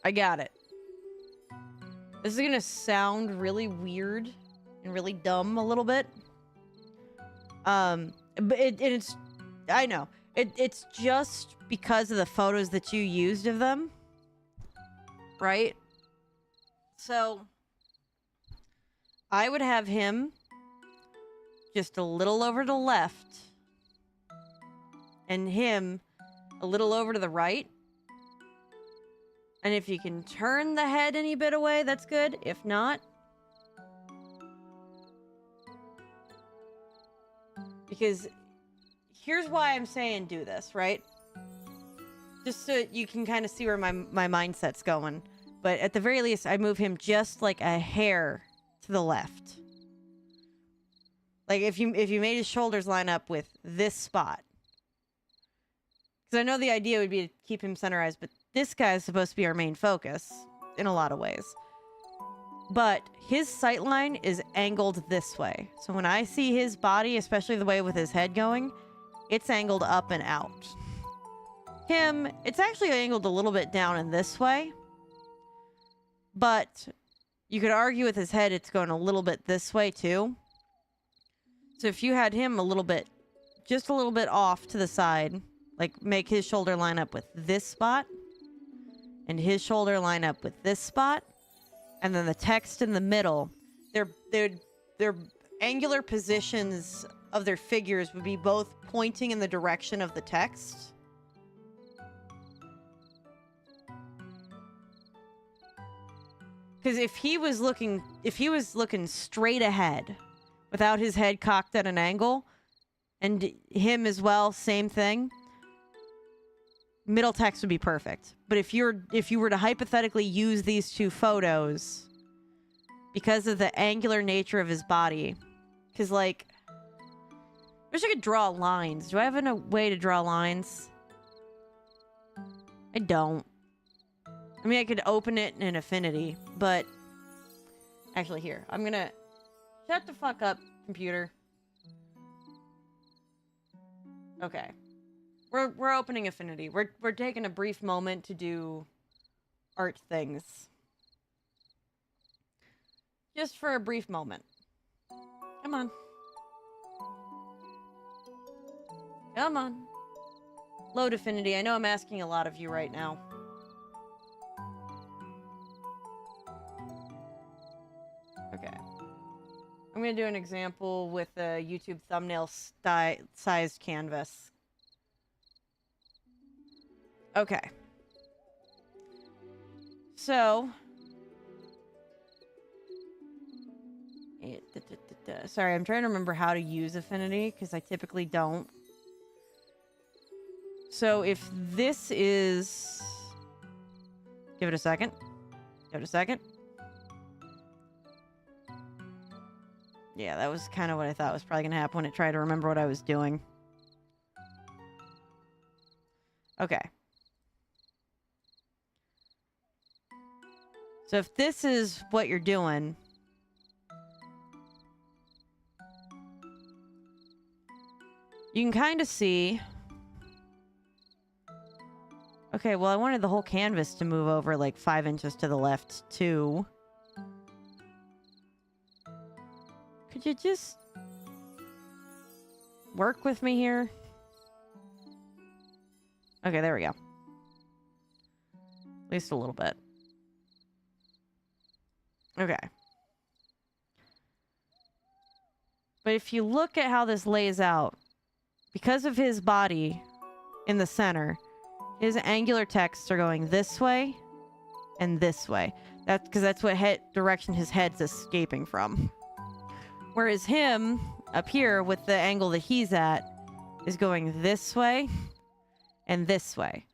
I got it. This is gonna sound really weird and really dumb a little bit. But it's... I know. It's just because of the photos that you used of them. Right? So, I would have him just a little over to the left. And him a little over to the right. And if you can turn the head any bit away, that's good. If not... Because... Here's why I'm saying do this, right? Just so you can kind of see where my mindset's going. But at the very least, I move him just like a hair to the left. Like if you made his shoulders line up with this spot. Because I know the idea would be to keep him centerized, but this guy is supposed to be our main focus in a lot of ways. But his sight line is angled this way. So when I see his body, especially the way with his head going, it's angled up and out. Him, it's actually angled a little bit down in this way. But you could argue with his head, it's going a little bit this way too. So if you had him a little bit, just a little bit off to the side, like make his shoulder line up with this spot, and his shoulder line up with this spot, and then the text in the middle, their angular positions of their figures would be both pointing in the direction of the text. Because if he was looking straight ahead, without his head cocked at an angle, and him as well, same thing, middle text would be perfect. But if you were to hypothetically use these two photos, because of the angular nature of his body, because like, I wish I could draw lines. Do I have a way to draw lines? I don't. I mean, I could open it in Affinity, but actually here, I'm gonna shut the fuck up, computer. Okay. We're opening Affinity. We're taking a brief moment to do art things. Just for a brief moment. Come on. Come on. Load Affinity. I know I'm asking a lot of you right now. Okay. I'm going to do an example with a YouTube thumbnail sized canvas. Okay. So. Sorry, I'm trying to remember how to use Affinity because I typically don't. So if this is... Give it a second. Give it a second. Yeah, that was kind of what I thought was probably going to happen when it tried to remember what I was doing. Okay. So if this is what you're doing... You can kind of see... Okay, well, I wanted the whole canvas to move over like 5 inches to the left, too. Could you just work with me here? Okay, there we go. At least a little bit. Okay. But if you look at how this lays out, because of his body in the center, his angular texts are going this way and this way. That's because that's what direction his head's escaping from. Whereas him, up here, with the angle that he's at, is going this way and this way.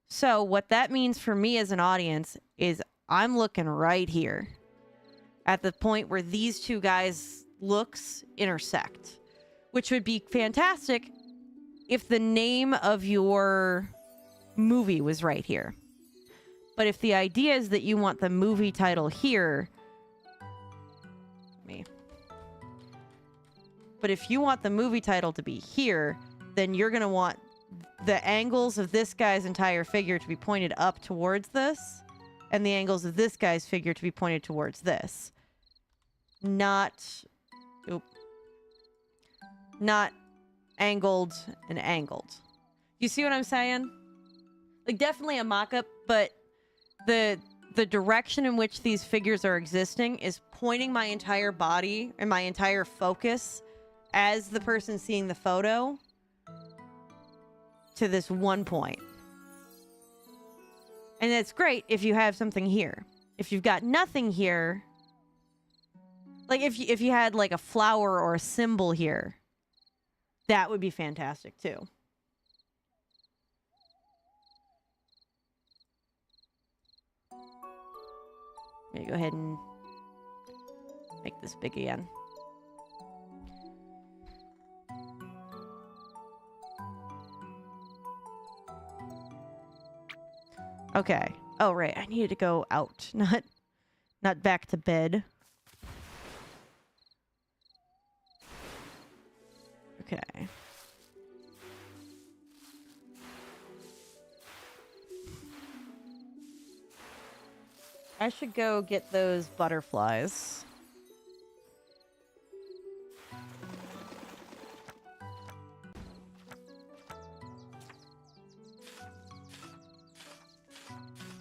So what that means for me as an audience is I'm looking right here at the point where these two guys' looks intersect, which would be fantastic if the name of your movie was right here. But if the idea is that you want the movie title here, but if you want the movie title to be here, then you're going to want the angles of this guy's entire figure to be pointed up towards this, and the angles of this guy's figure to be pointed towards this. Not angled and angled. You see what I'm saying? Like, definitely a mock-up, but the direction in which these figures are existing is pointing my entire body and my entire focus as the person seeing the photo to this one point. And it's great if you have something here. If you've got nothing here, like if you had like a flower or a symbol here, that would be fantastic too. Okay, go ahead and make this big again. Okay. Oh, right. I needed to go out, not back to bed. Okay. I should go get those butterflies.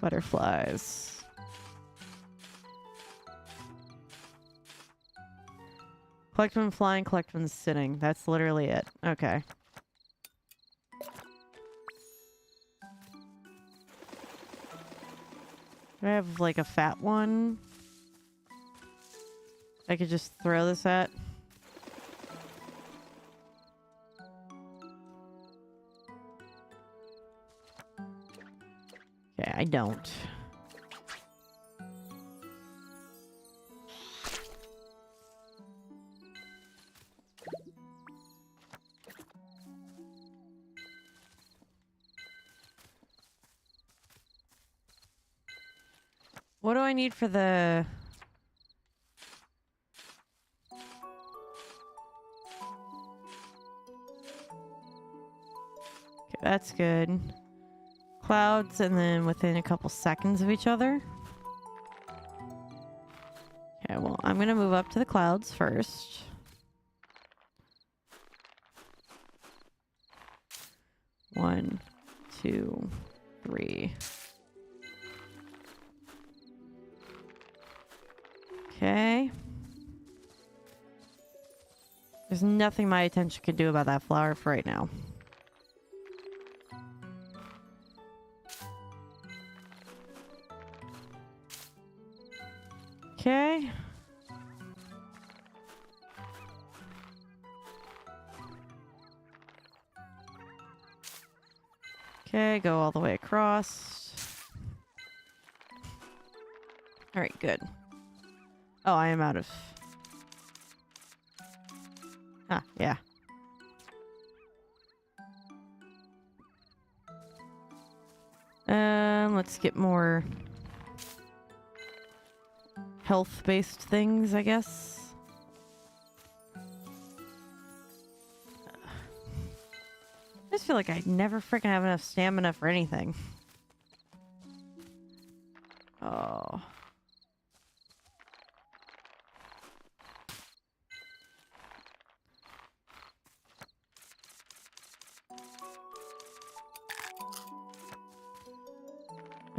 Butterflies. Collect when flying, collect when sitting. That's literally it. Okay. Do I have like a fat one I could just throw this at? Okay, I don't. What do I need for the... Okay, that's good. Clouds, and then within a couple seconds of each other. Okay, well, I'm gonna move up to the clouds first. One, two, three. Okay. There's nothing my attention could do about that flower for right now. Okay. Okay, go all the way across. Alright, good. Oh, I am out of... Ah, yeah. Let's get more health-based things, I guess. I just feel like I never freaking have enough stamina for anything. Oh.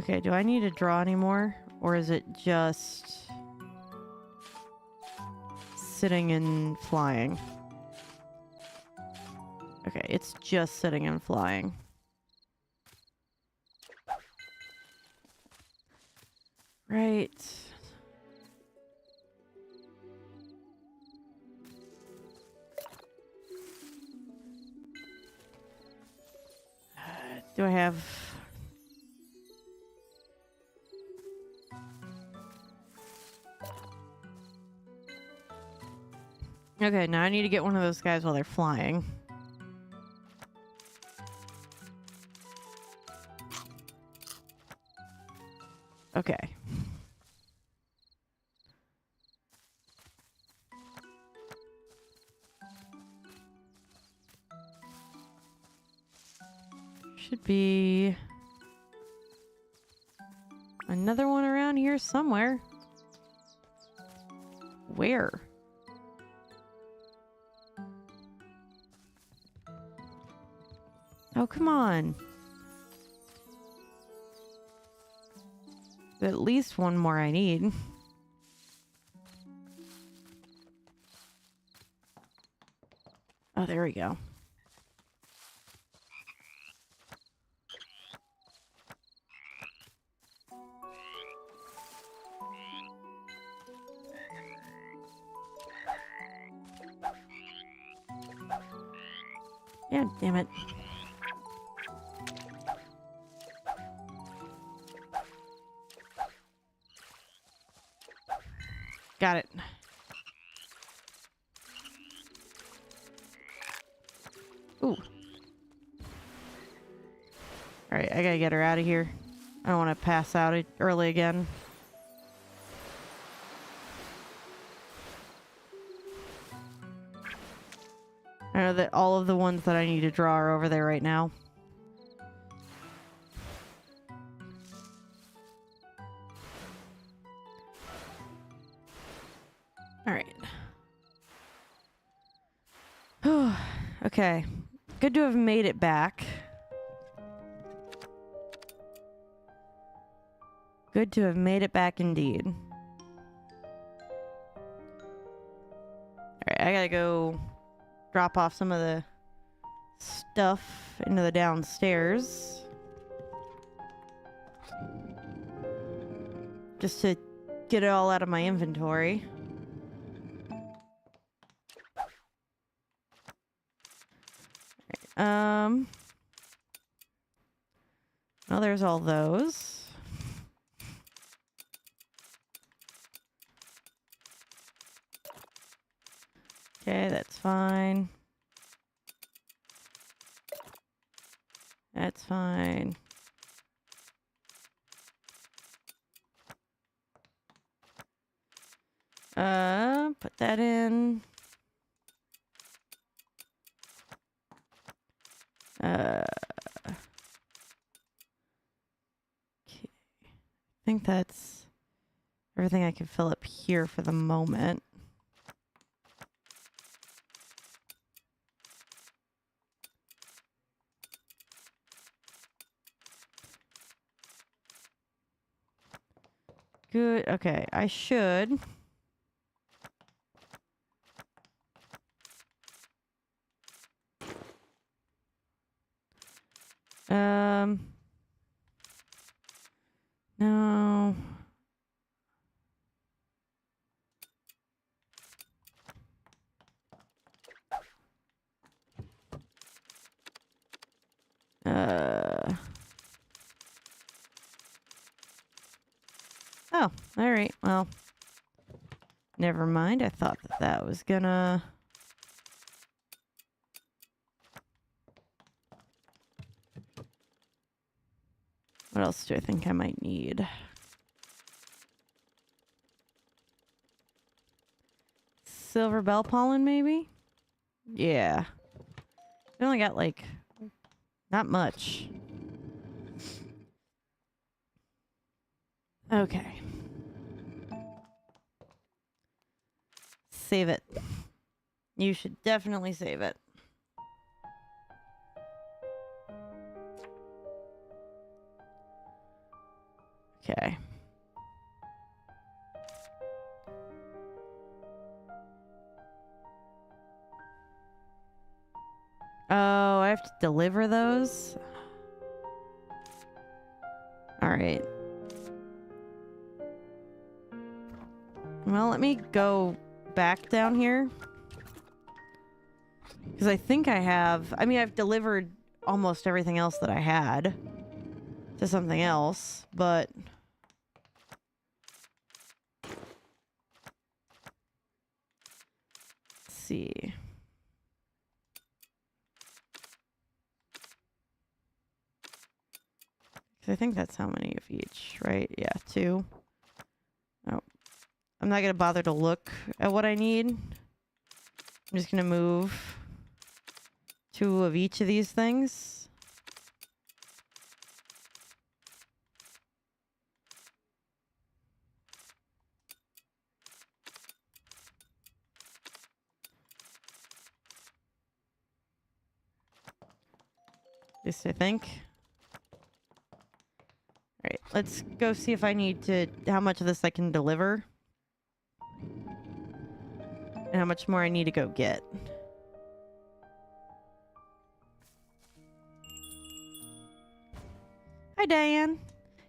Okay, do I need to draw anymore? Or is it just sitting and flying? Okay, it's just sitting and flying. Right. Do I have... Okay, now I need to get one of those guys while they're flying. Okay. Should be another one around here somewhere. Where? Oh, come on. There's at least one more I need. Oh, there we go. Yeah, damn it. I gotta get her out of here. I don't want to pass out early again. I know that all of the ones that I need to draw are over there right now. Alright. Okay. Good to have made it back. Good to have made it back indeed. Alright, I gotta go drop off some of the stuff into the downstairs. Just to get it all out of my inventory. Well, there's all those. Okay, that's fine. That's fine. Put that in. Okay. I think that's everything I can fill up here for the moment. Good. Okay, I should. No. Oh, all right. Well, never mind. I thought that that was gonna... What else do I think I might need? Silver bell pollen, maybe? Yeah. I only got, like, not much. Okay. Save it. You should definitely save it. Okay. Oh, I have to deliver those? Alright. Well, let me go back down here. Because I think I have... I mean, I've delivered almost everything else that I had to something else, but... Let's see. I think that's how many of each, right? Yeah, 2. Oh. I'm not going to bother to look at what I need. I'm just going to move 2 of each of these things. Just I think. Alright, let's go see if I need to... how much of this I can deliver. And how much more I need to go get. Hi, Diane.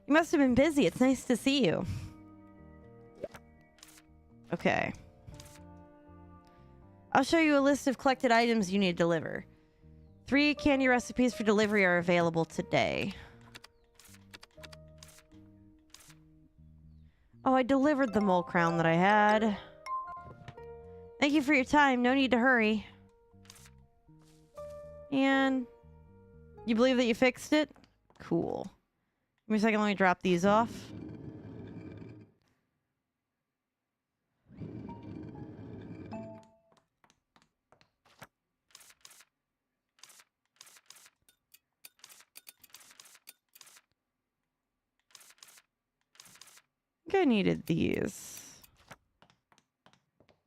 You must have been busy. It's nice to see you. Okay. I'll show you a list of collected items you need to deliver. 3 candy recipes for delivery are available today. Oh, I delivered the mole crown that I had. Thank you for your time. No need to hurry. And you believe that you fixed it? Cool. Give me a second, let me drop these off. I think I needed these.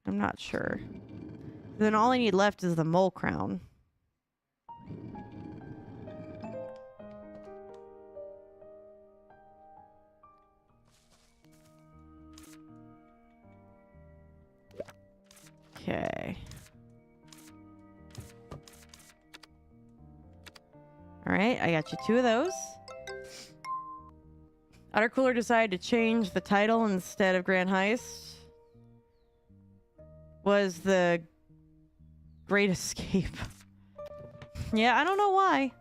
I'm not sure. Then all I need left is the mole crown. Okay. Alright, I got you 2 of those. Otter Cooler decided to change the title instead of Grand Heist. Was the Great Escape. Yeah, I don't know why.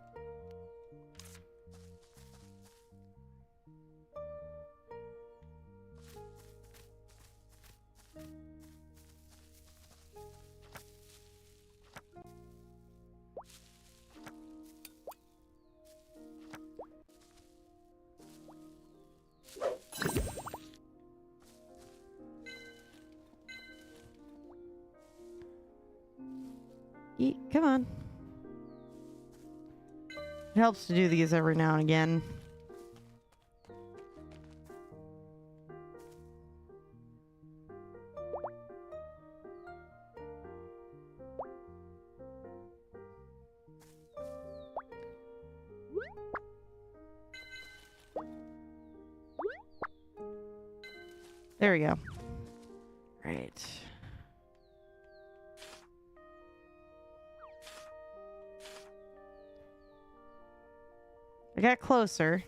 Come on. It helps to do these every now and again. There we go. Right. I got closer.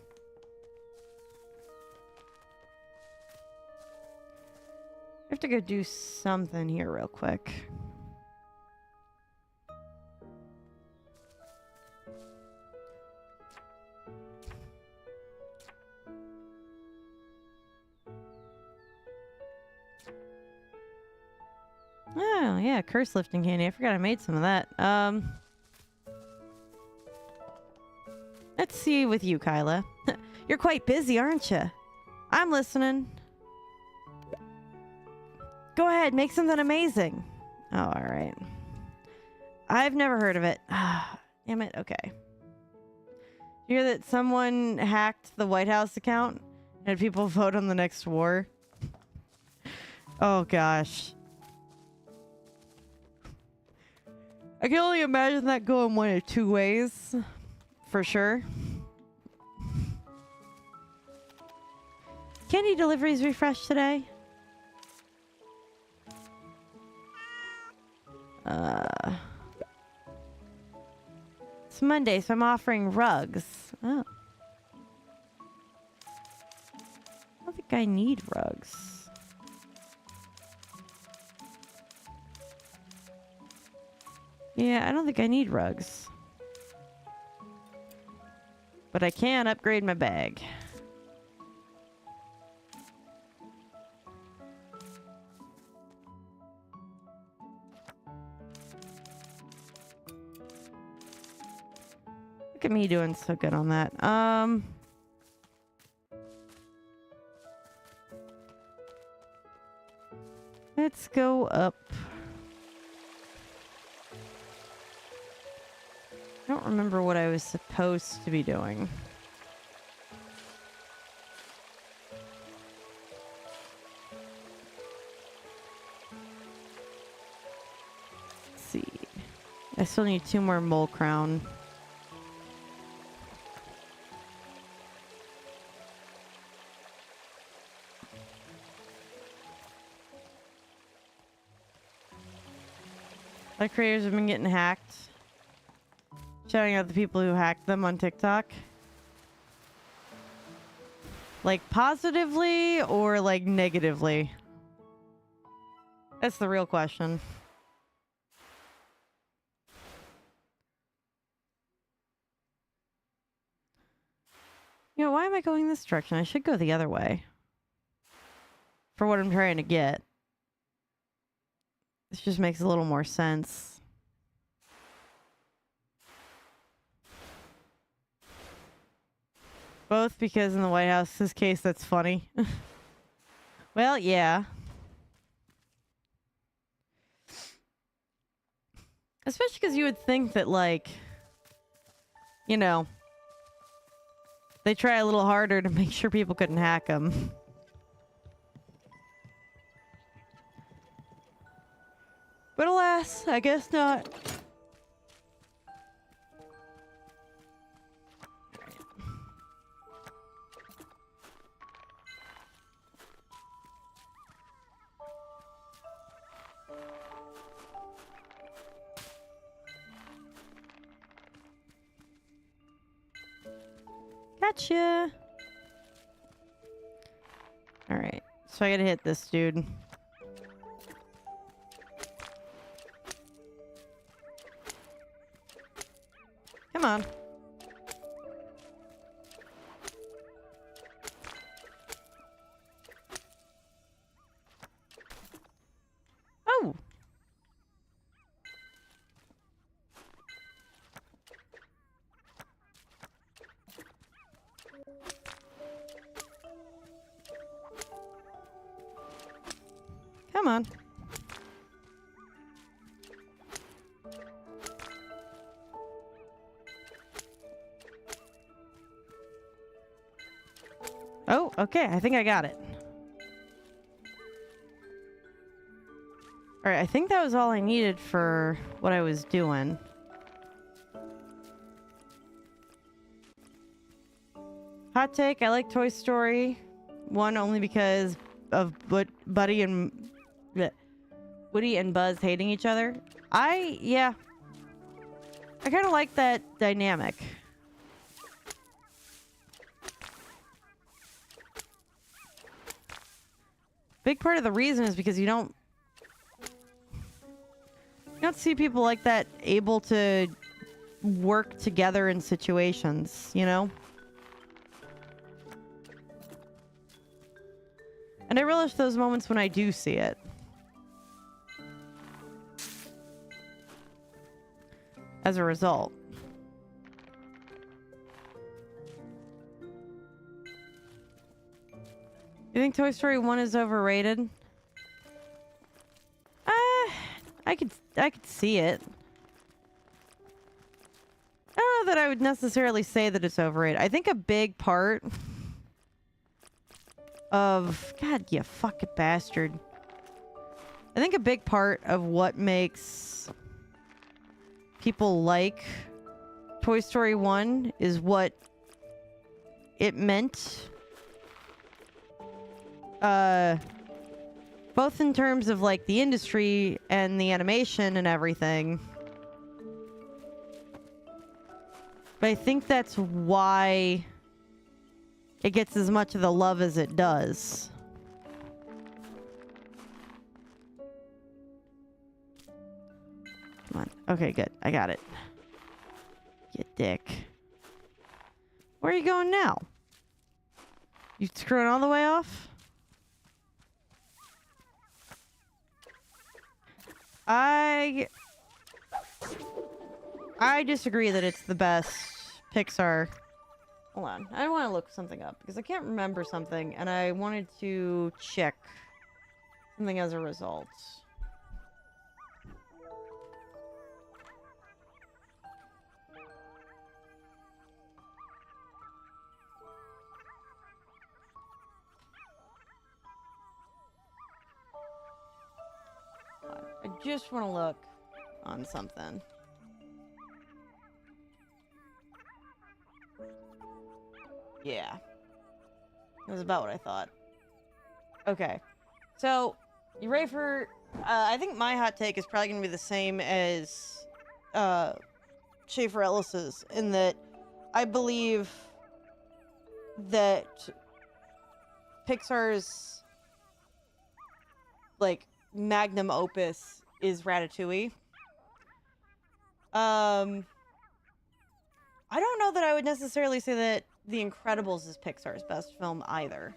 I have to go do something here real quick. Oh, yeah, curse lifting candy. I forgot I made some of that. Let's see with you, Kyla. You're quite busy, aren't you? I'm listening. Go ahead, make something amazing. Oh, all right. I've never heard of it. Damn it. Okay. You hear that someone hacked the White House account and had people vote on the next war? Oh, gosh. I can only imagine that going one of 2 ways. For sure. Candy deliveries refreshed today? It's Monday, so I'm offering rugs. Oh. I don't think I need rugs. Yeah, I don't think I need rugs. But I can upgrade my bag. Look at me doing so good on that. Let's go up. I don't remember what I was supposed to be doing. Let's see. I still need 2 more mole crown. A lot of creators have been getting hacked. Shouting out the people who hacked them on TikTok. Like positively or like negatively? That's the real question. You know, why am I going this direction? I should go the other way. For what I'm trying to get. This just makes a little more sense. Both because in the White House's case, that's funny. Well, yeah. Especially because you would think that, like, you know, they try a little harder to make sure people couldn't hack them. But alas, I guess not. Gotcha. Alright, so I gotta hit this dude. Come on. Oh! Come on. Oh, okay. I think I got it. Alright, I think that was all I needed for what I was doing. Hot take, I like Toy Story 1 only because of Woody and Buzz hating each other. Yeah. I kind of like that dynamic. Big part of the reason is because you don't see people like that able to work together in situations, you know? And I relish those moments when I do see it. As a result. You think Toy Story 1 is overrated? I could see it. I don't know that I would necessarily say that it's overrated. I think a big part of... God, you fucking bastard. I think a big part of what makes people like Toy Story 1 is what it meant. Both in terms of, like, the industry and the animation and everything. But I think that's why it gets as much of the love as it does. Come on. Okay, good. I got it. You dick. Where are you going now? You screwing all the way off? I disagree that it's the best Pixar. Hold on. I want to look something up because I can't remember something and I wanted to check something as a result. I just want to look on something. Yeah. It was about what I thought. Okay. So, you ready for... I think my hot take is probably going to be the same as Schaefer Ellis's, in that I believe that Pixar's, like, magnum opus is Ratatouille. I don't know that I would necessarily say that The Incredibles is Pixar's best film either.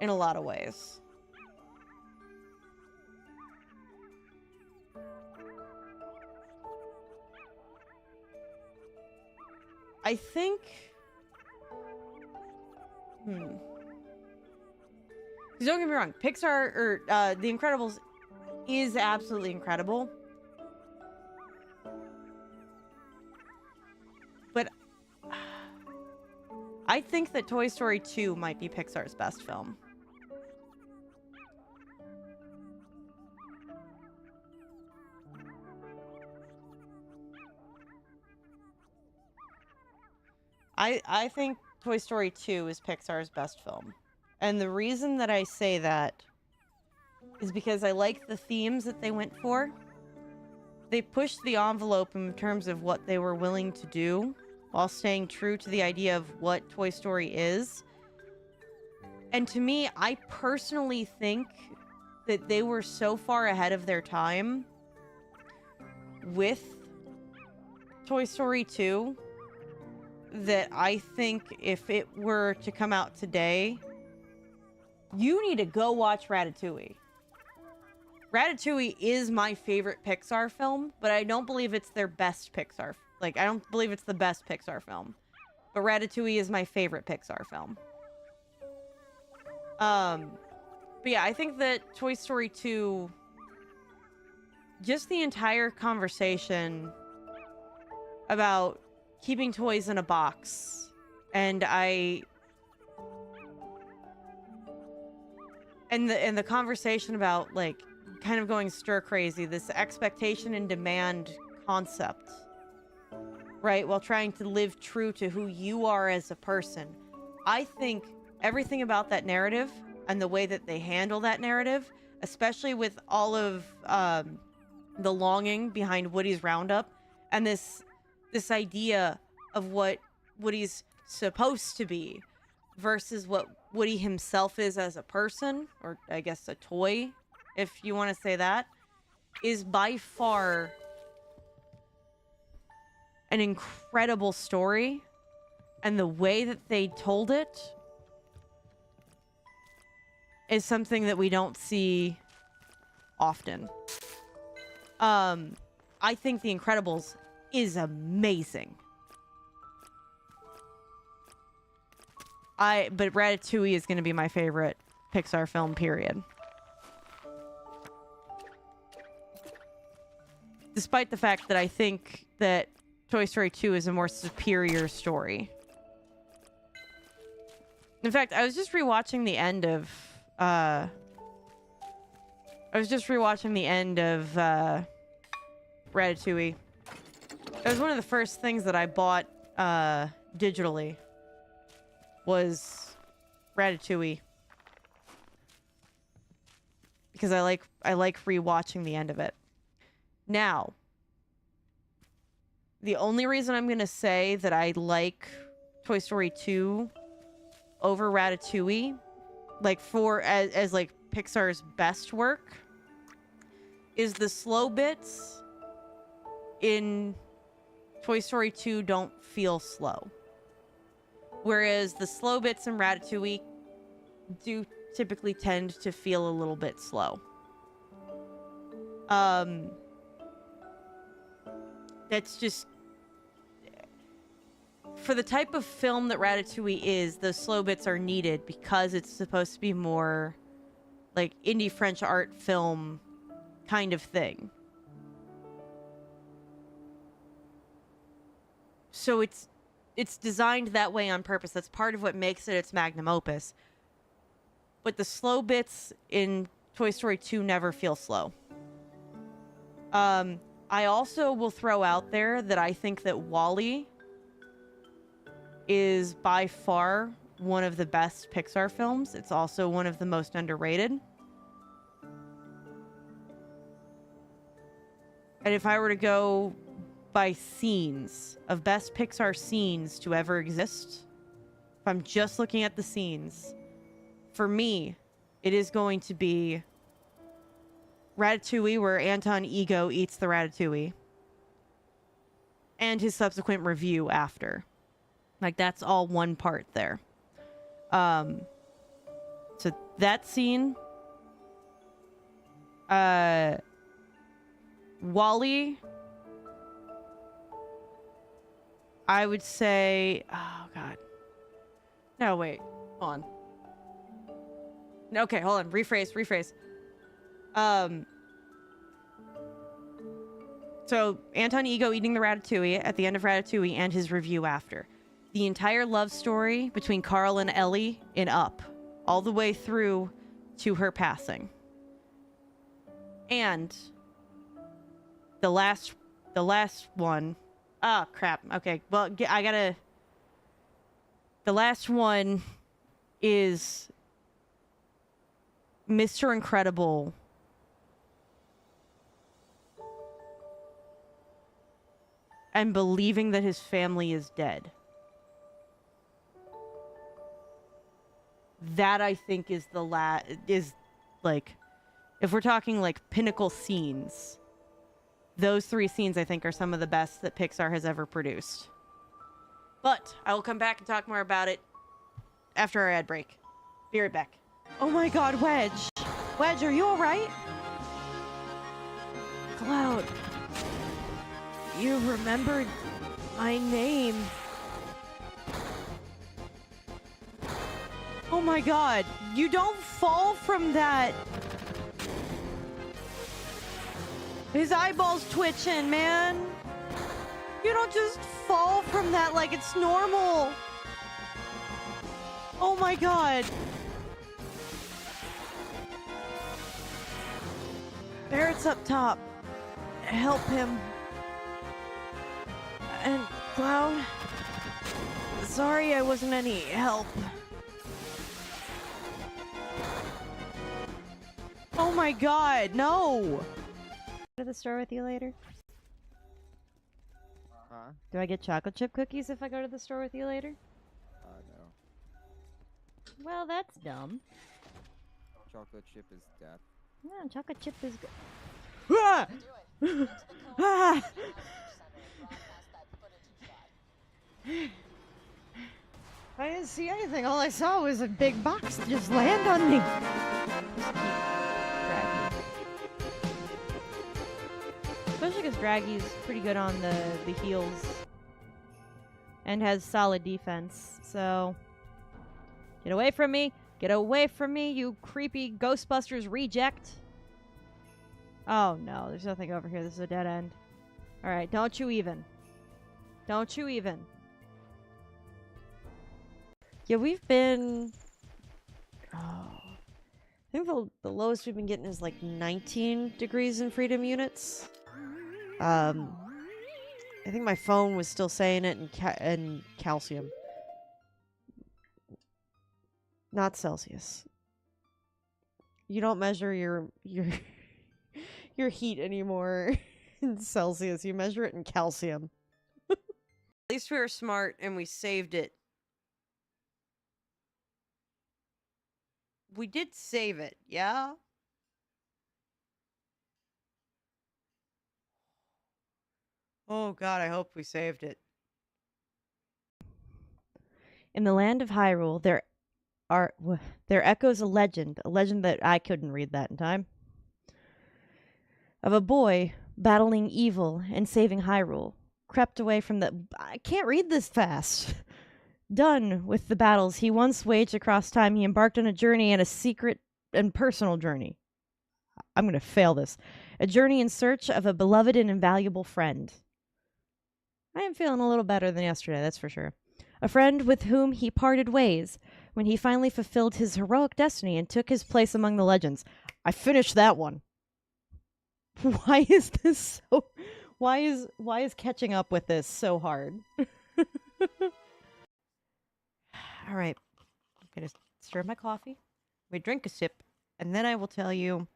In a lot of ways. I think 'Cause don't get me wrong, Pixar or The Incredibles is absolutely incredible. But I think that Toy Story 2 might be Pixar's best film. I think Toy Story 2 is Pixar's best film. And the reason that I say that is because I like the themes that they went for. They pushed the envelope in terms of what they were willing to do while staying true to the idea of what Toy Story is. And to me, I personally think that they were so far ahead of their time with Toy Story 2 that I think if it were to come out today, you need to go watch Ratatouille. Ratatouille is my favorite Pixar film, but I don't believe it's their best Pixar. Like, I don't believe it's the best Pixar film. But Ratatouille is my favorite Pixar film. But yeah, I think that Toy Story 2, just the entire conversation about keeping toys in a box, and the conversation about, like, kind of going stir crazy, this expectation and demand concept, right, while trying to live true to who you are as a person. I think everything about that narrative and the way that they handle that narrative, especially with all of the longing behind Woody's Roundup and this idea of what Woody's supposed to be versus what Woody himself is as a person, or I guess a toy, if you want to say that, is by far an incredible story. And the way that they told it is something that we don't see often. I think The Incredibles is amazing. But Ratatouille is going to be my favorite Pixar film, period. Despite the fact that I think that Toy Story 2 is a more superior story. In fact, I was just rewatching the end of Ratatouille. It was one of the first things that I bought digitally was Ratatouille. Because I like rewatching the end of it. Now, the only reason I'm going to say that I like Toy Story 2 over Ratatouille, like as like Pixar's best work, is the slow bits in Toy Story 2 don't feel slow. Whereas the slow bits in Ratatouille do typically tend to feel a little bit slow. That's just... For the type of film that Ratatouille is, those slow bits are needed because it's supposed to be more like indie French art film kind of thing. So it's designed that way on purpose. That's part of what makes it its magnum opus. But the slow bits in Toy Story 2 never feel slow. I also will throw out there that I think that WALL-E is by far one of the best Pixar films. It's also one of the most underrated. And if I were to go by scenes of best Pixar scenes to ever exist, if I'm just looking at the scenes, for me, it is going to be Ratatouille, where Anton Ego eats the ratatouille, and his subsequent review after. Like, that's all one part there. So that scene, WALL-E, I would say, oh god, no, wait, Hold on. Okay, hold on. Rephrase. So, Anton Ego eating the ratatouille at the end of Ratatouille and his review after. The entire love story between Carl and Ellie in Up, all the way through to her passing. And the last one. Ah, crap. Okay, well, I gotta... The last one is Mr. Incredible and believing that his family is dead. That, I think, is the is, like, if we're talking, like, pinnacle scenes, those 3 scenes, I think, are some of the best that Pixar has ever produced. But I will come back and talk more about it after our ad break. Be right back. Oh my god, Wedge. Wedge, are you alright? Cloud. You remembered my name. Oh my god. You don't fall from that. His eyeballs twitching, man. You don't just fall from that like it's normal. Oh my god. Barrett's up top. Help him. And Cloud, sorry I wasn't any help. Oh my god, no! Go to the store with you later? Huh? Do I get chocolate chip cookies if I go to the store with you later? No. Well, that's dumb. Chocolate chip is death. Yeah, chocolate chip is good. Ah! Ah! I didn't see anything. All I saw was a big box just land on me. Just keep Draggy. Especially because Draggy's pretty good on the heels. And has solid defense. So, get away from me. Get away from me, you creepy Ghostbusters reject. Oh no, there's nothing over here. This is a dead end. Alright, don't you even. Don't you even. Yeah, we've been... Oh. I think the lowest we've been getting is like 19 degrees in freedom units. I think my phone was still saying it in calcium. Not Celsius. You don't measure your your heat anymore in Celsius. You measure it in calcium. At least we were smart and we saved it. We did save it, yeah? Oh god, I hope we saved it. In the land of Hyrule, there echoes a legend that I couldn't read that in time, of a boy battling evil and saving Hyrule, crept away from the... I can't read this fast. Done with the battles he once waged across time, he embarked on a journey, and a secret and personal journey. I'm going to fail this. A journey in search of a beloved and invaluable friend. I am feeling a little better than yesterday, that's for sure. A friend with whom he parted ways when he finally fulfilled his heroic destiny and took his place among the legends. I finished that one. Why is this so... Why is catching up with this so hard? All right. I'm going to stir my coffee. We drink a sip, and then I will tell you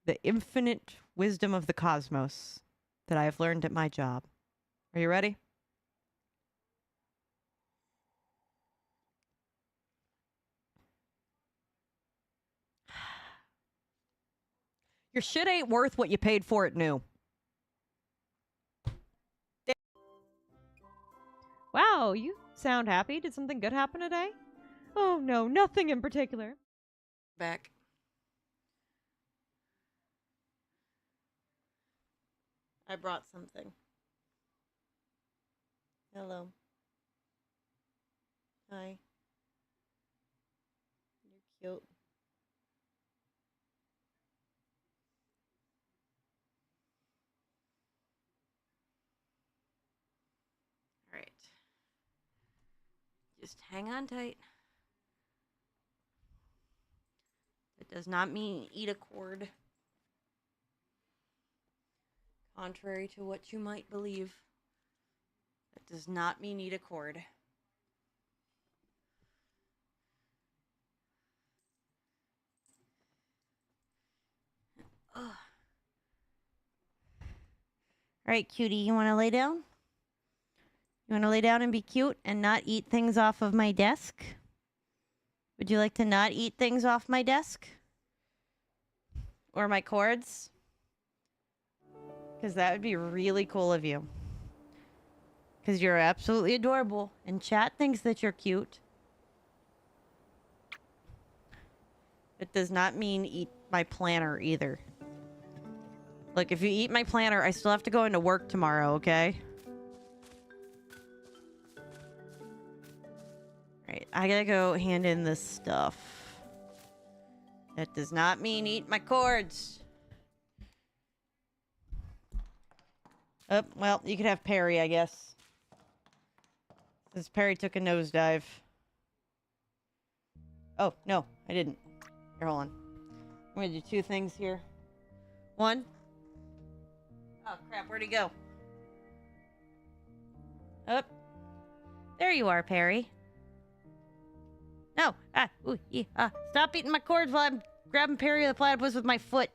the infinite wisdom of the cosmos that I have learned at my job. Are you ready? Your shit ain't worth what you paid for it new. Wow, you sound happy. Did something good happen today? Oh no, nothing in particular. Back. I brought something. Hello. Hi. cute. All right. Just hang on tight. It does not mean eat a cord. Contrary to what you might believe. That does not mean eat a cord. Ugh. All right, cutie, you want to lay down? You want to lay down and be cute and not eat things off of my desk? Would you like to not eat things off my desk? Or my cords? Because that would be really cool of you. Because you're absolutely adorable. And chat thinks that you're cute. It does not mean eat my planner either. Look, if you eat my planner, I still have to go into work tomorrow, okay? Alright, I gotta go hand in this stuff. That does not mean eat my cords. Oh, well, you could have Perry, I guess. Since Perry took a nosedive. Oh, no, I didn't. Here, hold on. I'm gonna do two things here. One. Oh, crap, where'd he go? Up. There you are, Perry. No. Stop eating my cords while I'm grabbing Perry the Platypus with my foot.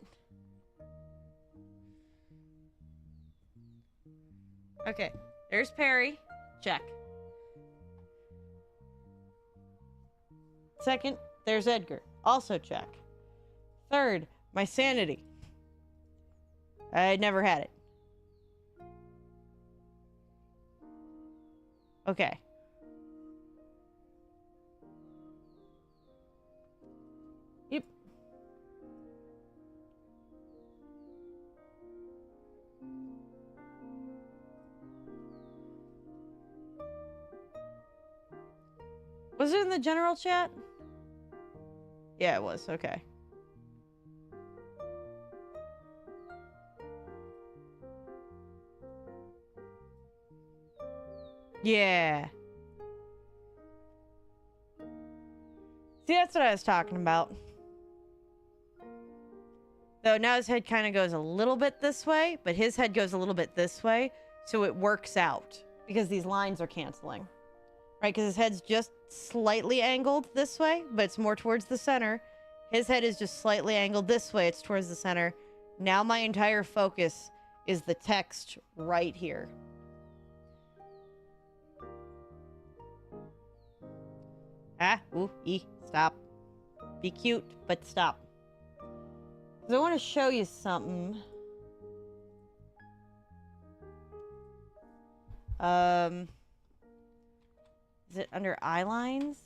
Okay. There's Perry. Check. Second, there's Edgar. Also check. Third, my sanity. I never had it. Okay. Yep. Was it in the general chat? Yeah, it was. Okay. Yeah. See, that's what I was talking about. Though now his head kind of goes a little bit this way, but his head goes a little bit this way, so it works out because these lines are canceling. Right, because his head's just slightly angled this way, but it's more towards the center. His head is just slightly angled this way, it's towards the center. Now my entire focus is the text right here. Stop. Be cute, but stop. Because I want to show you something. Is it under eye lines?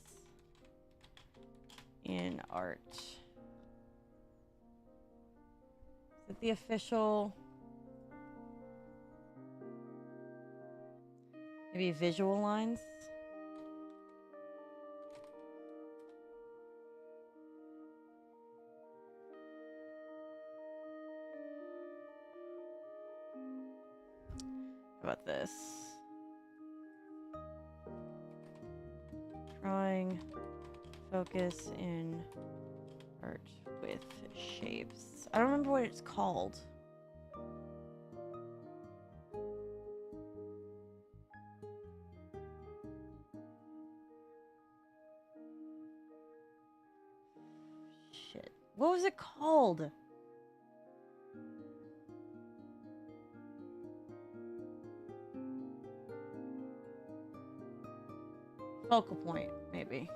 In art. Is it the official? Maybe visual lines? How about this? Drawing, focus in art with shapes. I don't remember what it's called. Shit. What was it called? Focal point, maybe.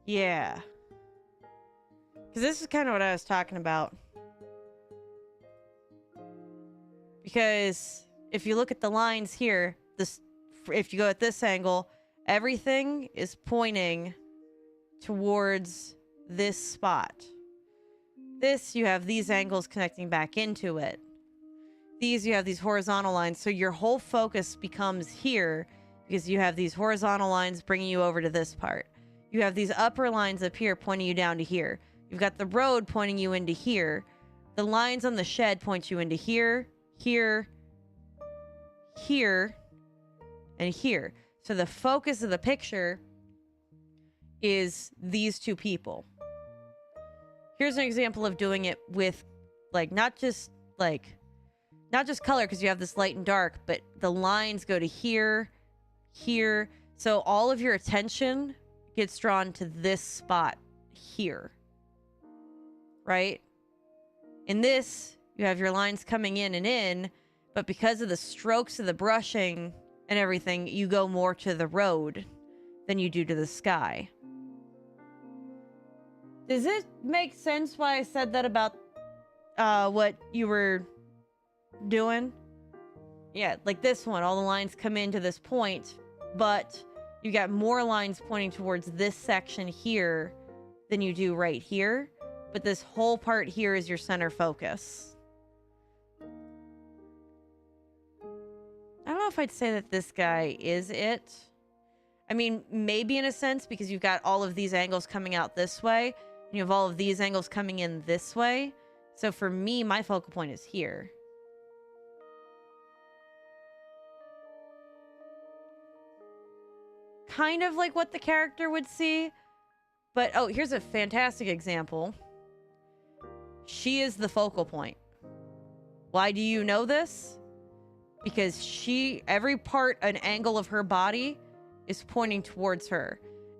Yeah. Because this is kind of what I was talking about. Because if you look at the lines here, if you go at this angle, everything is pointing towards this spot. This, you have these angles connecting back into it. These, you have these horizontal lines. So your whole focus becomes here because you have these horizontal lines bringing you over to this part. You have these upper lines up here pointing you down to here. You've got the road pointing you into here. The lines on the shed point you into here, here, here, and here. So the focus of the picture is these two people. Here's an example of doing it with, like, not just color, because you have this light and dark, but the lines go to here, here. So all of your attention gets drawn to this spot here, right? In this, you have your lines coming in, but because of the strokes of the brushing and everything, you go more to the road than you do to the sky. Does it make sense why I said that about what you were doing? Yeah, like this one, all the lines come into this point, but you got more lines pointing towards this section here than you do right here. But this whole part here is your center focus. I don't know if I'd say that this guy is it. I mean, maybe in a sense, because you've got all of these angles coming out this way, and you have all of these angles coming in this way. So for me, my focal point is here. Kind of like what the character would see. But, oh, here's a fantastic example. She is the focal point. Why do you know this? Because every part, an angle of her body is pointing towards her.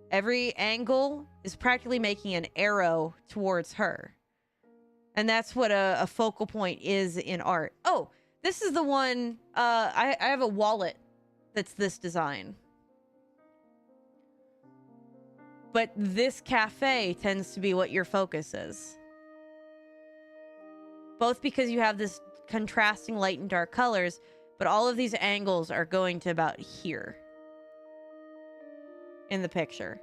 Every angle is practically making an arrow towards her. And that's what a focal point is in art. Oh, this is the one, I have a wallet that's this design. But this cafe tends to be what your focus is. Both because you have this contrasting light and dark colors, but all of these angles are going to about here in the picture.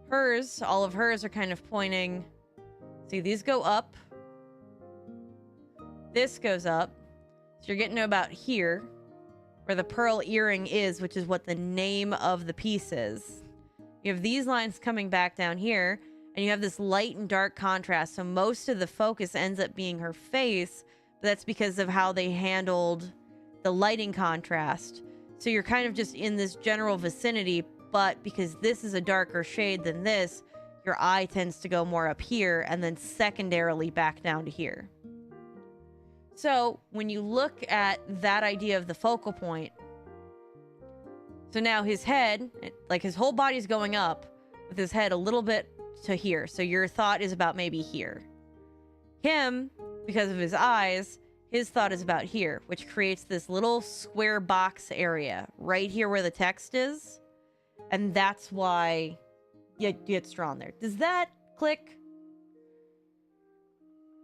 Hers, all of hers are kind of pointing. See, these go up. This goes up. So you're getting to about here, where the pearl earring is, which is what the name of the piece is. You have these lines coming back down here, and you have this light and dark contrast. So most of the focus ends up being her face, but that's because of how they handled the lighting contrast. So you're kind of just in this general vicinity, but because this is a darker shade than this, your eye tends to go more up here, and then secondarily back down to here. So when you look at that idea of the focal point, so now his head, like his whole body's going up with his head a little bit to here. So your thought is about maybe here. Him, because of his eyes, his thought is about here, which creates this little square box area right here where the text is. And that's why it gets drawn there. Does that click?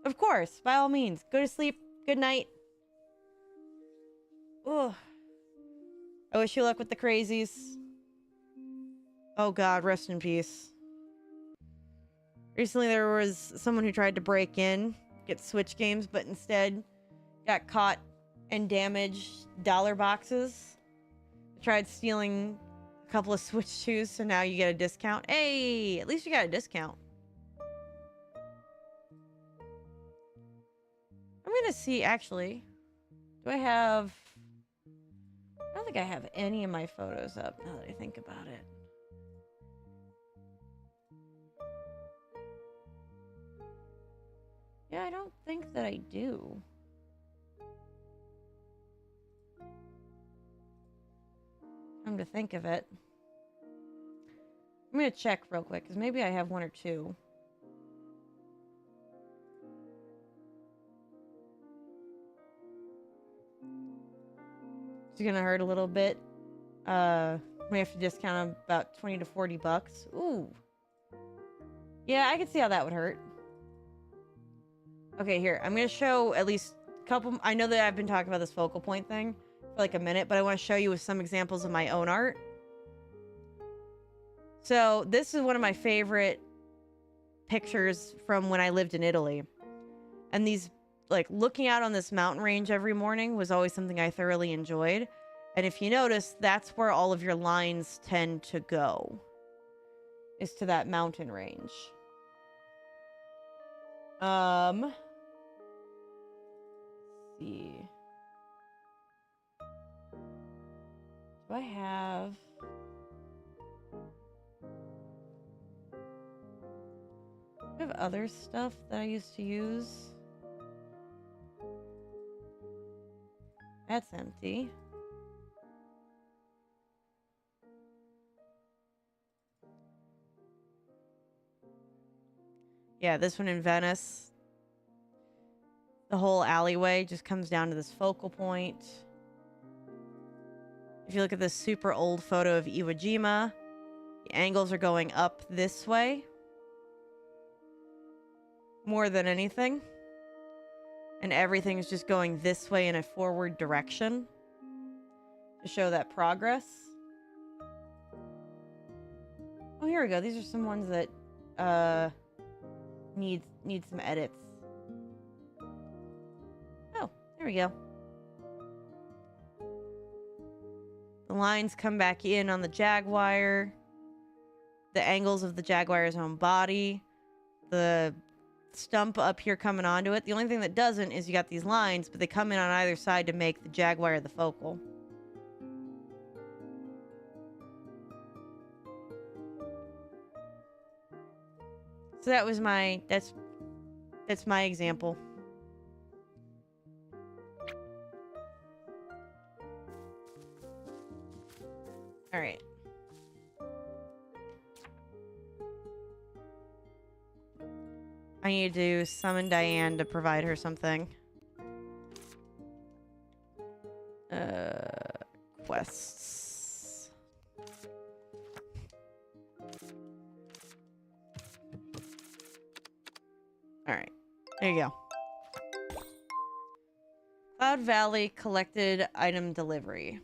Of course, by all means. Go to sleep. Good night. Ugh. I wish you luck with the crazies. Oh God, rest in peace. Recently there was someone who tried to break in, get Switch games, but instead got caught and damaged dollar boxes. Tried stealing a couple of Switch shoes, so now you get a discount. Hey, at least you got a discount. I'm gonna see, actually. Do I have... I don't think I have any of my photos up, now that I think about it. Yeah, I don't think that I do. Come to think of it. I'm gonna check real quick, because maybe I have one or two. It's gonna hurt a little bit. We have to discount them about 20 to 40 bucks. Ooh. Yeah, I can see how that would hurt. Okay, here. I'm going to show at least a couple... I know that I've been talking about this focal point thing for like a minute, but I want to show you with some examples of my own art. So this is one of my favorite pictures from when I lived in Italy. And these, like, looking out on this mountain range every morning was always something I thoroughly enjoyed. And if you notice, that's where all of your lines tend to go, is to that mountain range. Let's see. Do I have... Do I have other stuff that I used to use? That's empty. Yeah, this one in Venice. The whole alleyway just comes down to this focal point. If you look at this super old photo of Iwo Jima, the angles are going up this way more than anything. And everything is just going this way in a forward direction to show that progress. Oh, here we go. These are some ones that need some edits. Oh, there we go. The lines come back in on the Jaguar. The angles of the Jaguar's own body. The stump up here coming onto it. The only thing that doesn't is you got these lines, but they come in on either side to make the Jaguar the focal. So that was my... That's my example. All right. I need to summon Diane to provide her something. Quests. All right. There you go. Cloud Valley collected item delivery.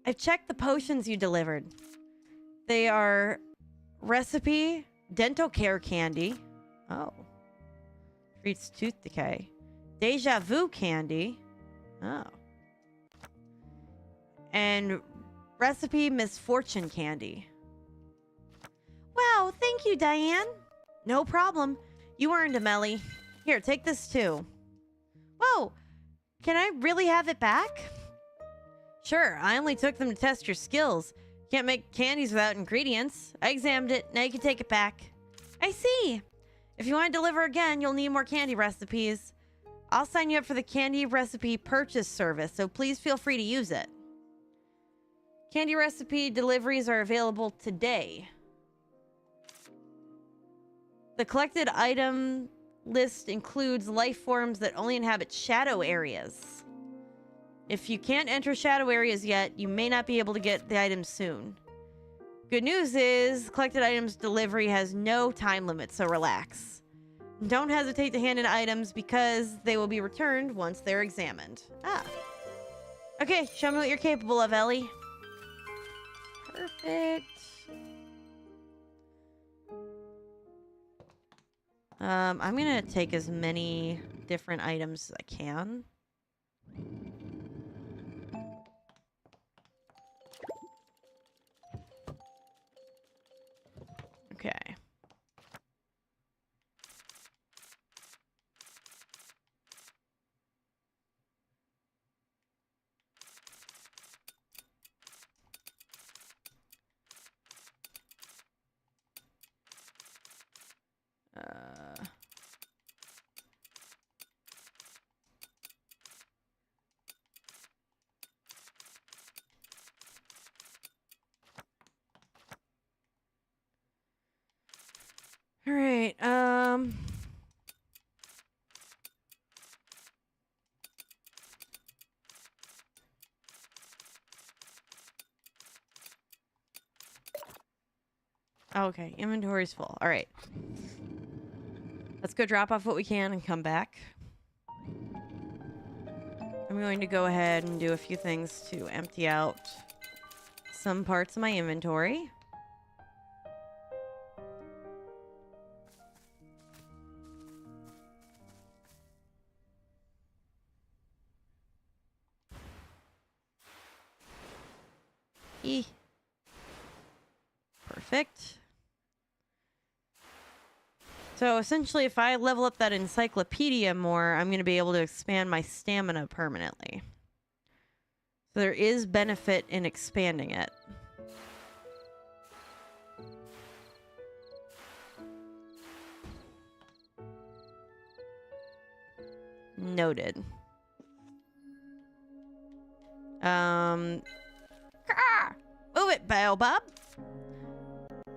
I've checked the potions you delivered. They are recipe dental care candy. Oh. Treats tooth decay. Deja vu candy. Oh. And recipe misfortune candy. Wow, thank you, Diane. No problem. You earned a Melly. Here, take this too. Whoa, can I really have it back? Sure, I only took them to test your skills. Can't make candies without ingredients. I examined it, now you can take it back. I see. If you want to deliver again, you'll need more candy recipes. I'll sign you up for the candy recipe purchase service, so please feel free to use it. Candy recipe deliveries are available today. The collected item list includes life forms that only inhabit shadow areas. If you can't enter shadow areas yet, you may not be able to get the items soon. Good news is, collected items delivery has no time limit, so relax. Don't hesitate to hand in items because they will be returned once they're examined. Ah. Okay, show me what you're capable of, Ellie. Perfect. I'm gonna take as many different items as I can. Okay. All right. Okay, inventory's full. All right. Let's go drop off what we can and come back. I'm going to go ahead and do a few things to empty out some parts of my inventory. Perfect. So essentially, if I level up that encyclopedia more, I'm going to be able to expand my stamina permanently. So there is benefit in expanding it. Noted. Move it, Baobab.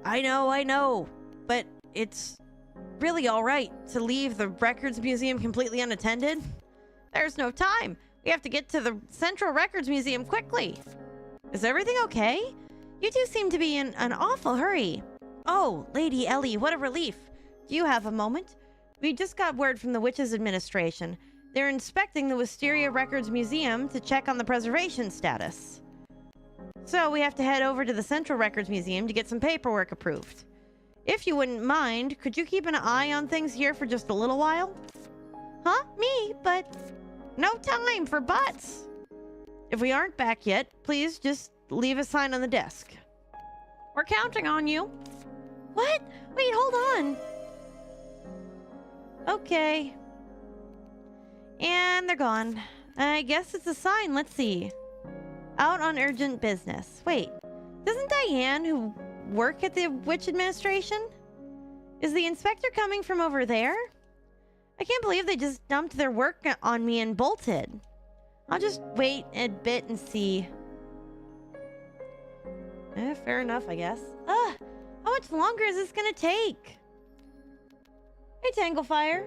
I know, but it's really all right to leave the Records Museum completely unattended. There's no time. We have to get to the Central Records Museum quickly. Is everything okay? You two seem to be in an awful hurry. Oh, Lady Ellie, what a relief. Do you have a moment? We just got word from the Witches Administration. They're inspecting the Wisteria Records Museum to check on the preservation status. So we have to head over to the Central Records Museum to get some paperwork approved. If you wouldn't mind, could you keep an eye on things here for just a little while? Huh? Me? But no time for buts. If we aren't back yet, please just leave a sign on the desk. We're counting on you. What? Wait, hold on. Okay. And they're gone. I guess it's a sign. Let's see. Out on urgent business. Wait, doesn't Diane, who work at the Witch Administration? Is the inspector coming from over there? I can't believe they just dumped their work on me and bolted. I'll just wait a bit and see. Fair enough, I guess. How much longer is this gonna take? Hey, Tanglefire.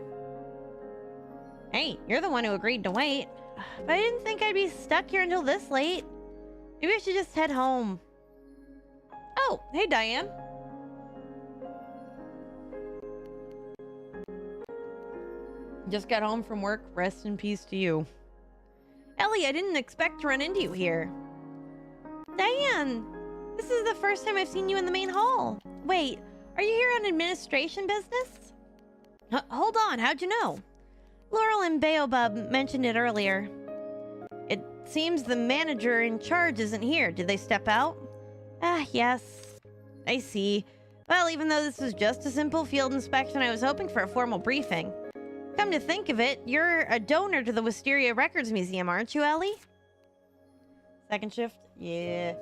Hey, you're the one who agreed to wait. But I didn't think I'd be stuck here until this late. Maybe I should just head home. Oh, hey, Diane. Just got home from work. Rest in peace to you. Ellie, I didn't expect to run into you here. Diane, this is the first time I've seen you in the main hall. Wait, are you here on administration business? Hold on, how'd you know? Laurel and Baobab mentioned it earlier. It seems the manager in charge isn't here. Did they step out? Yes. I see. Well, even though this was just a simple field inspection, I was hoping for a formal briefing. Come to think of it, you're a donor to the Wisteria Records Museum, aren't you, Ellie? Second shift? Yeah.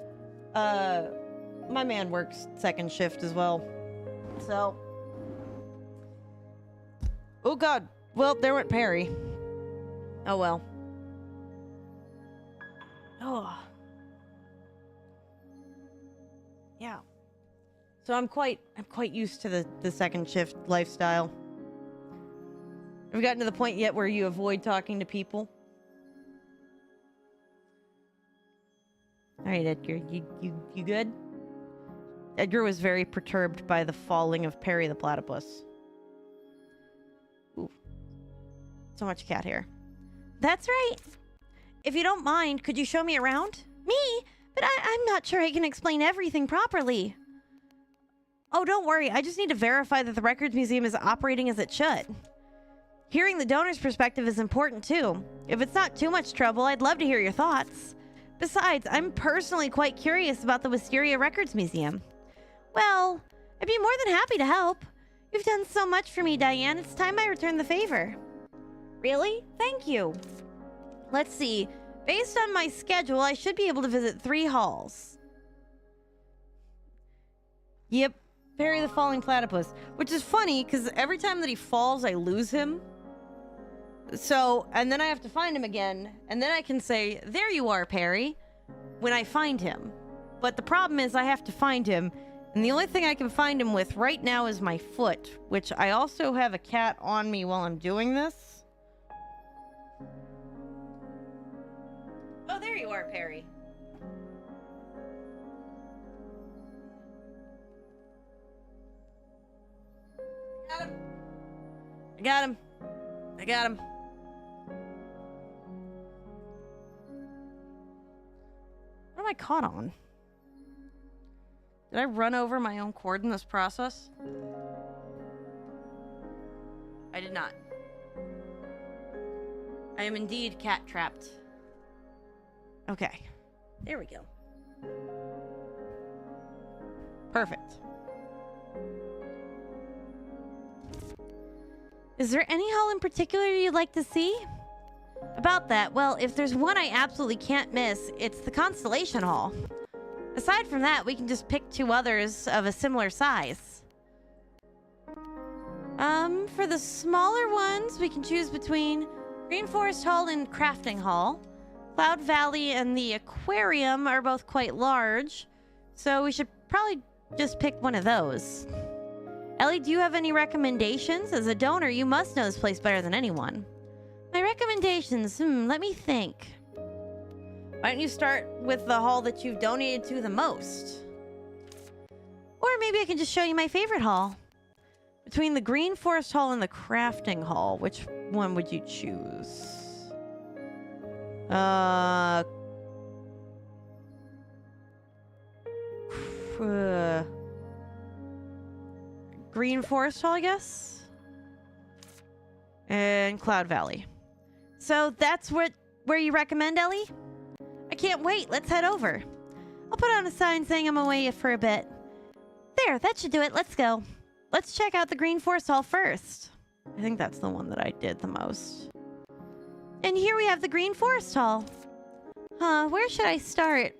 My man works second shift as well. So. Oh, God. Well, there went Perry. Oh, well. Oh. Yeah. So I'm quite used to the second shift lifestyle. Have you gotten to the point yet where you avoid talking to people? All right, Edgar, you good? Edgar was very perturbed by the falling of Perry the platypus. Ooh. So much cat hair. That's right. If you don't mind, could you show me around? Me? But I'm not sure I can explain everything properly. Oh, don't worry. I just need to verify that the Records Museum is operating as it should. Hearing the donor's perspective is important, too. If it's not too much trouble, I'd love to hear your thoughts. Besides, I'm personally quite curious about the Wisteria Records Museum. Well, I'd be more than happy to help. You've done so much for me, Diane. It's time I return the favor. Really? Thank you. Let's see. Based on my schedule, I should be able to visit 3 halls. Yep. Perry the Falling Platypus. Which is funny, because every time that he falls, I lose him. So, and then I have to find him again, and then I can say, there you are, Perry, when I find him. But the problem is I have to find him, and the only thing I can find him with right now is my foot, which I also have a cat on me while I'm doing this. Oh, there you are, Perry. Got him. I got him. I got him. What am I caught on? Did I run over my own cord in this process? I did not. I am indeed cat trapped. Okay. There we go. Perfect. Is there any hall in particular you'd like to see? About that, well, if there's one I absolutely can't miss, it's the Constellation Hall. Aside from that, we can just pick 2 others of a similar size. For the smaller ones, we can choose between Green Forest Hall and Crafting Hall. Cloud Valley and the Aquarium are both quite large, so we should probably just pick one of those. Ellie, do you have any recommendations? As a donor, you must know this place better than anyone. My recommendations? Let me think. Why don't you start with the hall that you've donated to the most? Or maybe I can just show you my favorite hall. Between the Green Forest Hall and the Crafting Hall, which one would you choose? Green Forest Hall, I guess? And Cloud Valley. So that's where you recommend, Ellie? I can't wait. Let's head over. I'll put on a sign saying I'm away for a bit. There, that should do it. Let's go. Let's check out the Green Forest Hall first. I think that's the one that I did the most. And here we have the Green Forest Hall. Where should I start?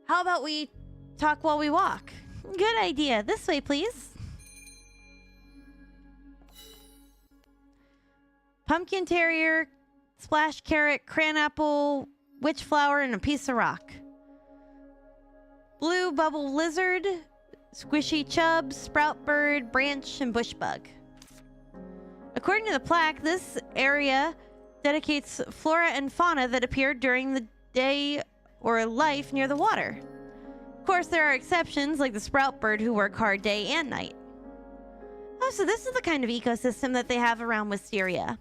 How about we talk while we walk? Good idea. This way, please. Pumpkin Terrier, Splash Carrot, Cranapple, Witch Flower, and a piece of rock. Blue Bubble Lizard, Squishy Chub, Sprout Bird, Branch, and Bush Bug. According to the plaque, this area dedicates flora and fauna that appeared during the day or life near the water. Of course, there are exceptions, like the Sprout Bird who work hard day and night. Oh, so this is the kind of ecosystem that they have around Wisteria.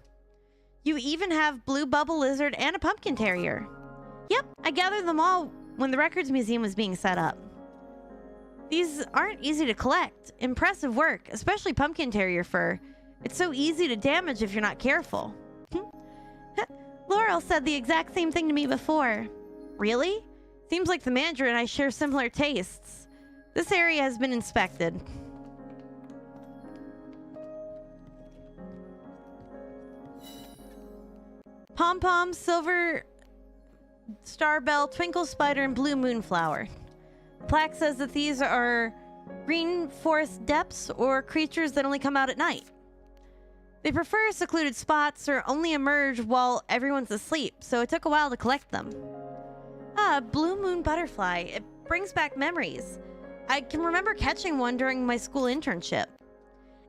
You even have Blue Bubble Lizard and a Pumpkin Terrier. Yep, I gathered them all when the Records Museum was being set up. These aren't easy to collect. Impressive work, especially Pumpkin Terrier fur. It's so easy to damage if you're not careful. Laurel said the exact same thing to me before. Really? Seems like the manager and I share similar tastes. This area has been inspected. Pom-Pom, Silver Starbell, Twinkle Spider, and Blue Moonflower. The plaque says that these are green forest depths or creatures that only come out at night. They prefer secluded spots or only emerge while everyone's asleep, so it took a while to collect them. Blue Moon Butterfly. It brings back memories. I can remember catching one during my school internship.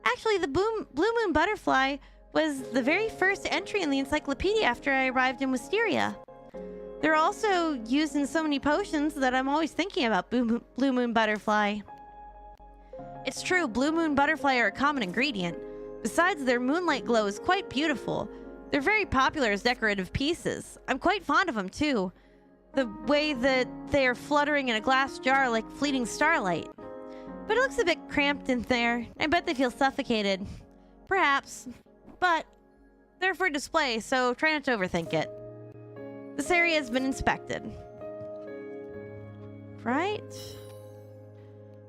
Actually, the Blue Moon Butterfly was the very first entry in the encyclopedia after I arrived in Wisteria. They're also used in so many potions that I'm always thinking about Blue Moon Butterfly. It's true, Blue Moon Butterfly are a common ingredient. Besides, their moonlight glow is quite beautiful. They're very popular as decorative pieces. I'm quite fond of them too. The way that they are fluttering in a glass jar like fleeting starlight. But it looks a bit cramped in there. I bet they feel suffocated. Perhaps. But they're for display, so try not to overthink it. This area has been inspected. Right?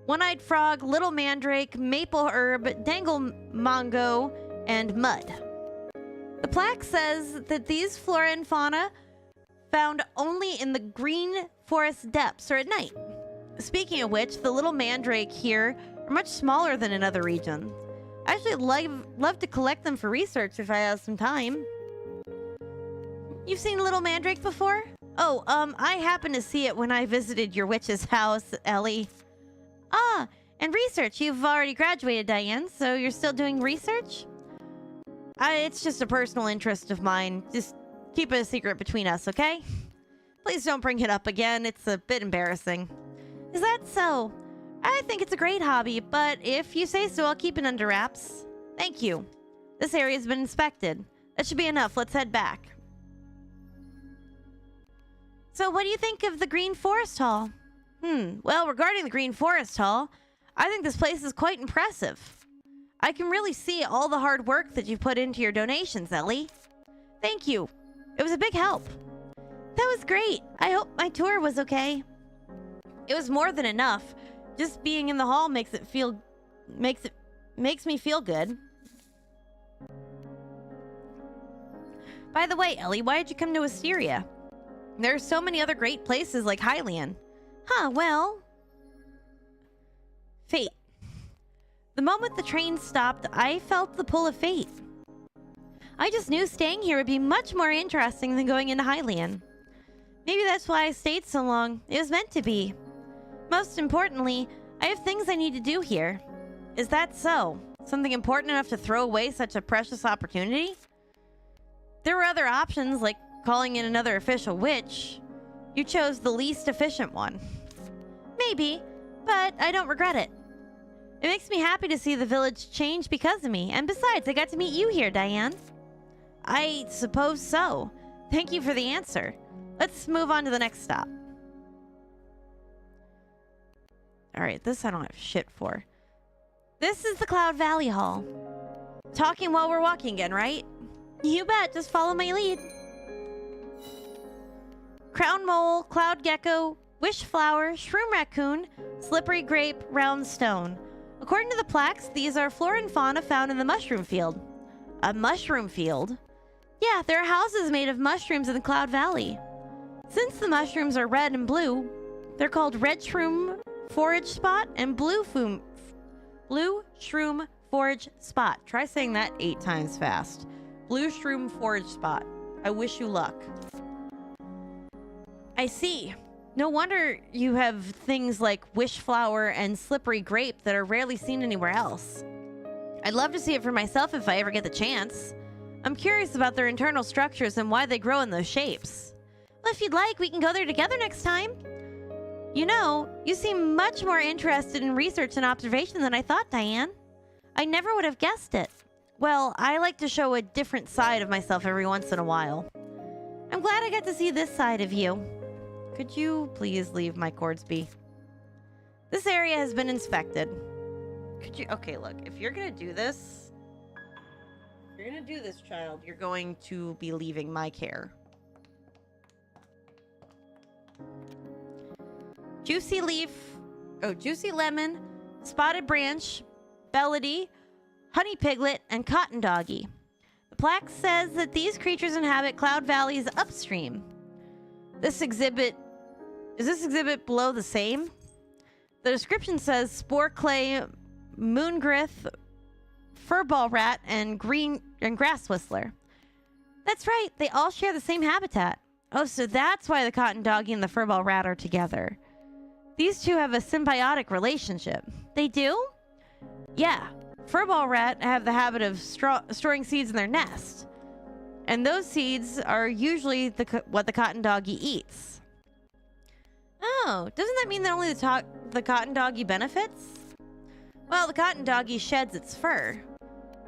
One-eyed frog, little mandrake, maple herb, dangle mongo, and mud. The plaque says that these flora and fauna found only in the green forest depths or at night. Speaking of which, the little mandrake here are much smaller than in other regions. I actually love to collect them for research if I have some time. You've seen little mandrake before? Oh, I happened to see it when I visited your witch's house, Ellie. Ah, and research. You've already graduated, Diane, so you're still doing research? It's just a personal interest of mine. Just keep it a secret between us, okay? Please don't bring it up again. It's a bit embarrassing. Is that so? I think it's a great hobby, but if you say so, I'll keep it under wraps. Thank you. This area's been inspected. That should be enough. Let's head back. So what do you think of the Green Forest Hall? Well, regarding the Green Forest Hall, I think this place is quite impressive. I can really see all the hard work that you've put into your donations, Ellie. Thank you. It was a big help. That was great. I hope my tour was okay. It was more than enough. Just being in the hall makes me feel good. By the way, Ellie, why did you come to Asteria? There are so many other great places like Hylian. Well... Fate. The moment the train stopped, I felt the pull of fate. I just knew staying here would be much more interesting than going into Hylian. Maybe that's why I stayed so long. It was meant to be. Most importantly, I have things I need to do here. Is that so? Something important enough to throw away such a precious opportunity? There were other options, like calling in another official witch. You chose the least efficient one. Maybe, but I don't regret it. It makes me happy to see the village change because of me, and besides, I got to meet you here, Diane. I suppose so. Thank you for the answer. Let's move on to the next stop. Alright, this I don't have shit for. This is the Cloud Valley Hall. Talking while we're walking again, right? You bet, just follow my lead. Crown Mole, Cloud Gecko, Wish Flower, Shroom Raccoon, Slippery Grape, Round Stone. According to the plaques, these are flora and fauna found in the mushroom field. A mushroom field? Yeah, there are houses made of mushrooms in the Cloud Valley. Since the mushrooms are red and blue, they're called Red Shroom Forage Spot and Blue Shroom Forage Spot. Try saying that 8 times fast. Blue Shroom Forage Spot. I wish you luck. I see. No wonder you have things like Wish Flower and Slippery Grape that are rarely seen anywhere else. I'd love to see it for myself if I ever get the chance. I'm curious about their internal structures and why they grow in those shapes. Well, if you'd like, we can go there together next time. You know, you seem much more interested in research and observation than I thought, Diane. I never would have guessed it. Well, I like to show a different side of myself every once in a while. I'm glad I got to see this side of you. Could you please leave my cords be? This area has been inspected. Could you... Okay, look. If you're gonna do this... If you're gonna do this, child, you're going to be leaving my care. Juicy Leaf... Oh, Juicy Lemon, Spotted Branch, Bellady, Honey Piglet, and Cotton Doggy. The plaque says that these creatures inhabit Cloud Valley's upstream. This exhibit... Is this exhibit below the same? The description says Spore Clay, Moongrith, Furball Rat, and Grass Whistler. That's right, they all share the same habitat. Oh, so that's why the Cotton Doggy and the Furball Rat are together. These two have a symbiotic relationship. They do? Yeah. Furball Rat have the habit of storing seeds in their nest. And those seeds are usually what the Cotton Doggy eats. Oh, doesn't that mean that only the Cotton Doggy benefits? Well, the Cotton Doggy sheds its fur.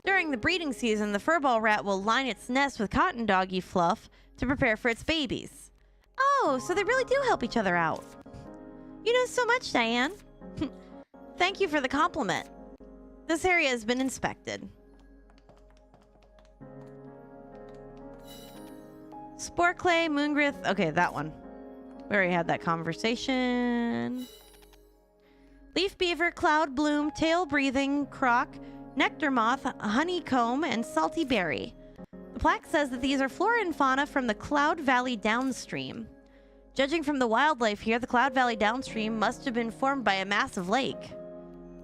During the breeding season, the Furball Rat will line its nest with Cotton Doggy fluff to prepare for its babies. Oh, so they really do help each other out. You know so much, Diane. Thank you for the compliment. This area has been inspected. Spore Clay, Moongrith. Okay, that one. We already had that conversation. Leaf Beaver, Cloud Bloom, Tail Breathing, Croc, Nectar Moth, Honeycomb, and Salty Berry. The plaque says that these are flora and fauna from the Cloud Valley downstream. Judging from the wildlife here, the Cloud Valley downstream must have been formed by a massive lake.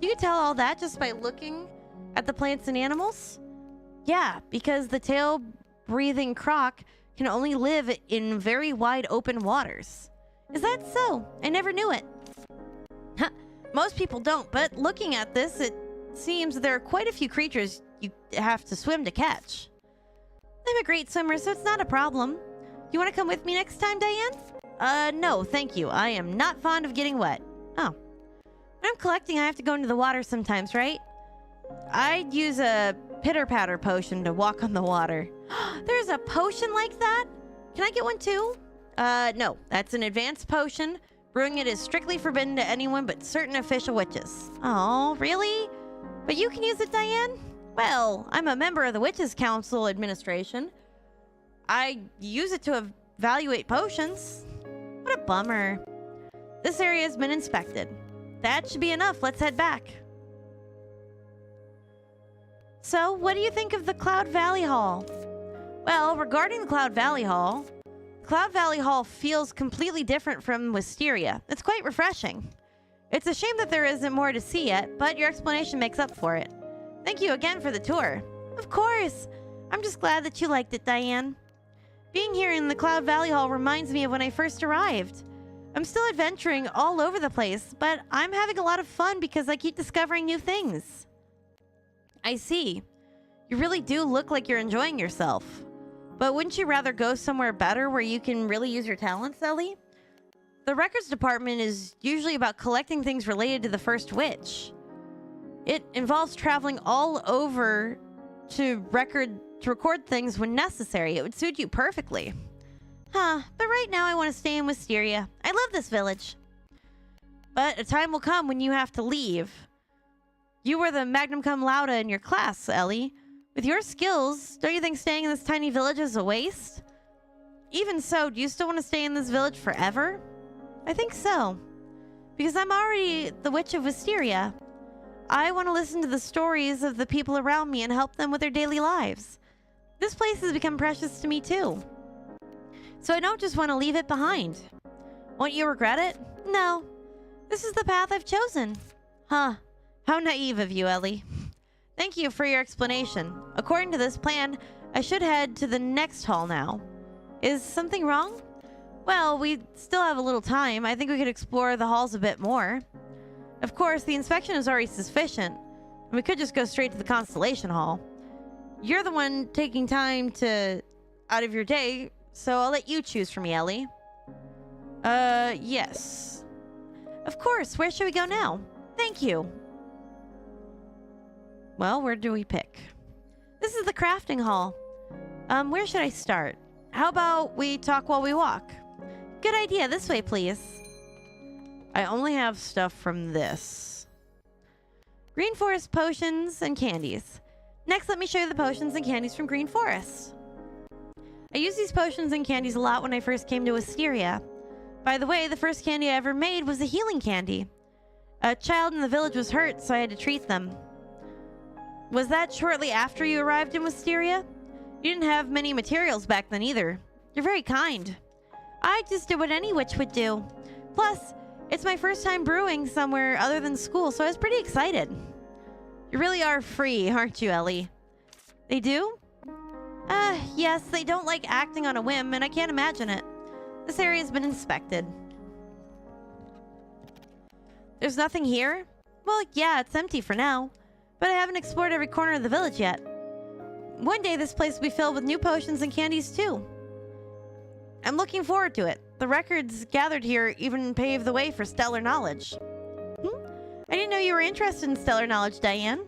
You can tell all that just by looking at the plants and animals? Yeah, because the tail-breathing croc can only live in very wide open waters. Is that so? I never knew it. Most people don't, but looking at this, it seems there are quite a few creatures you have to swim to catch. I'm a great swimmer, so it's not a problem. You want to come with me next time, Diane? No, thank you. I am not fond of getting wet. Oh. When I'm collecting, I have to go into the water sometimes, right? I'd use a pitter-patter potion to walk on the water. There's a potion like that? Can I get one too? No. That's an advanced potion. Brewing it is strictly forbidden to anyone but certain official witches. Oh, really? But you can use it, Diane? Well, I'm a member of the Witches' Council administration. I use it to evaluate potions. What a bummer. This area has been inspected. That should be enough. Let's head back. So, what do you think of the Cloud Valley Hall? Well, regarding the Cloud Valley Hall feels completely different from Wisteria. It's quite refreshing. It's a shame that there isn't more to see yet, but your explanation makes up for it. Thank you again for the tour. Of course. I'm just glad that you liked it, Diane. Being here in the Cloud Valley Hall reminds me of when I first arrived. I'm still adventuring all over the place, but I'm having a lot of fun because I keep discovering new things. I see. You really do look like you're enjoying yourself. But wouldn't you rather go somewhere better where you can really use your talents, Ellie? The records department is usually about collecting things related to the first witch. It involves traveling all over to record things when necessary. It would suit you perfectly. Huh, but right now I want to stay in Wisteria. I love this village. But a time will come when you have to leave. You were the magnum cum laude in your class, Ellie. With your skills, don't you think staying in this tiny village is a waste? Even so, do you still want to stay in this village forever? I think so. Because I'm already the Witch of Wisteria. I want to listen to the stories of the people around me and help them with their daily lives. This place has become precious to me too. So I don't just want to leave it behind. Won't you regret it? No. This is the path I've chosen. Huh. How naive of you, Ellie. Thank you for your explanation. According to this plan, I should head to the next hall now. Is something wrong? Well, we still have a little time. I think we could explore the halls a bit more. Of course, the inspection is already sufficient. We could just go straight to the Constellation Hall. You're the one taking time out of your day, so I'll let you choose for me, Ellie. Yes. Of course, where should we go now? Thank you. Well, where do we pick? This is the crafting hall. Where should I start? How about we talk while we walk? Good idea. This way, please. I only have stuff from this. Green Forest potions and candies. Next, let me show you the potions and candies from Green Forest. I used these potions and candies a lot when I first came to Wisteria. By the way, the first candy I ever made was a healing candy. A child in the village was hurt, so I had to treat them. Was that shortly after you arrived in Wisteria? You didn't have many materials back then either. You're very kind. I just did what any witch would do. Plus, it's my first time brewing somewhere other than school, so I was pretty excited. You really are free, aren't you, Ellie? They do? Yes, they don't like acting on a whim, and I can't imagine it. This area's been inspected. There's nothing here? Well, yeah, it's empty for now. But I haven't explored every corner of the village yet. One day this place will be filled with new potions and candies too. I'm looking forward to it. The records gathered here even pave the way for stellar knowledge. I didn't know you were interested in stellar knowledge, Diane.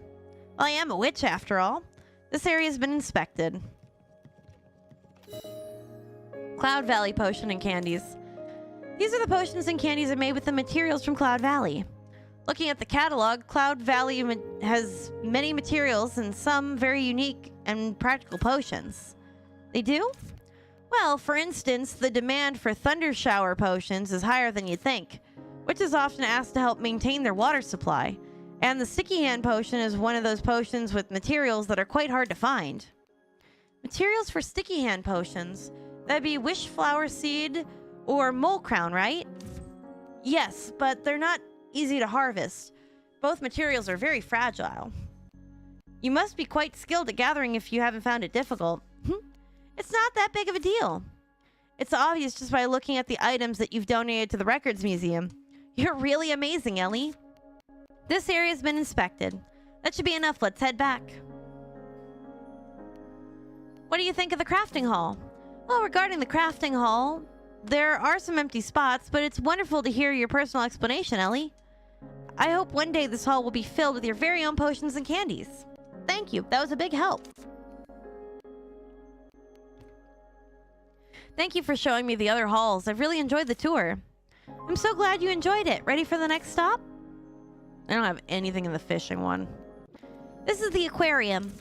Well, I am a witch after all. This area has been inspected. Cloud Valley potion and candies. These are the potions and candies I made with the materials from Cloud Valley. Looking at the catalog, Cloud Valley has many materials and some very unique and practical potions. They do? Well, for instance, the demand for thunder shower potions is higher than you'd think, which is often asked to help maintain their water supply. And the sticky hand potion is one of those potions with materials that are quite hard to find. Materials for sticky hand potions? That'd be wishflower seed or mole crown, right? Yes, but they're not easy to harvest. Both materials are very fragile. You must be quite skilled at gathering if you haven't found it difficult. It's not that big of a deal. It's obvious just by looking at the items that you've donated to the Records Museum. You're really amazing, Ellie. This area has been inspected. That should be enough. Let's head back. What do you think of the crafting hall? Well, regarding the crafting hall, there are some empty spots, but it's wonderful to hear your personal explanation, Ellie. I hope one day this hall will be filled with your very own potions and candies. Thank you. That was a big help. Thank you for showing me the other halls. I've really enjoyed the tour. I'm so glad you enjoyed it. Ready for the next stop? I don't have anything in the fishing one. This is the aquarium.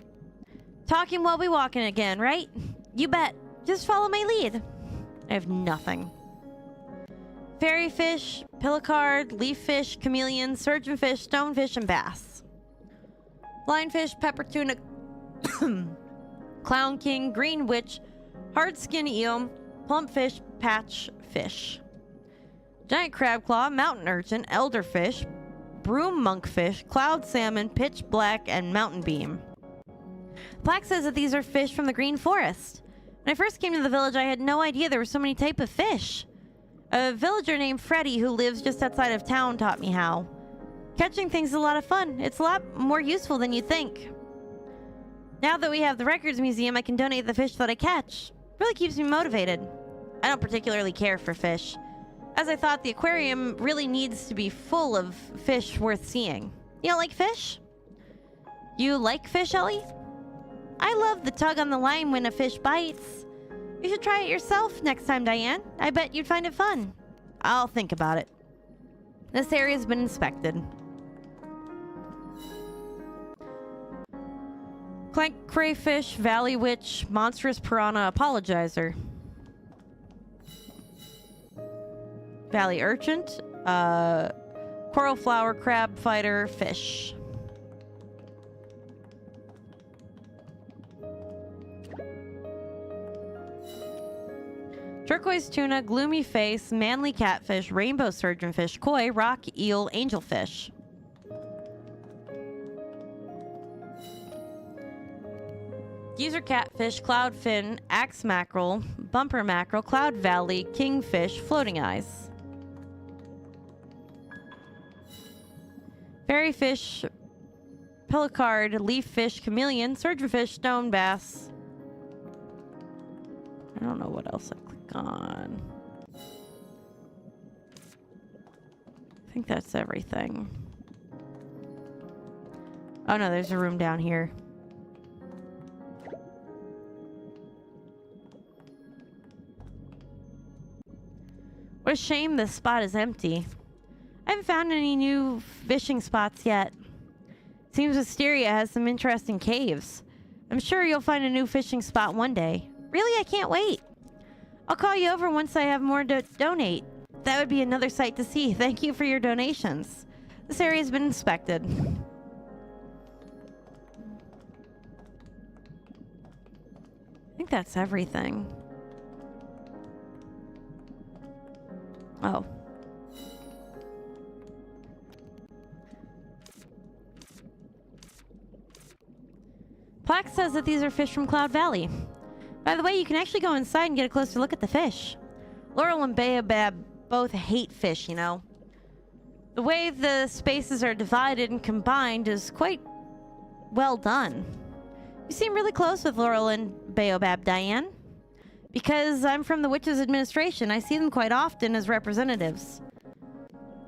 Talking while we walking again, right? You bet. Just follow my lead. I have nothing. Fairy fish, pillicard, leaf fish, chameleon, surgeonfish, stonefish, and bass. Lionfish, pepper tuna, clown king, green witch, hard skin eel, plumpfish, patch fish. Giant crab claw, mountain urchin, elderfish, broom monkfish, cloud salmon, pitch black, and mountain beam. The plaque says that these are fish from the Green Forest. When I first came to the village, I had no idea there were so many types of fish. A villager named Freddy, who lives just outside of town, taught me how. Catching things is a lot of fun. It's a lot more useful than you think. Now that we have the Records Museum, I can donate the fish that I catch. Really keeps me motivated. I don't particularly care for fish, as I thought the aquarium really needs to be full of fish worth seeing. You don't like fish? You like fish, Ellie? I love the tug on the line when a fish bites. You should try it yourself next time, Diane. I bet you'd find it fun. I'll think about it. This area's been inspected. Clank crayfish, valley witch, monstrous piranha, apologizer. Valley urchin, coral flower, crab fighter, fish. Turquoise tuna, gloomy face, manly catfish, rainbow surgeonfish, koi, rock eel, angelfish. Geezer catfish, cloudfin, axe mackerel, bumper mackerel, cloud valley, kingfish, floating eyes. Fairy fish, pillicard, leaf fish, chameleon, surgeonfish, stone bass. I don't know what else I click on. I think that's everything. Oh no, there's a room down here. What a shame this spot is empty. I haven't found any new fishing spots yet. Seems Wisteria has some interesting caves. I'm sure you'll find a new fishing spot one day. Really, I can't wait. I'll call you over once I have more to donate. That would be another sight to see. Thank you for your donations. This area has been inspected. I think that's everything. Oh. Plaque says that these are fish from Cloud Valley. By the way, you can actually go inside and get a closer look at the fish. Laurel and Baobab both hate fish, you know. The way the spaces are divided and combined is quite well done. You seem really close with Laurel and Baobab, Diane. Because I'm from the Witches' Administration, I see them quite often as representatives.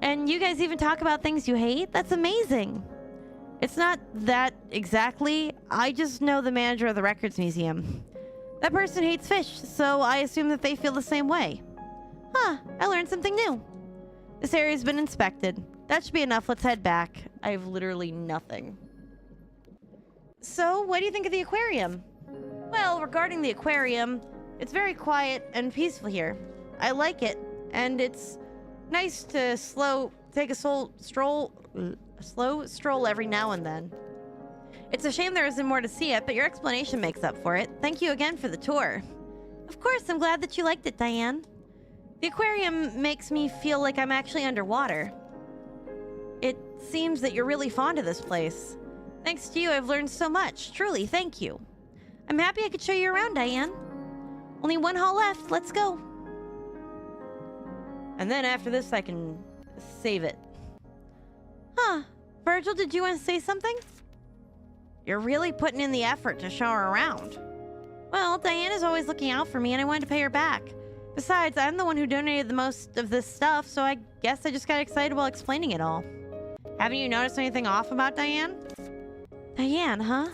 And you guys even talk about things you hate? That's amazing. It's not that exactly. I just know the manager of the Records Museum. That person hates fish, so I assume that they feel the same way. Huh, I learned something new. This area's been inspected. That should be enough. Let's head back. I have literally nothing. So, what do you think of the aquarium? Well, regarding the aquarium, it's very quiet and peaceful here. I like it, and it's nice to take a slow stroll every now and then. It's a shame there isn't more to see it, but your explanation makes up for it. Thank you again for the tour. Of course, I'm glad that you liked it, Diane. The aquarium makes me feel like I'm actually underwater. It seems that you're really fond of this place. Thanks to you, I've learned so much. Truly, thank you. I'm happy I could show you around, Diane. Only one hall left. Let's go. And then after this, I can save it. Huh. Virgil, did you want to say something? You're really putting in the effort to show her around. Well, Diane is always looking out for me, and I wanted to pay her back. Besides, I'm the one who donated the most of this stuff, so I guess I just got excited while explaining it all. Haven't you noticed anything off about Diane? Diane, huh?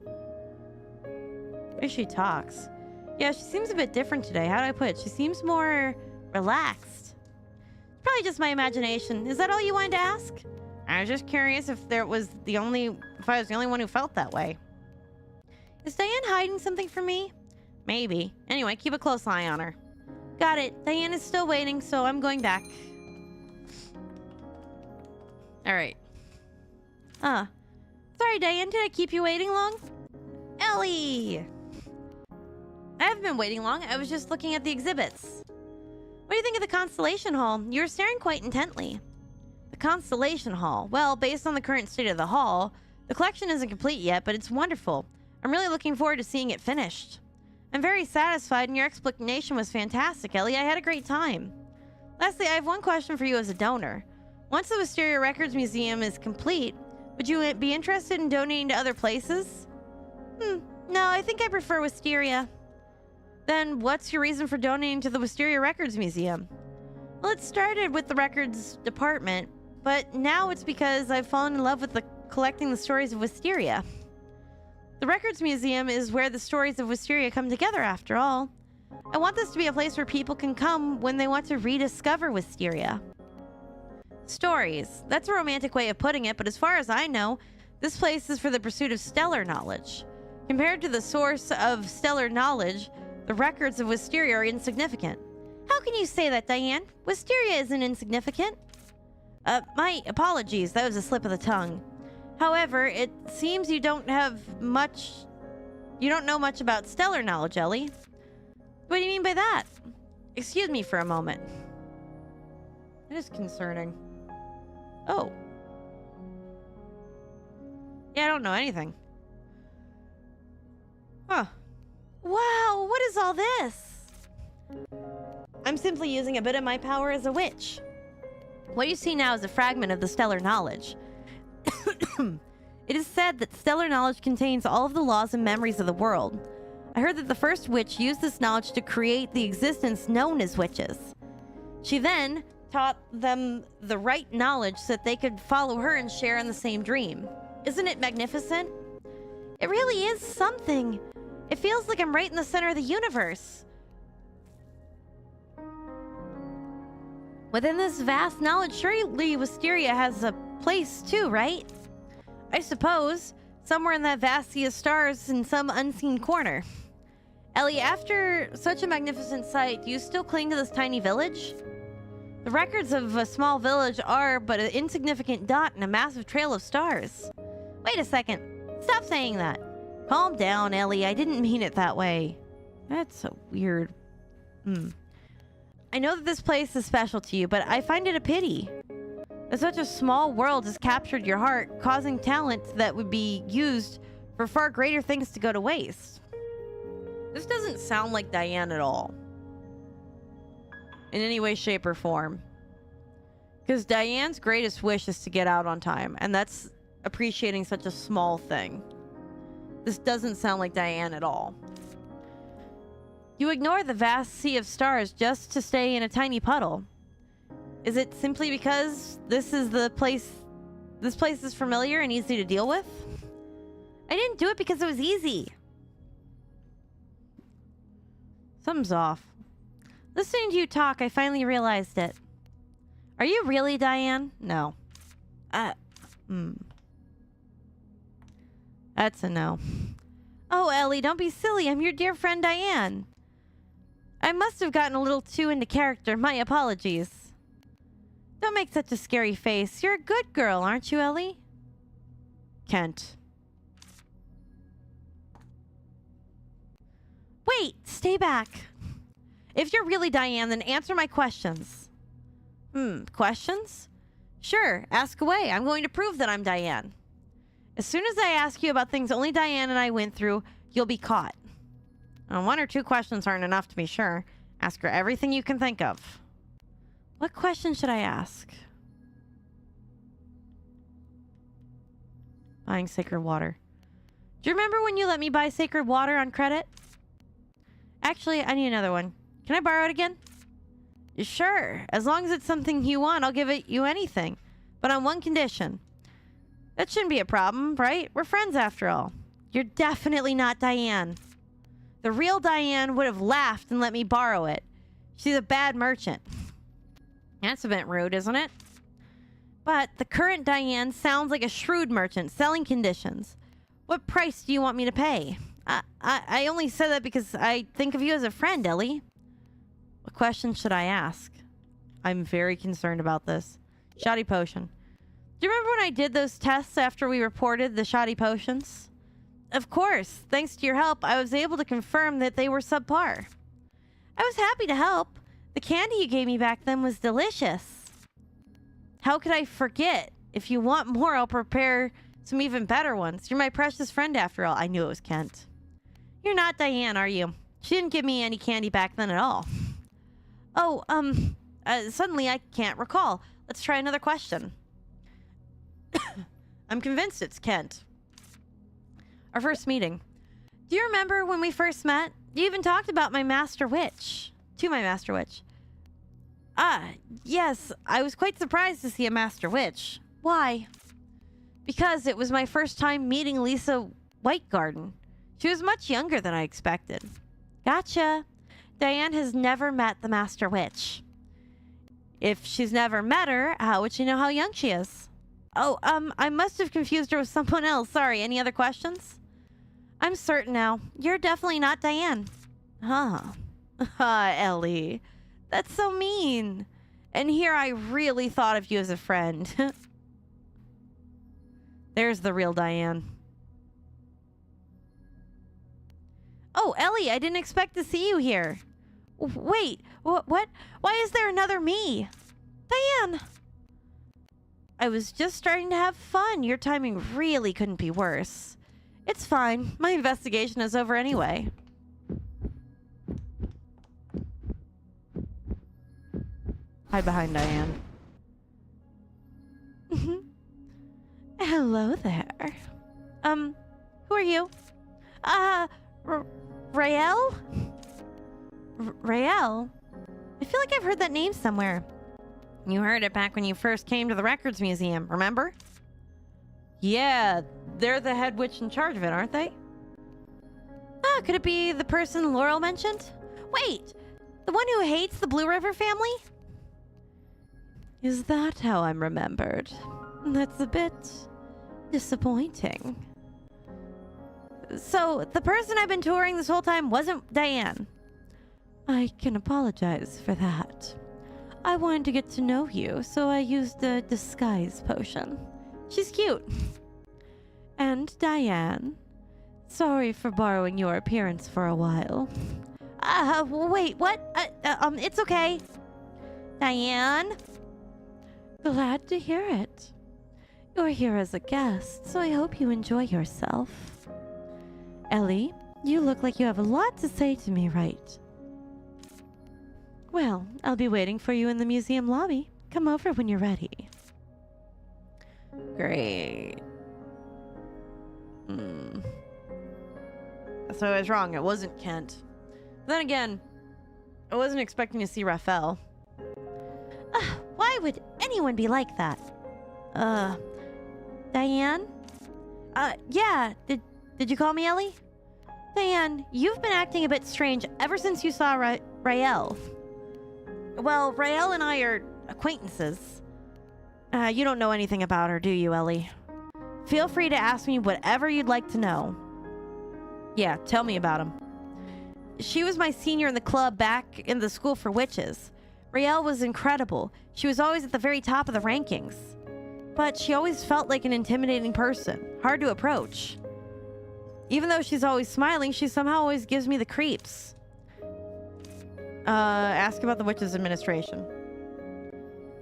The way she talks. Yeah, she seems a bit different today. How do I put it? She seems more relaxed. It's probably just my imagination. Is that all you wanted to ask? I was just curious if I was the only one who felt that way. Is Diane hiding something from me? Maybe. Anyway, keep a close eye on her. Got it. Diane is still waiting, so I'm going back. Alright. Sorry, Diane. Did I keep you waiting long? Ellie! I haven't been waiting long. I was just looking at the exhibits. What do you think of the Constellation Hall? You were staring quite intently. The Constellation Hall. Well, based on the current state of the hall, the collection isn't complete yet, but it's wonderful. I'm really looking forward to seeing it finished. I'm very satisfied, and your explanation was fantastic, Ellie. I had a great time. Lastly, I have one question for you as a donor. Once the Wisteria Records Museum is complete, would you be interested in donating to other places? No, I think I prefer Wisteria. Then what's your reason for donating to the Wisteria Records Museum? Well, it started with the records department, but now it's because I've fallen in love with collecting the stories of Wisteria. The Records Museum is where the stories of Wisteria come together, after all. I want this to be a place where people can come when they want to rediscover Wisteria. Stories. That's a romantic way of putting it, but as far as I know, this place is for the pursuit of stellar knowledge. Compared to the source of stellar knowledge, the records of Wisteria are insignificant. How can you say that, Diane? Wisteria isn't insignificant. My apologies. That was a slip of the tongue. However, it seems you don't know much about stellar knowledge, Ellie. What do you mean by that? Excuse me for a moment. That is concerning. Oh. Yeah, I don't know anything. Huh. Wow, what is all this? I'm simply using a bit of my power as a witch. What you see now is a fragment of the stellar knowledge. It is said that stellar knowledge contains all of the laws and memories of the world. I heard that the first witch used this knowledge to create the existence known as witches. She then taught them the right knowledge so that they could follow her and share in the same dream. Isn't it magnificent? It really is something. It feels like I'm right in the center of the universe. Within this vast knowledge, surely Wisteria has a place too, right? I suppose, somewhere in that vast sea of stars in some unseen corner. Ellie, after such a magnificent sight, do you still cling to this tiny village? The records of a small village are but an insignificant dot in a massive trail of stars. Wait a second. Stop saying that. Calm down, Ellie. I didn't mean it that way. That's so weird. I know that this place is special to you, but I find it a pity that such a small world has captured your heart, causing talent that would be used for far greater things to go to waste. This doesn't sound like Diane at all. In any way, shape, or form. Because Diane's greatest wish is to get out on time, and that's appreciating such a small thing. This doesn't sound like Diane at all. You ignore the vast sea of stars just to stay in a tiny puddle. Is it simply because this place is familiar and easy to deal with? I didn't do it because it was easy. Something's off. Listening to you talk, I finally realized it. Are you really Diane? No. That's a no. Oh, Ellie, don't be silly. I'm your dear friend Diane. I must have gotten a little too into character. My apologies. Don't make such a scary face. You're a good girl, aren't you, Ellie? Kent. Wait, stay back. If you're really Diane, then answer my questions. Questions? Sure, ask away. I'm going to prove that I'm Diane. As soon as I ask you about things only Diane and I went through, you'll be caught. One or two questions aren't enough to be sure. Ask her everything you can think of. What question should I ask? Buying sacred water. Do you remember when you let me buy sacred water on credit? Actually, I need another one. Can I borrow it again? Sure, as long as it's something you want, I'll give it you anything. But on one condition. That shouldn't be a problem, right? We're friends after all. You're definitely not Diane. The real Diane would have laughed and let me borrow it. She's a bad merchant. That's a bit rude, isn't it? But the current Diane sounds like a shrewd merchant selling conditions. What price do you want me to pay? I only said that because I think of you as a friend, Ellie. What question should I ask? I'm very concerned about this. Shoddy potion. Do you remember when I did those tests after we reported the shoddy potions? Of course. Thanks to your help, I was able to confirm that they were subpar. I was happy to help. The candy you gave me back then was delicious. How could I forget? If you want more, I'll prepare some even better ones. You're my precious friend after all. I knew it was Kent. You're not Diane, are you? She didn't give me any candy back then at all. Oh, suddenly I can't recall. Let's try another question. I'm convinced it's Kent. Our first meeting. Do you remember when we first met? You even talked about my master witch. To my master witch. Ah, yes. I was quite surprised to see a master witch. Why? Because it was my first time meeting Lisa Whitegarden. She was much younger than I expected. Gotcha. Diane has never met the master witch. If she's never met her, how would she know how young she is? Oh, I must have confused her with someone else. Sorry, any other questions? I'm certain now. You're definitely not Diane. Huh. Ellie. That's so mean. And here I really thought of you as a friend. There's the real Diane. Oh, Ellie, I didn't expect to see you here. Wait, what? Why is there another me? Diane! I was just starting to have fun. Your timing really couldn't be worse. It's fine. My investigation is over anyway. Hide behind Diane. Hello there. Who are you? Rael? Rael? I feel like I've heard that name somewhere. You heard it back when you first came to the Records Museum, remember? Yeah, they're the head witch in charge of it, aren't they? Ah, could it be the person Laurel mentioned? Wait, the one who hates the Blue River family? Is that how I'm remembered? That's a bit disappointing. So, the person I've been touring this whole time wasn't Diane. I can apologize for that. I wanted to get to know you, so I used a disguise potion. She's cute. And Diane, sorry for borrowing your appearance for a while. Wait, what? It's okay. Diane? Glad to hear it. You're here as a guest, so I hope you enjoy yourself. Ellie, you look like you have a lot to say to me, right? Well, I'll be waiting for you in the museum lobby. Come over when you're ready. Great. So I was wrong. It wasn't Kent. Then again, I wasn't expecting to see Raphael. Why would anyone be like that? Diane? Yeah. Did you call me Ellie? Diane, you've been acting a bit strange ever since you saw Rael. Well, Rael and I are acquaintances. You don't know anything about her, do you, Ellie? Feel free to ask me whatever you'd like to know. Yeah, tell me about him. She was my senior in the club back in the School for Witches. Rael was incredible. She was always at the very top of the rankings. But she always felt like an intimidating person, hard to approach. Even though she's always smiling, she somehow always gives me the creeps. Ask about the Witches Administration.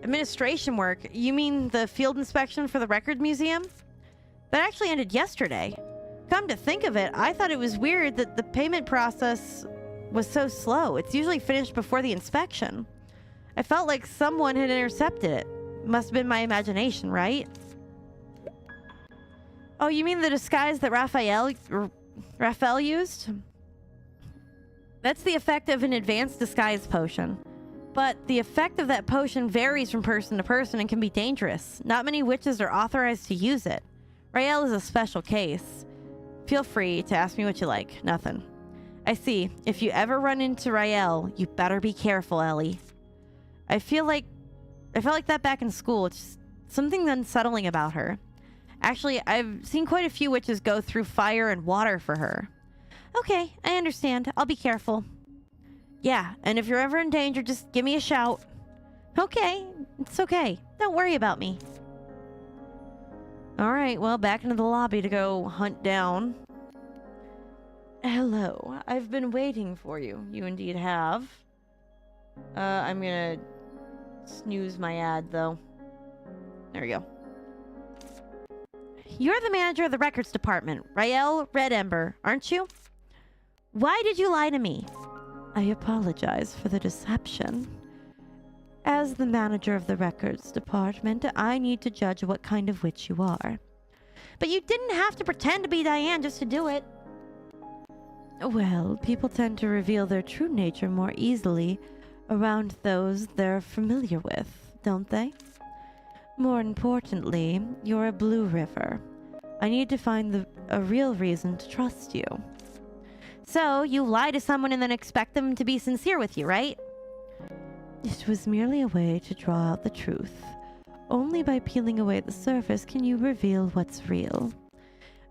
Administration work? You mean the field inspection for the Record Museum? That actually ended yesterday. Come to think of it, I thought it was weird that the payment process was so slow. It's usually finished before the inspection. I felt like someone had intercepted it. Must have been my imagination, right? Oh, you mean the disguise that Raphael used? That's the effect of an advanced disguise potion. But the effect of that potion varies from person to person and can be dangerous. Not many witches are authorized to use it. Rael is a special case. Feel free to ask me what you like. Nothing. I see. If you ever run into Rael, you better be careful, Ellie. I felt like that back in school. It's just something unsettling about her. Actually, I've seen quite a few witches go through fire and water for her. Okay, I understand. I'll be careful. Yeah, and if you're ever in danger, just give me a shout. Okay, it's okay. Don't worry about me. Alright, well, back into the lobby to go hunt down. Hello, I've been waiting for you. You indeed have. I'm gonna snooze my ad, though. There we go. You're the manager of the records department, Rael Red Ember, aren't you? Why did you lie to me? I apologize for the deception. As the manager of the records department, I need to judge what kind of witch you are. But you didn't have to pretend to be Diane just to do it. Well, people tend to reveal their true nature more easily around those they're familiar with, don't they? More importantly, you're a Blue River. I need to find a real reason to trust you. So, you lie to someone and then expect them to be sincere with you, right? It was merely a way to draw out the truth. Only by peeling away the surface can you reveal what's real.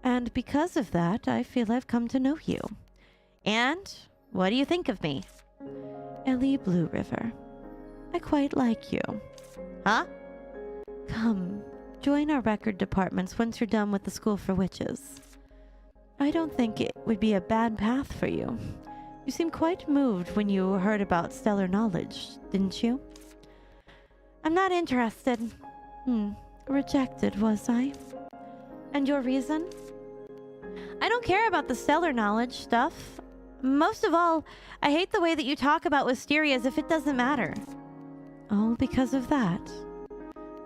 And because of that, I feel I've come to know you. And what do you think of me? Ellie Blue River. I quite like you. Huh? Come, join our record departments once you're done with the School for Witches. I don't think it would be a bad path for you. You seemed quite moved when you heard about stellar knowledge, didn't you? I'm not interested. Rejected, was I? And your reason? I don't care about the stellar knowledge stuff. Most of all, I hate the way that you talk about Wisteria as if it doesn't matter. All because of that.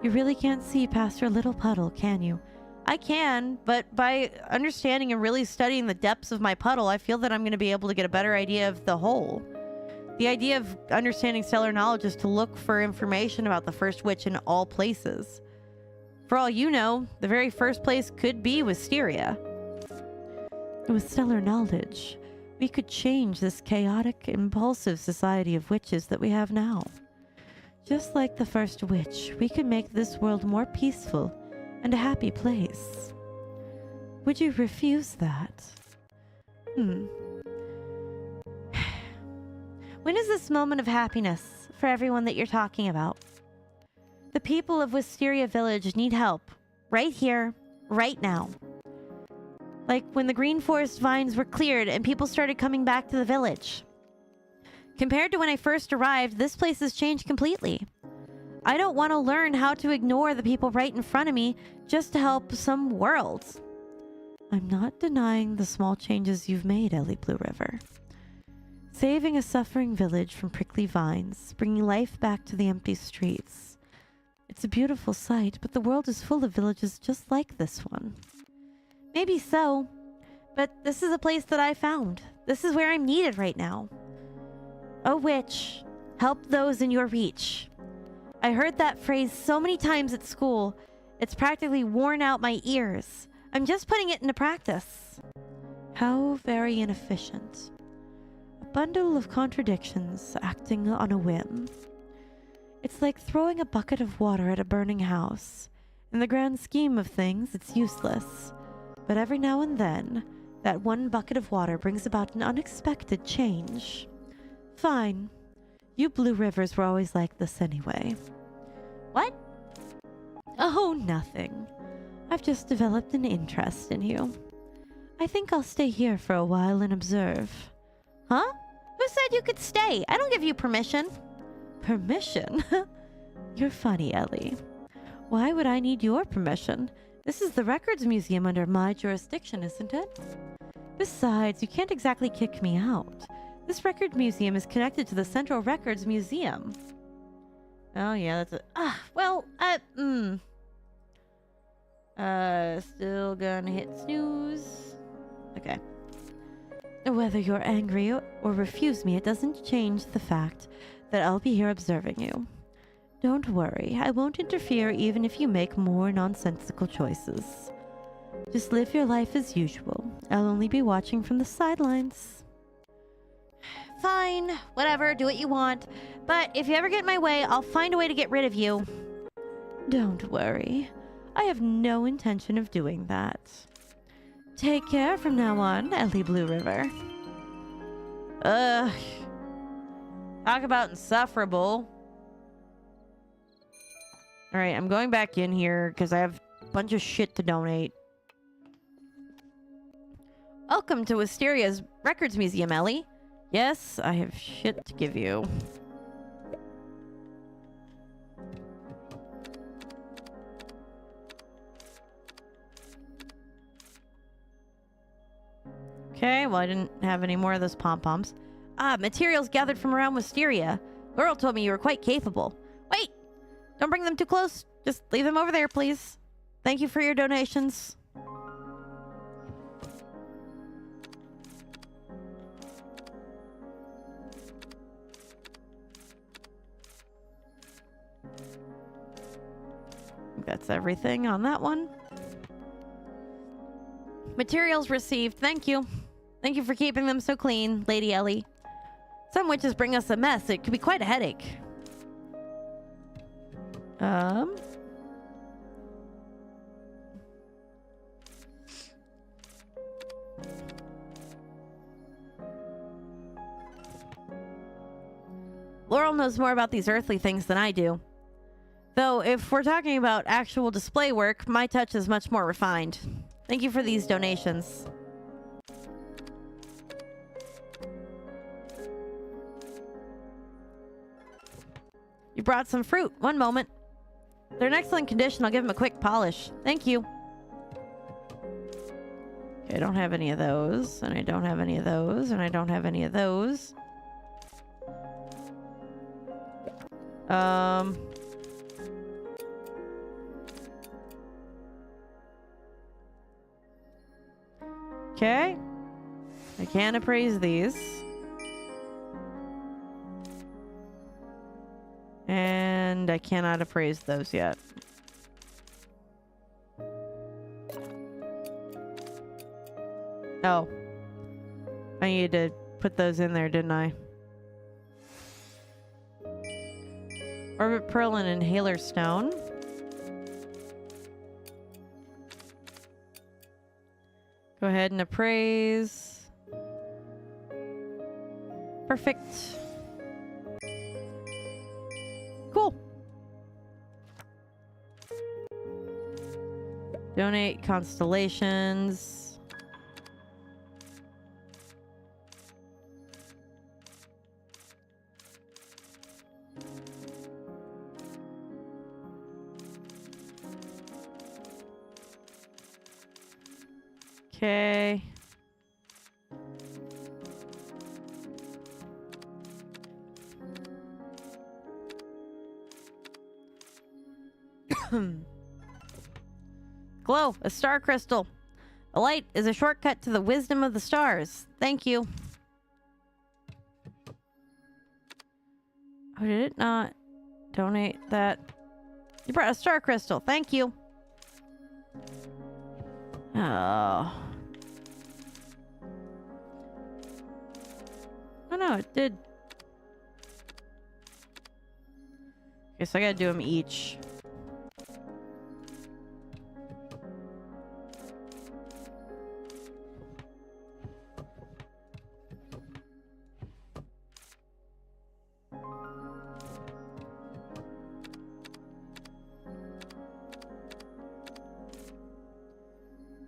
You really can't see past your little puddle, can you? I can, but by understanding and really studying the depths of my puddle, I feel that I'm going to be able to get a better idea of the whole. The idea of understanding stellar knowledge is to look for information about the first witch in all places. For all you know, the very first place could be Wisteria. With stellar knowledge, we could change this chaotic, impulsive society of witches that we have now. Just like the first witch, we could make this world more peaceful and a happy place. Would you refuse that? When is this moment of happiness for everyone that you're talking about? The people of Wisteria Village need help. Right here, right now. Like when the green forest vines were cleared and people started coming back to the village. Compared to when I first arrived, this place has changed completely. I don't want to learn how to ignore the people right in front of me just to help some worlds. I'm not denying the small changes you've made, Ellie Blue River. Saving a suffering village from prickly vines, bringing life back to the empty streets. It's a beautiful sight, but the world is full of villages just like this one. Maybe so, but this is a place that I found. This is where I'm needed right now. A witch, help those in your reach. I heard that phrase so many times at school, it's practically worn out my ears. I'm just putting it into practice. How very inefficient. A bundle of contradictions acting on a whim. It's like throwing a bucket of water at a burning house. In the grand scheme of things, it's useless. But every now and then, that one bucket of water brings about an unexpected change. Fine. You Blue Rivers were always like this anyway. What? Oh, nothing. I've just developed an interest in you. I think I'll stay here for a while and observe. Huh? Who said you could stay? I don't give you permission. Permission? You're funny, Ellie. Why would I need your permission? This is the Records Museum under my jurisdiction, isn't it? Besides, you can't exactly kick me out. This record museum is connected to the Central Records Museum. Oh, yeah, that's still gonna hit snooze. Okay. Whether you're angry or refuse me, it doesn't change the fact that I'll be here observing you. Don't worry, I won't interfere even if you make more nonsensical choices. Just live your life as usual. I'll only be watching from the sidelines. Fine, whatever, do what you want. But if you ever get in my way, I'll find a way to get rid of you. Don't worry. I have no intention of doing that. Take care from now on, Ellie Blue River. Ugh. Talk about insufferable. Alright, I'm going back in here because I have a bunch of shit to donate. Welcome to Wisteria's Records Museum, Ellie. Yes, I have shit to give you. Okay, well I didn't have any more of those pom-poms. Ah, materials gathered from around Wisteria. Laurel told me you were quite capable. Wait! Don't bring them too close. Just leave them over there, please. Thank you for your donations. That's everything on that one. Materials received. Thank you. Thank you for keeping them so clean, Lady Ellie. Some witches bring us a mess. It could be quite a headache. Laurel knows more about these earthly things than I do. Though, if we're talking about actual display work, my touch is much more refined. Thank you for these donations. You brought some fruit. One moment. They're in excellent condition. I'll give them a quick polish. Thank you. Okay, I don't have any of those. And I don't have any of those. And I don't have any of those. Okay. I can't appraise these. And I cannot appraise those yet. Oh. I needed to put those in there, didn't I? Orbit Pearl and Inhaler Stone. Go ahead and appraise. Perfect. Cool. Donate constellations. Okay. Glow, a star crystal. A light is a shortcut to the wisdom of the stars. Thank you. Oh, did it not donate that? You brought a star crystal. Thank you. Oh. Oh no, it did. Okay, so I gotta do them each.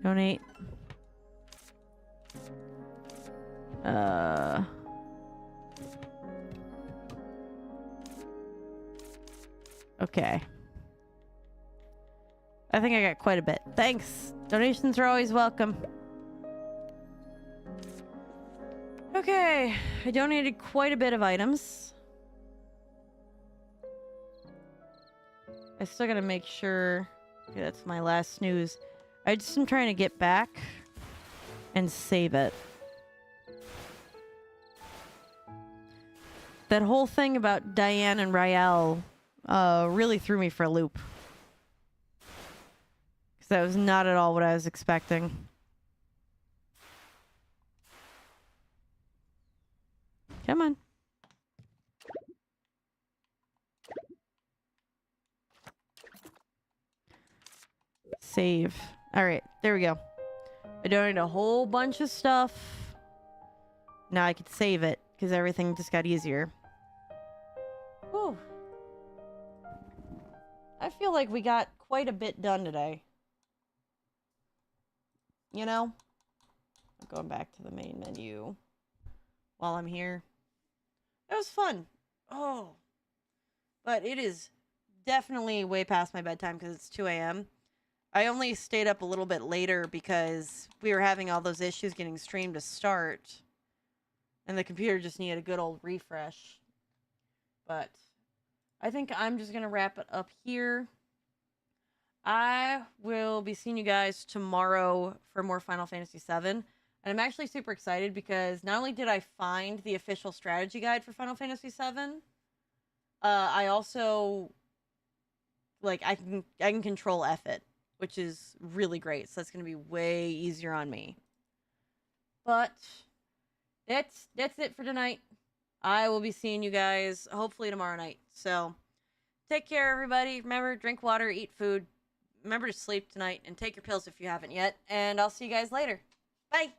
Donate. Okay. I think I got quite a bit. Thanks. Donations are always welcome. Okay. I donated quite a bit of items. I still gotta make sure... Okay, that's my last snooze. I just am trying to get back and save it. That whole thing about Diane and Rael really threw me for a loop. Because that was not at all what I was expecting. Come on. Save. Alright, there we go. I donated a whole bunch of stuff. Now I could save it, because everything just got easier. Whew. I feel like we got quite a bit done today. You know? Going back to the main menu while I'm here. It was fun. Oh. But it is definitely way past my bedtime because it's 2 a.m. I only stayed up a little bit later because we were having all those issues getting streamed to start. And the computer just needed a good old refresh. But I think I'm just going to wrap it up here. I will be seeing you guys tomorrow for more Final Fantasy VII. And I'm actually super excited because not only did I find the official strategy guide for Final Fantasy VII, I also, like, I can control F it, which is really great. So that's going to be way easier on me. But that's it for tonight. I will be seeing you guys hopefully tomorrow night. So take care, everybody. Remember, drink water, eat food. Remember to sleep tonight and take your pills if you haven't yet. And I'll see you guys later. Bye.